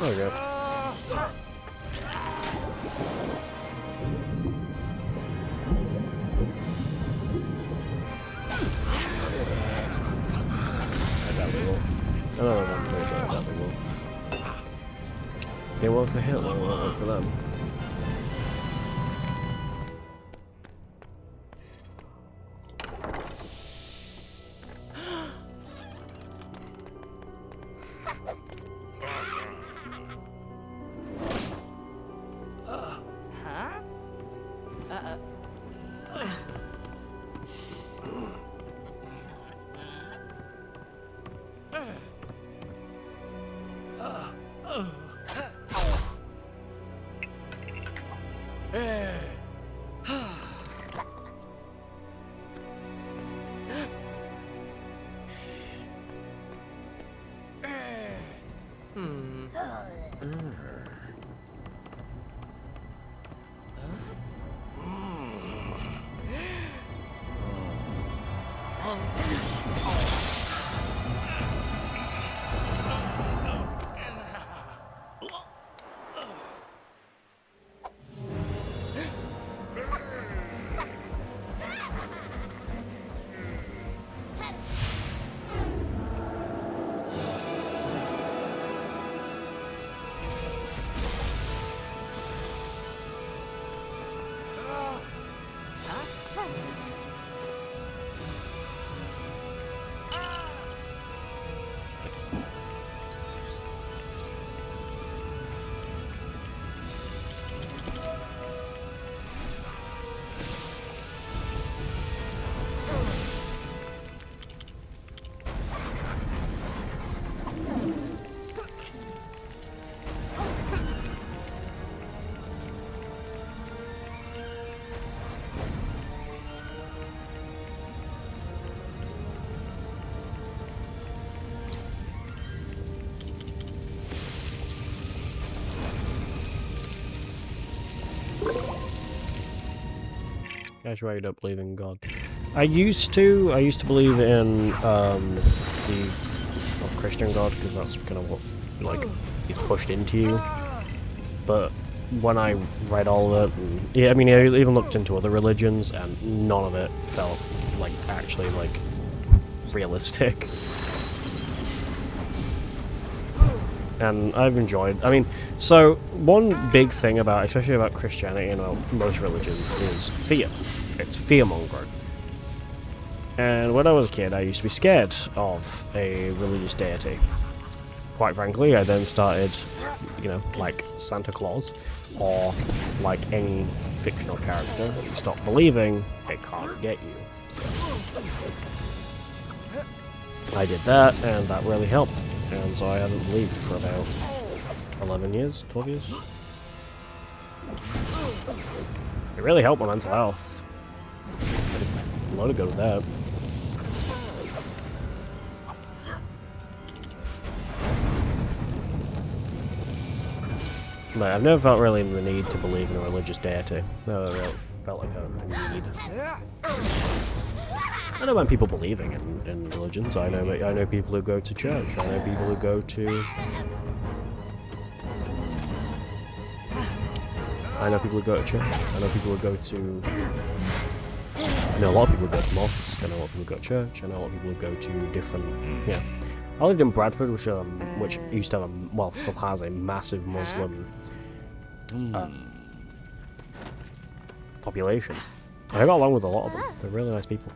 There we go. I don't know what I'm saying about that level. They work for Hitler, they won't work for them. Huh? Guys, right up believing in God. I used to believe in the Christian God because that's kind of what like is pushed into you. But when I read all of it, and, yeah, I mean, I even looked into other religions, and none of it felt like actually like realistic. And I've enjoyed. I mean, so one big thing about, especially about Christianity and most religions, is fear. It's fear-mongering. And when I was a kid, I used to be scared of a religious deity. Quite frankly, I then started, you know, like Santa Claus, or like any fictional character. You stop believing, it can't get you. So I did that, and that really helped. And so I haven't believed for about 11 years, 12 years. It really helped my mental health. A lot of good with that. But I've never felt really the need to believe in a religious deity. So I really felt like a need. I don't mind people believing in religions. I know people who go to church. I know people who go to. I know people who go to church. I know people who go to. I know a lot of people who go to mosque. I know a lot of people who go to church. I know a lot of people who go to different. Yeah, I lived in Bradford, which used to have still has a massive Muslim population. I got along with a lot of them. They're really nice people.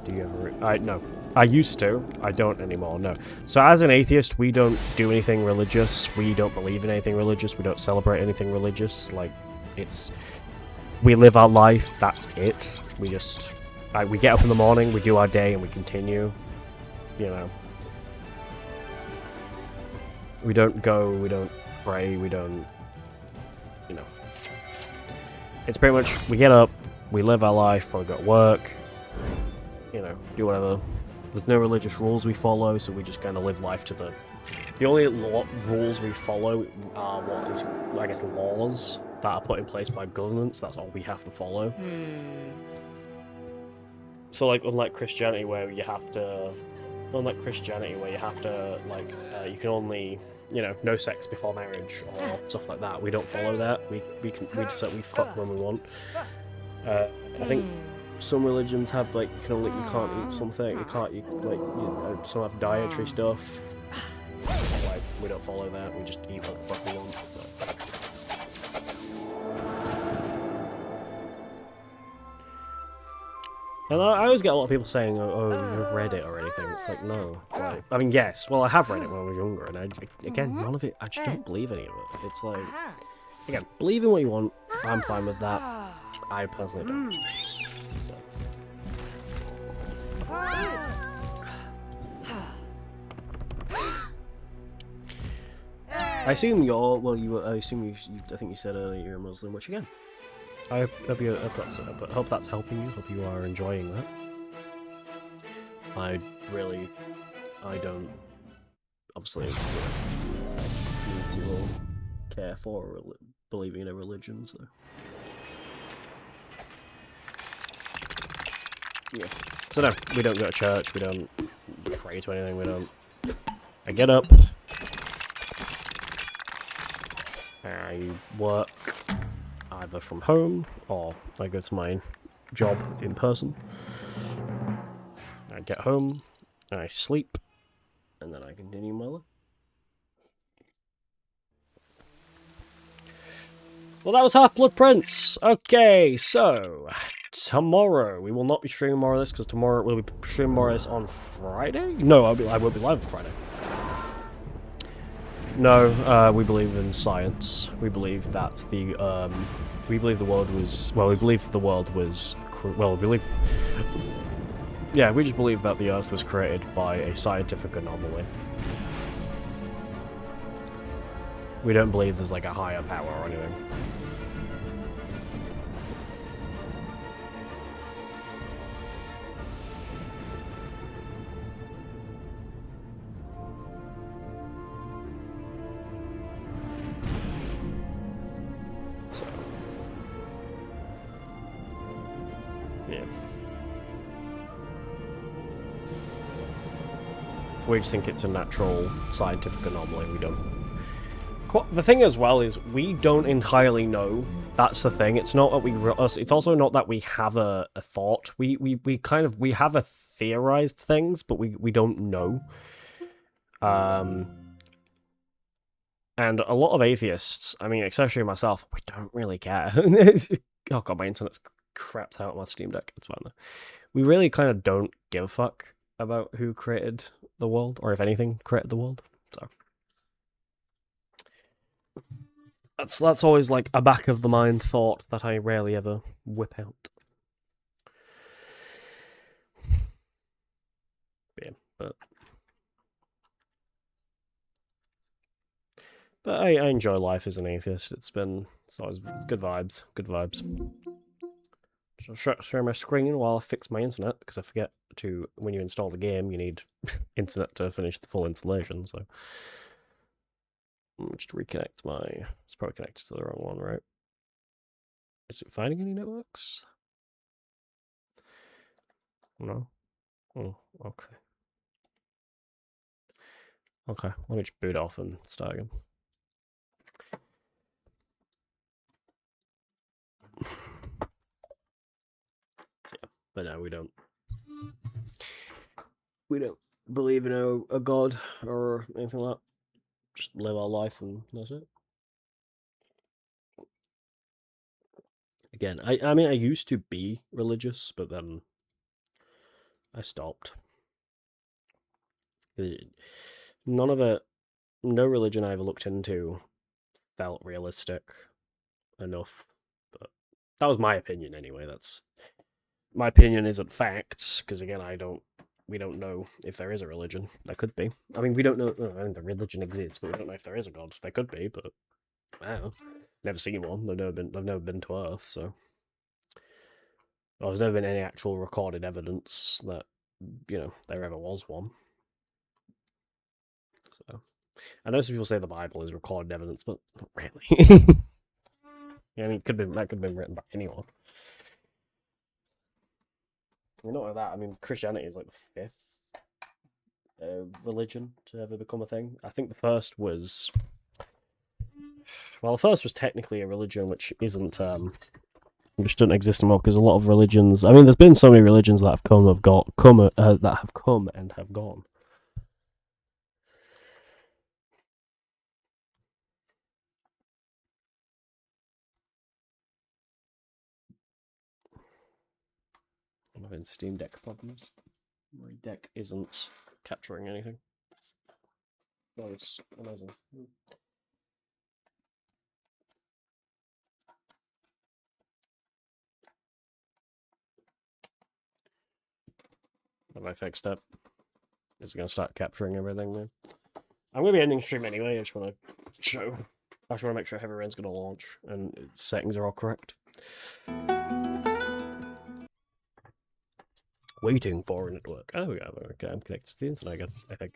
Do you ever? No. I used to. I don't anymore, no. So as an atheist, we don't do anything religious. We don't believe in anything religious. We don't celebrate anything religious. Like, it's... We live our life, that's it. We just... we get up in the morning, we do our day, and we continue. You know. We don't go, we don't pray, we don't... You know. It's pretty much, we get up, we live our life, probably go to work, you know, do whatever. There's no religious rules we follow, so we just kind of live life to the... The only rules we follow are what is, I guess, laws that are put in place by governments. That's all we have to follow. So, like, unlike Christianity, where you have to unlike Christianity, where you have to like you can only no sex before marriage or stuff like that. We don't follow that. We fuck when we want. I think some religions have like you can't eat something. Some have dietary stuff. Like we don't follow that. We just eat what the fuck we want. So. And I always get a lot of people saying, "Oh, you've read it or anything." It's like, no. Like, I mean, yes. Well, I have read it when I was younger, and again, none of it. I just don't believe any of it. It's like, again, believe in what you want. I'm fine with that. I personally don't. So. I assume you're. Well, I assume you. I think you said earlier you're a Muslim. Which again. I hope that's helping you. Hope you are enjoying that. I don't obviously need to care for or believing in a religion. So yeah. So no, we don't go to church. We don't pray to anything. We don't. I get up. I work. Either from home, or I go to my job in person. I get home, I sleep, and then I continue my life. Well, that was Half-Blood Prince! Okay, so, tomorrow, we will not be streaming more of this, because tomorrow we'll be streaming more of this on Friday? No, I will be live on Friday. No, we believe in science. We believe that we believe the world was... Well, we believe the world was... Well, we believe... Yeah, we just believe that the Earth was created by a scientific anomaly. We don't believe there's, like, a higher power or anything. We just think it's a natural scientific anomaly. We don't. The thing as well is we don't entirely know. That's the thing. It's not that we. It's also not that we have a thought. We have a theorized things, but we don't know. And a lot of atheists, I mean, especially myself, we don't really care. Oh god, my internet's crapped out on my Steam Deck. It's fine though. We really kind of don't give a fuck about who created the world, or if anything created the world. So that's always like a back of the mind thought that I rarely ever whip out. Yeah, but I enjoy life as an atheist. It's good vibes. Good vibes. So share my screen while I fix my internet, because I forget to, when you install the game, you need internet to finish the full installation, so... Let me just reconnect my... It's probably connected to the wrong one, right? Is it finding any networks? No? Oh, okay. Okay, let me just boot off and start again. But no, we don't believe in a god or anything like that. Just live our life and that's it. Again, I mean, I used to be religious, but then I stopped. None of it, no religion I ever looked into felt realistic enough. But that was my opinion anyway. My opinion isn't facts, because again, we don't know if there is a religion. There could be. I mean, we don't know. I mean, the religion exists, but we don't know if there is a god. There could be, but I don't know. Never seen one. I've never been to Earth, so. Well, there's never been any actual recorded evidence that there ever was one. So, I know some people say the Bible is recorded evidence, but not really. Yeah, I mean, that could have been written by anyone. I mean, not like that. I mean, Christianity is like the 5th religion to ever become a thing. I think the first was, well, the first was technically a religion, which isn't, which doesn't exist anymore because a lot of religions. I mean, there's been so many religions that have that have come and have gone. I'm having Steam Deck problems. My deck isn't capturing anything. Oh, it's amazing. Have I fixed it? Is it going to start capturing everything then? I'm going to be ending stream anyway. I just want to show. I just want to make sure Heavy Rain's going to launch and its settings are all correct. Waiting for network. Oh, yeah, okay. I'm connected to the internet again, I think.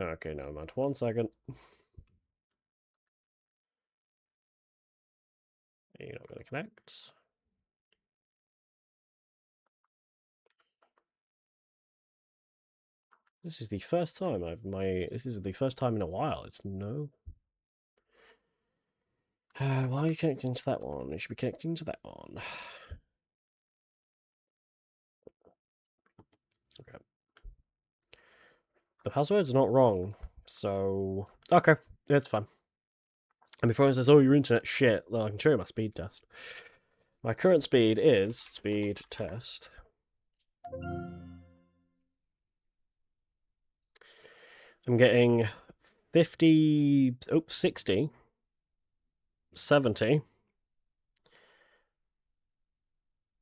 Okay, never mind. 1 second. You're not going to connect. This is the first time this is the first time in a while. It's no. Why are you connecting to that one? You should be connecting to that one. Okay. The password's not wrong, so okay, it's fine. And before it says, "Oh, your internet shit," well, I can show you my speed test. My current speed is speed test. I'm getting 50, 60, 70,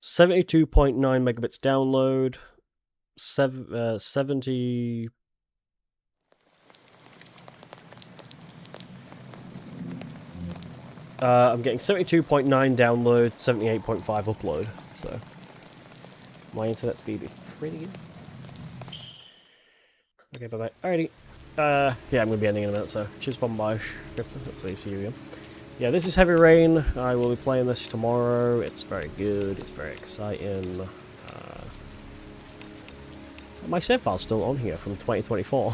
72.9 megabits download, 70. I'm getting 72.9 download, 78.5 upload. So my internet speed is pretty good. Okay, bye bye. Alrighty. Yeah, I'm gonna be ending in a minute. So cheers, Bombage. Hopefully, see you again. Yeah, this is Heavy Rain. I will be playing this tomorrow. It's very good. It's very exciting. My save file's still on here from 2024.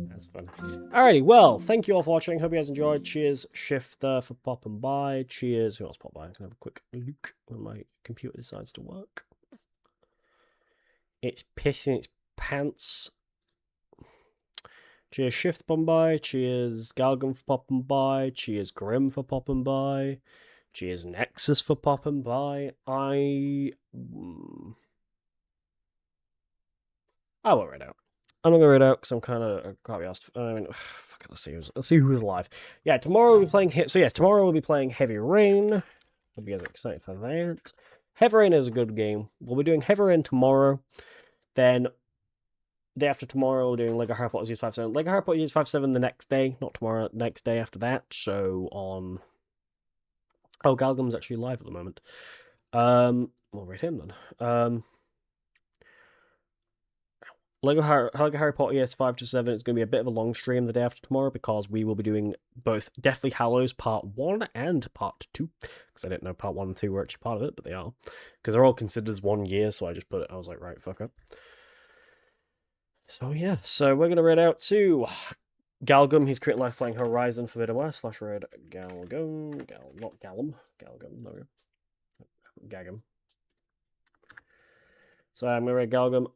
That's fun. Alrighty, well, thank you all for watching. Hope you guys enjoyed. Cheers, Shifter, for popping by. Cheers. Who else popped by? I'm gonna have a quick look when my computer decides to work. It's pissing its pants. Cheers, Shift popping by. Cheers, Galgum for popping by. Cheers, Grim for popping by. Cheers, Nexus for popping by. I won't read out. I'm not gonna read out because I'm kind of can't be asked. I mean, fuck it, let's see who's live. Yeah, tomorrow we'll be playing. Tomorrow we'll be playing Heavy Rain. Hope you guys are excited for that. Heavy Rain is a good game. We'll be doing Heavy Rain tomorrow. Then day after tomorrow, we're doing Lego Harry Potter Years 5-7. Lego Harry Potter Years 5-7 the next day, not tomorrow. Next day after that. So on. Oh, Galgum's actually live at the moment. We'll read him then. Lego Harry Potter Years 5-7 is going to be a bit of a long stream the day after tomorrow because we will be doing both Deathly Hallows Part 1 and Part 2. Because I didn't know Part 1 and 2 were actually part of it, but they are. Because they're all considered as 1 year, so I just put it, I was like, right, fuck it. So yeah, so we're going to read out to Galgum. He's currently live playing Horizon Forbidden West / Red Galgum. Not Gallum. Galgum, no. Gagum. So I'm gonna read Galgum.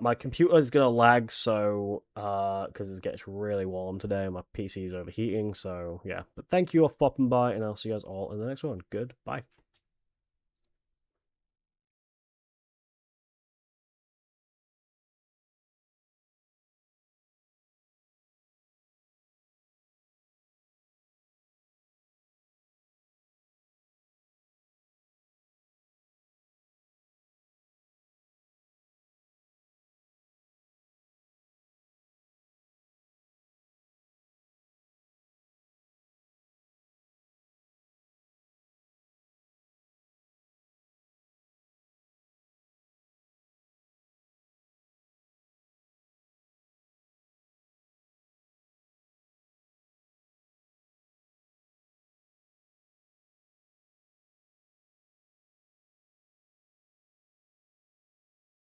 My computer is gonna lag, so because it gets really warm today, my PC is overheating. So yeah, but thank you all for popping by, and I'll see you guys all in the next one. Goodbye.